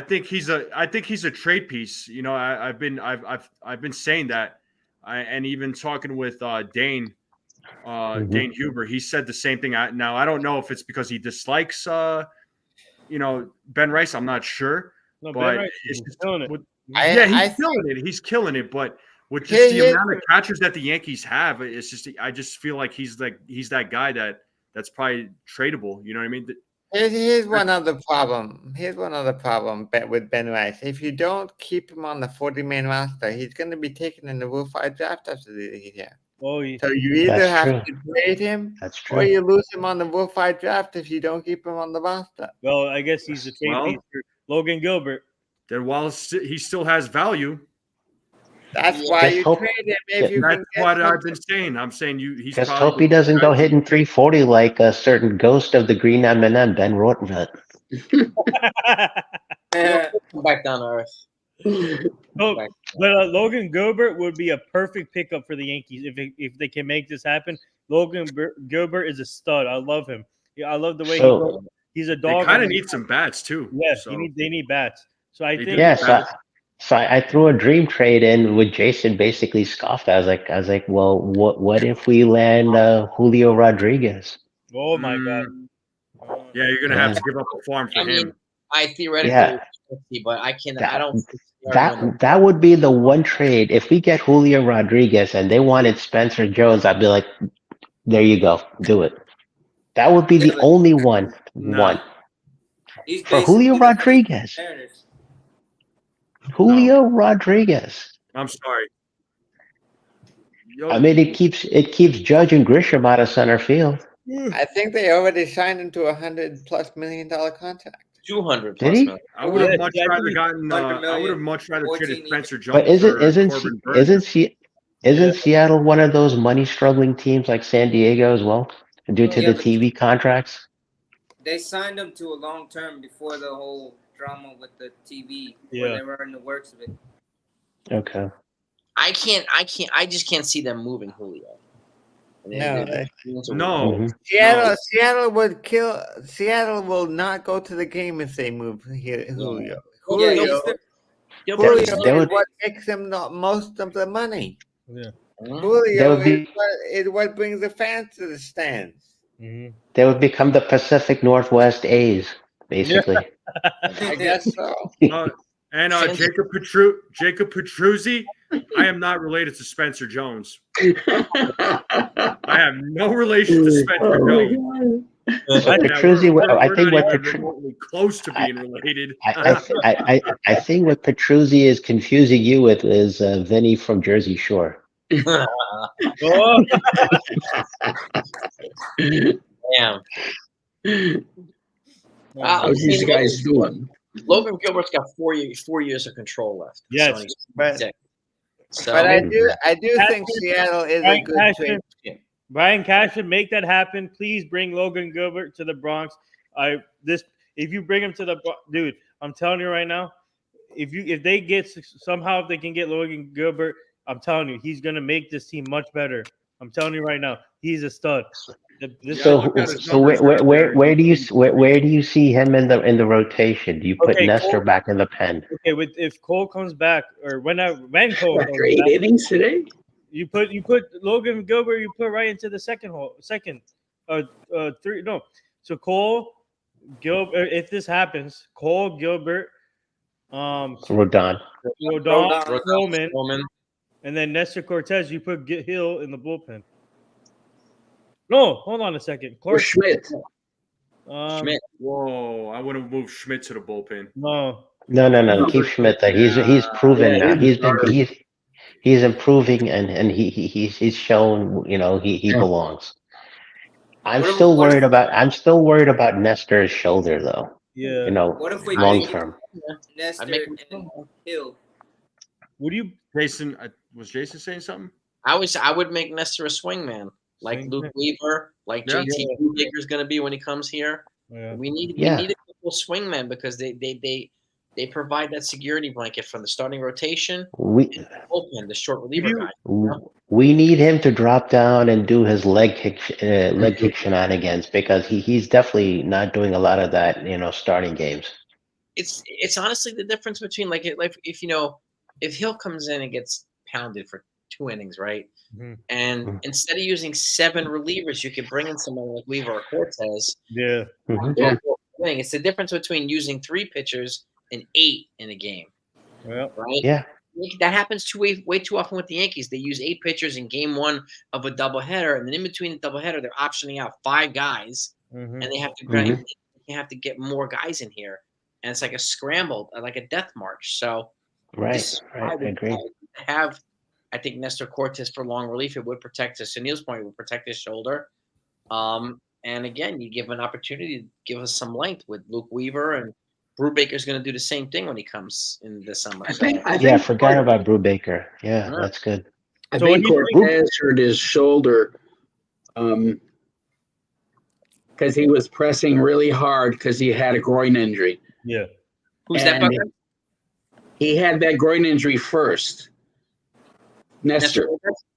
think he's a trade piece. You know, I've been saying that. And even talking with Dane Huber, he said the same thing. Now I don't know if it's because he dislikes Ben Rice. I'm not sure, but Ben Rice is killing it. He's killing it. But with just the amount of catchers that the Yankees have, I just feel like he's that guy that's probably tradable. You know what I mean? Here's one other problem. With Ben Rice. If you don't keep him on the 40-man roster, he's going to be taken in the Rule 5 draft after the year. Oh, yeah. So you either have to trade him, or you lose him on the Rule 5 draft if you don't keep him on the roster. Well, I guess he's a trade piece for Logan Gilbert. Then while he still has value, that's why you trade him. That's what I've been saying. I'm saying he's just hope he doesn't go hitting 340 like a certain ghost of the green M&M, Ben Rottenvet. Come back down to earth. But Logan Gilbert would be a perfect pickup for the Yankees if they can make this happen. Logan Gilbert is a stud. I love him. Yeah, I love the way he's a dog. They kind of need some bats too. Yes, they need bats. So I think So I threw a dream trade in with Jason. Basically scoffed. I was like, well, what if we land Julio Rodriguez? Oh my God! Yeah, you're gonna have to give up a farm for him. I theoretically Yeah. would be 50, but I can. I That don't. think they are doing that would be the one trade. If we get Julio Rodriguez and they wanted Spencer Jones, I'd be like, there you go, do it. That would be Yeah, the but only one. No. he's For Julio basically the face of Rodriguez. the Mariners. Julio Rodriguez. I'm sorry. Yo, I mean, it keeps Judge and Grisham out of center field. I think they already signed him to $100+ million contract. 200 Did plus he? million. I would have Yeah, much yeah, I rather think gotten. 100 I would have million, much rather 14 traded Spencer Jones. But for Corbin Burns. isn't Seattle one of those money struggling teams like San Diego as well, due to Yeah, the but TV contracts? they signed him to a long term before the whole drama with the TV, Yeah. where they were in the works of it. Okay. I just can't see them moving Julio. No, No. Mhm. Seattle will not go to the game if they move Julio. Yeah, Julio They'll is That would- what makes them the most of the money. Yeah. Julio That would be- is what brings the fans to the stands. Mm-hmm. They would become the Pacific Northwest A's, basically. I guess so. And Jacob Petruzzi, I am not related to Spencer Jones. I have no relation to Spencer Jones. Petruzzi, I think what remotely close to being related. I think what Petruzzi is confusing you with is Vinny from Jersey Shore. Oh, Damn. How's these guys doing? Logan Gilbert's got 4 years of control left. Yes. So he's But- sick. So But I do think Seattle is a Brian good Cashman, trade. Brian Cashman, make that happen. Please bring Logan Gilbert to the Bronx. If you bring him to the dude, I'm telling you right now, if they can get Logan Gilbert, I'm telling you, he's gonna make this team much better. I'm telling you right now, he's a stud. So where do you see him in the rotation? Do you put Nestor Cole, back in the pen? Okay, if Cole comes back, or when Cole comes Great back, innings today. you put Logan Gilbert, you put right into the second, three. No, so Cole, Gilbert. If this happens, Cole, Gilbert, Rodon, Coleman, and then Nestor Cortez. You put Hill in the bullpen. No, hold on a second. Or Schmidt. Schmidt. Whoa, I would have moved Schmidt to the bullpen. No. Keep Schmidt there. He's proven now. He's improving and he's shown he belongs. I'm still worried about Nestor's shoulder though. Yeah. What if we long bring term. Nestor and Hill? Would you, Jason? Was Jason saying something? I would make Nestor a swingman, like Luke Weaver, like JT Brubaker's going to be when he comes here. Yeah. We need a couple swingmen because they provide that security blanket from the starting rotation. Bullpen, the short reliever guy. We need him to drop down and do his leg kick shenanigans because he's definitely not doing a lot of that. Starting games. It's honestly the difference between like if Hill comes in and gets pounded for 2 innings, right? Mm-hmm. And instead of using 7 relievers, you could bring in someone like Weaver or Cortez. Yeah. It's the difference between using 3 pitchers and 8 in a game. Yeah. Right? Yeah. That happens way too often with the Yankees. They use 8 pitchers in game 1 of a doubleheader, and then in between the doubleheader, they're optioning out 5 guys, and they have to get more guys in here, and it's like a scramble, like a death march. So, right, I agree. I think Nestor Cortez for long relief. It would protect us. Sunil's point, it would protect his shoulder. And again, you give him an opportunity to give us some length with Luke Weaver, and Brubaker's going to do the same thing when he comes in this summer. I forgot about Brubaker. Yeah, that's good. I think Cortez hurt his shoulder because he was pressing really hard because he had a groin injury. Yeah. Who's that, Bucker? He had that groin injury first. Nestor.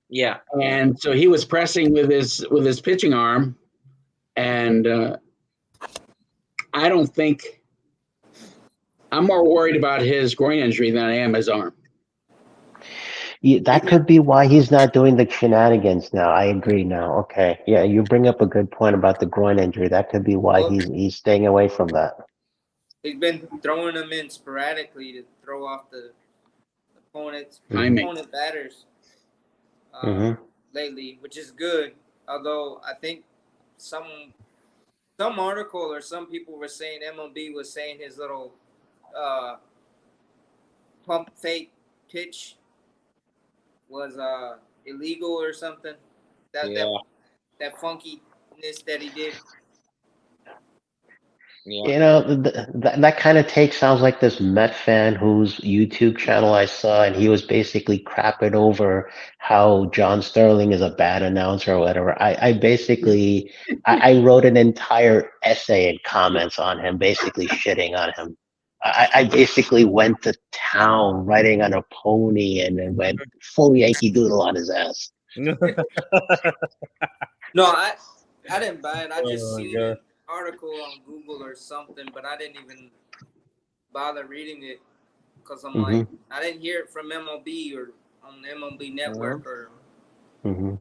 Yeah. And so he was pressing with his pitching arm, and I don't think I'm more worried about his groin injury than I am his arm. Yeah, that could be why he's not doing the shenanigans now. I agree now. Okay. Yeah, you bring up a good point about the groin injury. That could be why he's staying away from that. He's been throwing them in sporadically to throw off the opponent batters lately, which is good. Although I think some article or some people were saying MLB was saying his little pump fake pitch was illegal or something. That funkiness that he did. Yeah. You know, that kind of take sounds like this Met fan whose YouTube channel I saw, and he was basically crapping over how John Sterling is a bad announcer or whatever. I basically, I wrote an entire essay and comments on him, basically shitting on him. I basically went to town riding on a pony and then went full Yankee Doodle on his ass. No, I didn't buy it. I just seen an article on Google or something, but I didn't even bother reading it because I'm like, I didn't hear it from MLB or on the MLB Network or. And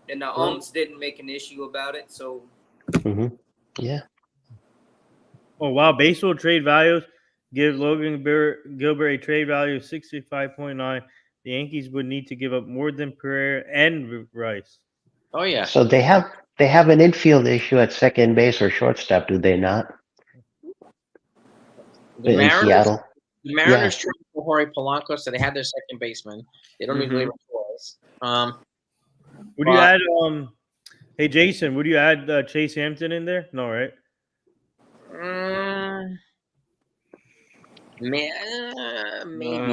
the umps didn't make an issue about it, so. Yeah. Oh wow! Baseball trade values give Logan Gilbert a trade value of 65.9. The Yankees would need to give up more than Pereira and Rice. Oh yeah. So they have an infield issue at second base or shortstop, do they not? The Mariners, Seattle. The Mariners traded for Jorge Polanco, so they had their second baseman. They don't need labor Torres. Would you add? Hey Jason, would you add Chase Hampton in there? No, right? Maybe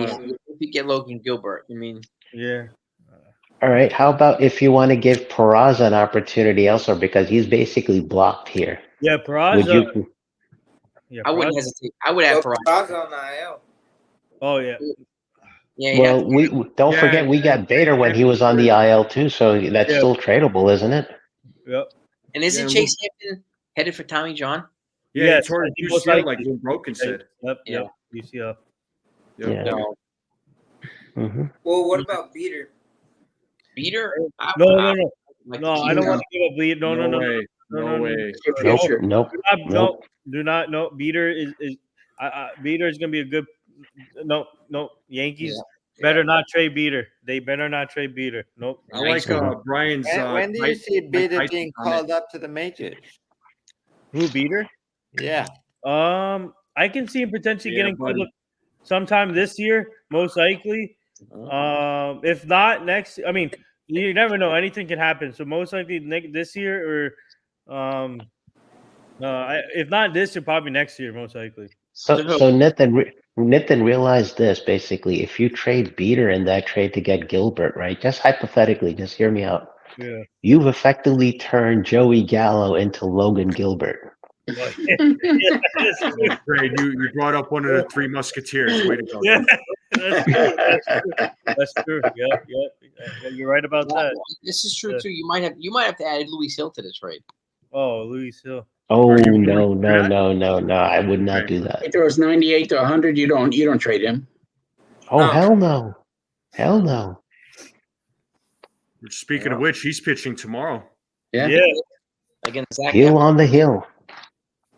if you get Logan Gilbert. I mean, yeah. All right. How about if you want to give Peraza an opportunity elsewhere because he's basically blocked here? Yeah, Peraza. I wouldn't hesitate. I would add Peraza on the IL. Oh yeah. Yeah. Well, we don't forget we got Bader when he was on the IL too, so that's still tradable, isn't it? Yep. And isn't Chase Hampton headed for Tommy John? Yeah, it's hard to UCL like Jim Broken said. Yep. UCL. Yeah. Well, what about Beater? Beater? No, I don't want to give up Beater. No way. Nope. Do not. No, Beater is Beater is going to be a good. No. Yankees better not trade Beater. They better not trade Beater. Nope. I like Brian's. When do you see Beater being called up to the majors? Who, Beater? Yeah. I can see him potentially getting called up sometime this year, most likely. If not next, I mean, you never know. Anything can happen. So most likely this year, or if not this year, probably next year, most likely. So Nathan realized this basically. If you trade Beater in that trade to get Gilbert, right? Just hypothetically, just hear me out. Yeah. You've effectively turned Joey Gallo into Logan Gilbert. Great. You brought up one of the three Musketeers. Way to go. Yeah, that's true. Yeah, you're right about that. This is true too. You might have to add Luis Hill to the trade. Oh, Luis Hill. Oh no! I would not do that. If there was 98 to 100, you don't trade him. Oh hell no! Speaking of which, he's pitching tomorrow. Yeah. Against Zach Hill on the hill.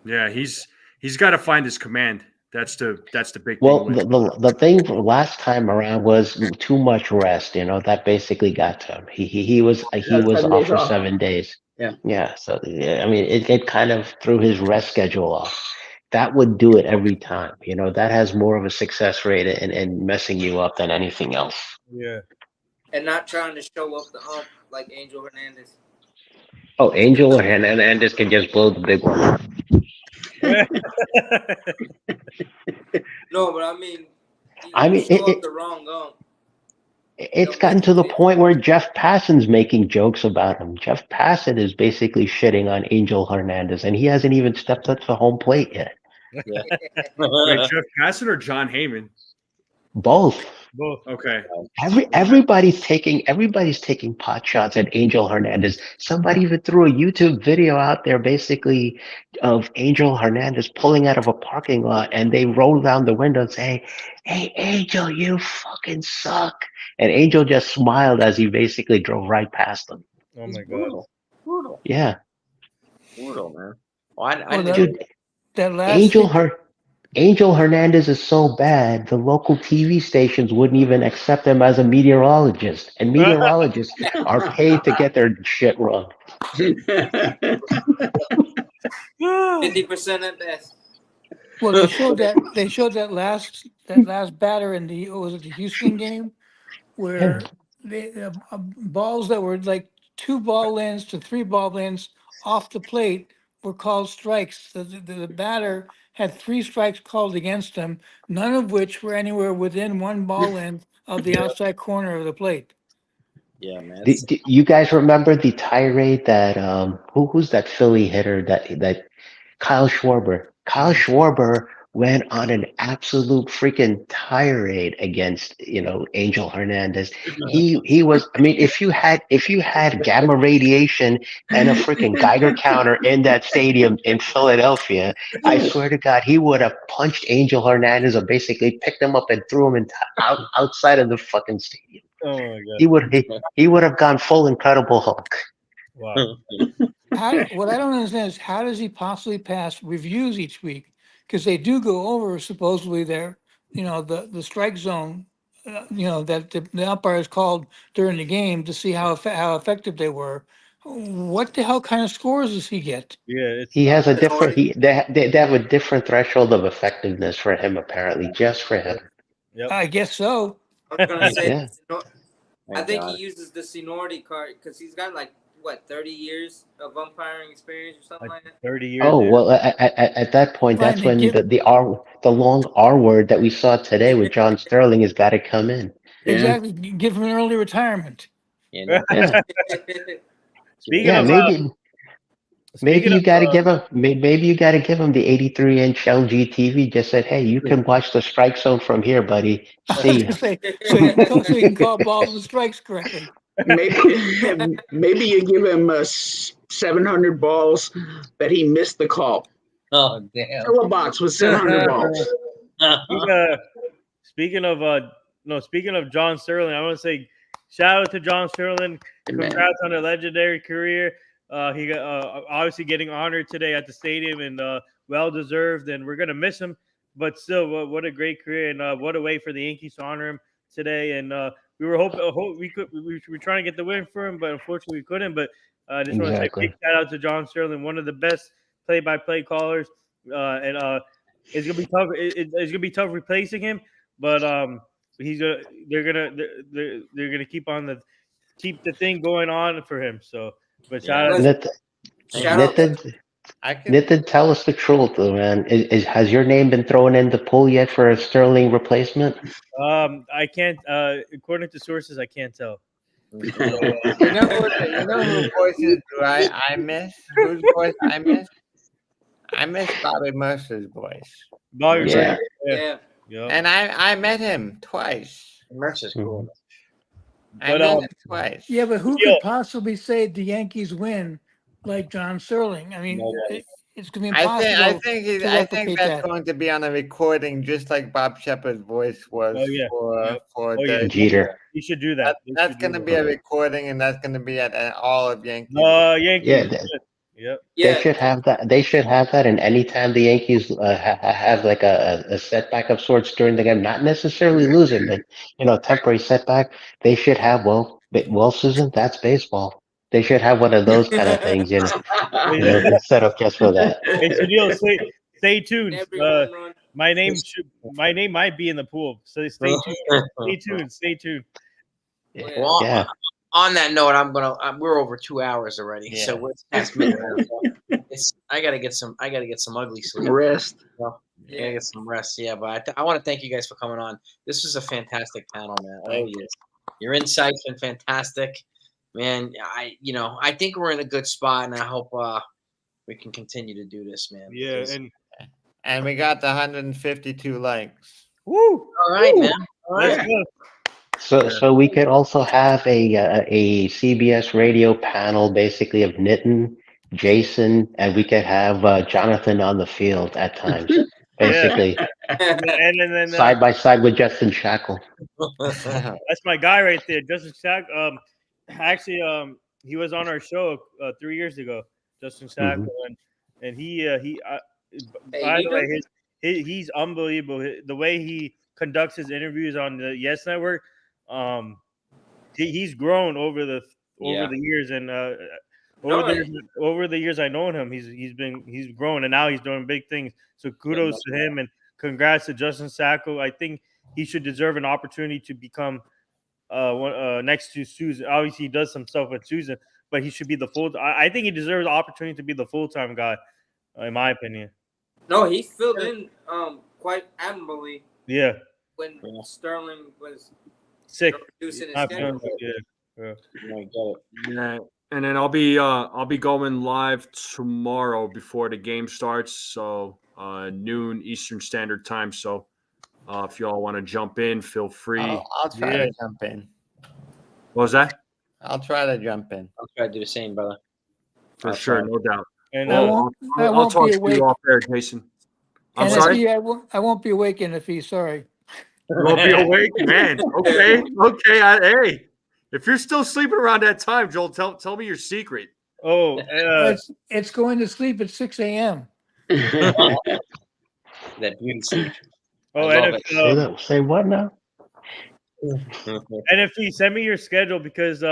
Yeah, he's got to find his command. That's the big thing. Well, the thing last time around was too much rest. You know, that basically got to him. He was off for 7 days. Yeah. So I mean, it kind of threw his rest schedule off. That would do it every time. You know, that has more of a success rate in messing you up than anything else. Yeah. And not trying to show up the hump like Angel Hernandez. Oh, Angel Hernandez can just blow the big one. No, but I mean, the wrong ump. It's gotten to the point where Jeff Passan's making jokes about him. Jeff Passan is basically shitting on Angel Hernandez, and he hasn't even stepped up to home plate yet. Yeah. Wait, Jeff Passan or John Heyman? Both. Okay. Everybody's taking pot shots at Angel Hernandez. Somebody even threw a YouTube video out there basically of Angel Hernandez pulling out of a parking lot, and they roll down the window and say, "Hey Angel, you fucking suck." And Angel just smiled as he basically drove right past them. Oh my god. Brutal. Yeah. Brutal, man. Well, that last Angel Hernandez is so bad, the local TV stations wouldn't even accept him as a meteorologist, and meteorologists are paid to get their shit wrong. 50% at best. Well, they showed that last batter in the Houston game where they balls that were like 2 ball lengths to 3 ball lengths off the plate were called strikes. The batter had 3 strikes called against him, none of which were anywhere within 1 ball length of the outside corner of the plate. Yeah, man. Do you guys remember the tirade that who's that Philly hitter that Kyle Schwarber? Kyle Schwarber went on an absolute freaking tirade against Angel Hernandez. He was, I mean, if you had gamma radiation and a freaking Geiger counter in that stadium in Philadelphia, I swear to God, he would have punched Angel Hernandez or basically picked him up and threw him outside of the fucking stadium. Oh my God. He would have gone full Incredible Hulk. Wow. What I don't understand is how does he possibly pass reviews each week? Because they do go over supposedly the strike zone, that the umpires called during the game to see how effective they were. What the hell kind of scores does he get? Yeah, he has a different. They have a different threshold of effectiveness for him, apparently, just for him. Yep. I guess so. I was gonna say, Yeah. I think he uses the seniority card because he's got 30 years of umpiring experience or something like that. 30 years. Oh well, at that point, that's when the long R word that we saw today with John Sterling has got to come in. Exactly, give him an early retirement. Yeah. Maybe you got to give him. Maybe you got to give him the 83-inch LG TV. Just said, hey, you can watch the strike zone from here, buddy. See ya. So you can call balls and strikes correctly. Maybe you give him 700 balls that he missed the call. Oh damn! Fill a box with 700 balls. Speaking of John Sterling, I want to say shout out to John Sterling. Congrats on a legendary career. He got obviously getting honored today at the stadium and well deserved. And we're gonna miss him, but still, what a great career and what a way for the Yankees to honor him today. And we were we were trying to get the win for him, but unfortunately we couldn't. But I just want to say big shout out to John Sterling, one of the best play-by-play callers. And it's gonna be tough. It's gonna be tough replacing him, but they're gonna keep the thing going on for him. So, but shout out. Nitin, tell us the truth, though, man. Has your name been thrown in the pool yet for a Sterling replacement? I can't. According to sources, I can't tell. You know whose voices do I miss? Whose voice I miss? I miss Bobby Mercer's voice. Bobby Yeah. And I met him twice. Mercer's cool. I met him twice. Yeah, but who could possibly say the Yankees win like John Sterling? I mean, it's going to be impossible. I think that's going to be on a recording, just like Bob Shepard's voice was for Jeter. You should do that. That's going to be a recording, and that's going to be at all of Yankees. Yankees. They should have that. They should have that. And anytime the Yankees have like a setback of sorts during the game, not necessarily losing, but temporary setback, they should have. Well, Susan, that's baseball. They should have one of those kind of things, set up just for that. Hey, Sunil, stay tuned. My name might be in the pool, so stay tuned. Stay tuned. Well, on that note, we're over 2 hours already, so we're past midnight. I gotta get some ugly sleep. Rest. So, I gotta get some rest. Yeah, but I want to thank you guys for coming on. This was a fantastic panel, man. Oh yes, your insight's been fantastic, man. I think we're in a good spot, and I hope we can continue to do this, man. Yeah, and we got the 152 likes. Woo! All right, man. All right. So we could also have a CBS radio panel, basically of Nitin, Jason, and we could have Jonathan on the field at times, basically, and side by side with Justin Shackle. That's my guy right there, Justin Shackle. Actually, he was on our show 3 years ago, Justin Shackle, and he by the way, he's unbelievable. The way he conducts his interviews on the Yes Network, he's grown over the years, and over the years I known him, he's grown, and now he's doing big things. So kudos to him, and congrats to Justin Sacco. I think he should deserve an opportunity to become next to Susan. Obviously, he does some stuff with Susan, but he should be the full. I think he deserves the opportunity to be the full-time guy, in my opinion. No, he filled in quite admirably. Yeah. When Sterling was sick, reducing his schedule. Yeah. And then I'll be going live tomorrow before the game starts, so noon Eastern Standard Time. So if y'all want to jump in, feel free. I'll try to jump in. What was that? I'll try to jump in. I'll try to do the same, brother. For sure, no doubt. And I'll talk to you off there, Jason. I'm sorry? I won't be awake in the feast. Sorry. You won't be awake, man. Okay. Hey, if you're still sleeping around that time, Joel, tell me your secret. Oh, it's going to sleep at 6 a.m. That beauty sleep. Oh, and say what now? And if you send me your schedule, because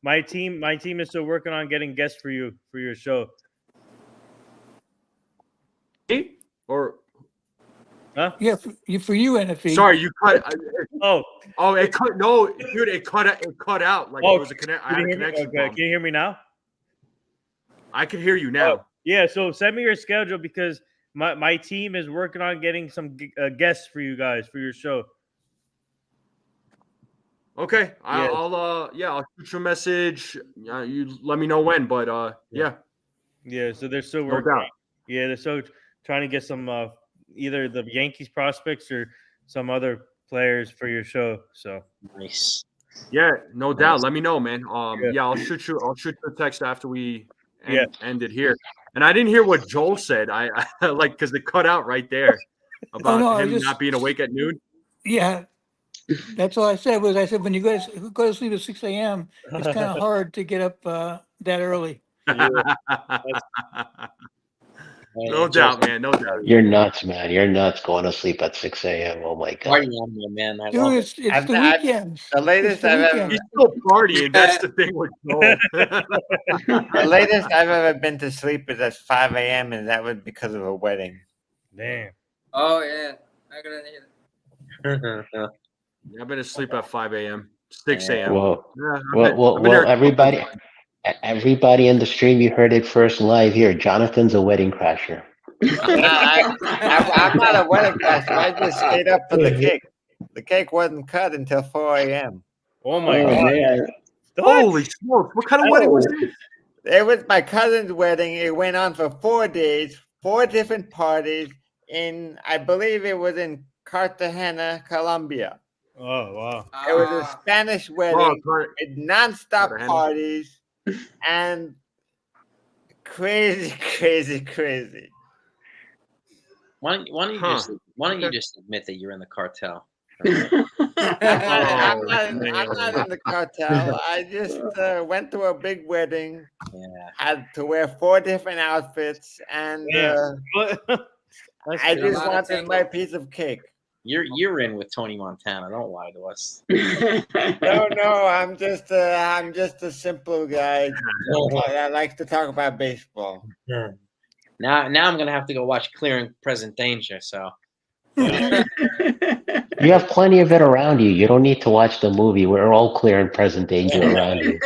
my team is still working on getting guests for you for your show. Or huh? Yeah, for you, NFE. Sorry, you cut. It cut. No, dude, it cut out. Like it was a connection. I had a connection. Okay. Can you hear me now? I can hear you now. Yeah. So send me your schedule, because my team is working on getting some guests for you guys for your show. Okay, I'll shoot you a message. You let me know when, but yeah. So they're still working. No doubt. Yeah, they're still trying to get some either the Yankees prospects or some other players for your show. So nice. Yeah, no doubt. Let me know, man. I'll shoot you a text after we end it here. And I didn't hear what Joel said. I like, because it cut out right there about him not being awake at noon. Yeah. That's all I said when you go to sleep at 6 a.m., it's kind of hard to get up that early. No doubt, man. No doubt. You're nuts, man. You're nuts going to sleep at 6 a.m. Oh my god. Partying on me, man. Dude, it's the weekends. The latest I've ever. He's still partying. That's the thing with Joel. The latest I've ever been to sleep is at 5 a.m. and that was because of a wedding. Damn. Oh yeah, I gotta hear that. I've been asleep at 5 a.m., 6 a.m. Well, everybody in the stream, you heard it first live here. Jonathan's a wedding crasher. I'm not a wedding crasher. I just stayed up for the cake. The cake wasn't cut until 4 a.m. Oh my god! Man. Holy smokes! What kind of wedding was this? It was my cousin's wedding. It went on for 4 days, 4 different parties. I believe it was in Cartagena, Colombia. Oh wow! It was a Spanish wedding with nonstop parties and crazy. Why don't you just admit that you're in the cartel? I'm not in the cartel. I just went to a big wedding. Yeah. Had to wear 4 different outfits, and I just wanted my piece of cake. You're in with Tony Montana. Don't lie to us. No, I'm just a simple guy that likes to talk about baseball. Yeah. Now I'm gonna have to go watch Clear and Present Danger. So you have plenty of it around you. You don't need to watch the movie. We're all clear and present danger around you.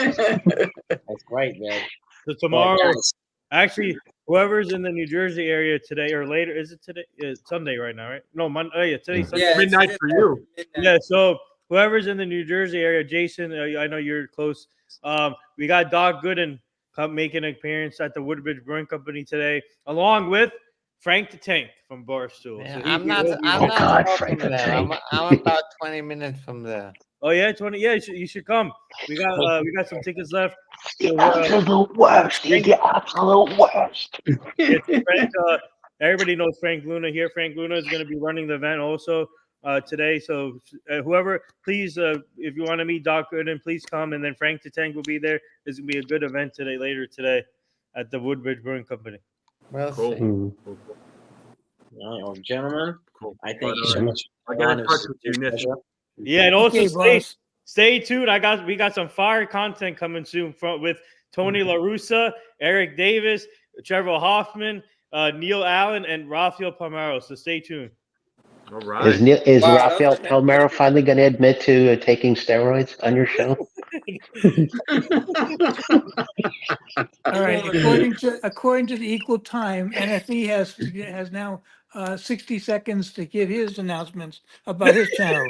That's right, man. So tomorrow, actually, whoever's in the New Jersey area today or later, is it today? It's Sunday right now, right? No, Monday. Oh, yeah, today's Sunday. Yeah, midnight for you. Yeah, so whoever's in the New Jersey area, Jason, I know you're close. We got Doc Gooden making an appearance at the Woodbridge Brewing Company today, along with Frank the Tank from Barstool. Yeah, So I'm not from there. I'm about 20 minutes from there. Oh yeah, 20. Yeah, you should come. We got some tickets left. The absolute worst. He's the absolute worst. Frank, everybody knows Frank Luna here. Frank Luna is going to be running the event also today. So whoever, please, if you want to meet Doc Gooden, please come. And then Frank the Tank will be there. It's going to be a good event later today at the Woodbridge Brewing Company. Well, cool. All right, well, gentlemen, Cool. I thank you so much. I got in touch with you, Nick. Yeah, and also Okay, stay tuned. We got some fire content coming soon with Tony La Russa, Eric Davis, Trevor Hoffman, Neil Allen, and Rafael Palmeiro. So stay tuned. All right. Is Rafael Palmeiro finally going to admit to taking steroids on your show? All right. According to the Equal Time, NFE has now 60 seconds to give his announcements about his channel.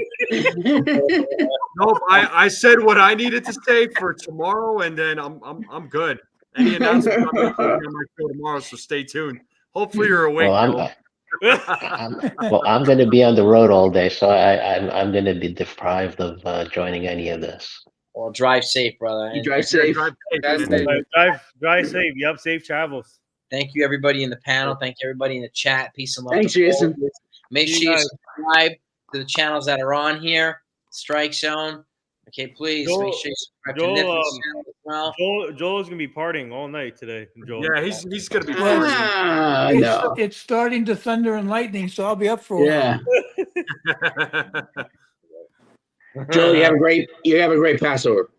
Nope. I said what I needed to say for tomorrow, and then I'm good. Any announcements I'm making on my show tomorrow, so stay tuned. Hopefully you're awake. I'm going to be on the road all day, so I'm going to be deprived of joining any of this. Well, drive safe, brother. You drive safe. Drive safe. Yep, safe travels. Thank you, everybody in the panel. Thank you, everybody in the chat. Peace and love. Thanks, Jason. Make sure you subscribe to the channels that are on here. Strike Zone. Okay, please make sure you subscribe to Nick's channel as well. Joel's gonna be partying all night today. Joel. Yeah, he's gonna be partying. No. It's starting to thunder and lightning, so I'll be up for a while. Joel, you have a great Passover.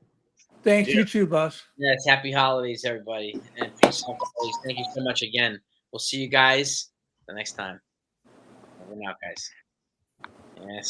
Thanks, you too, boss. Yes, happy holidays, everybody, and peace and love. Thank you so much again. We'll see you guys the next time. Over now, guys. Yes.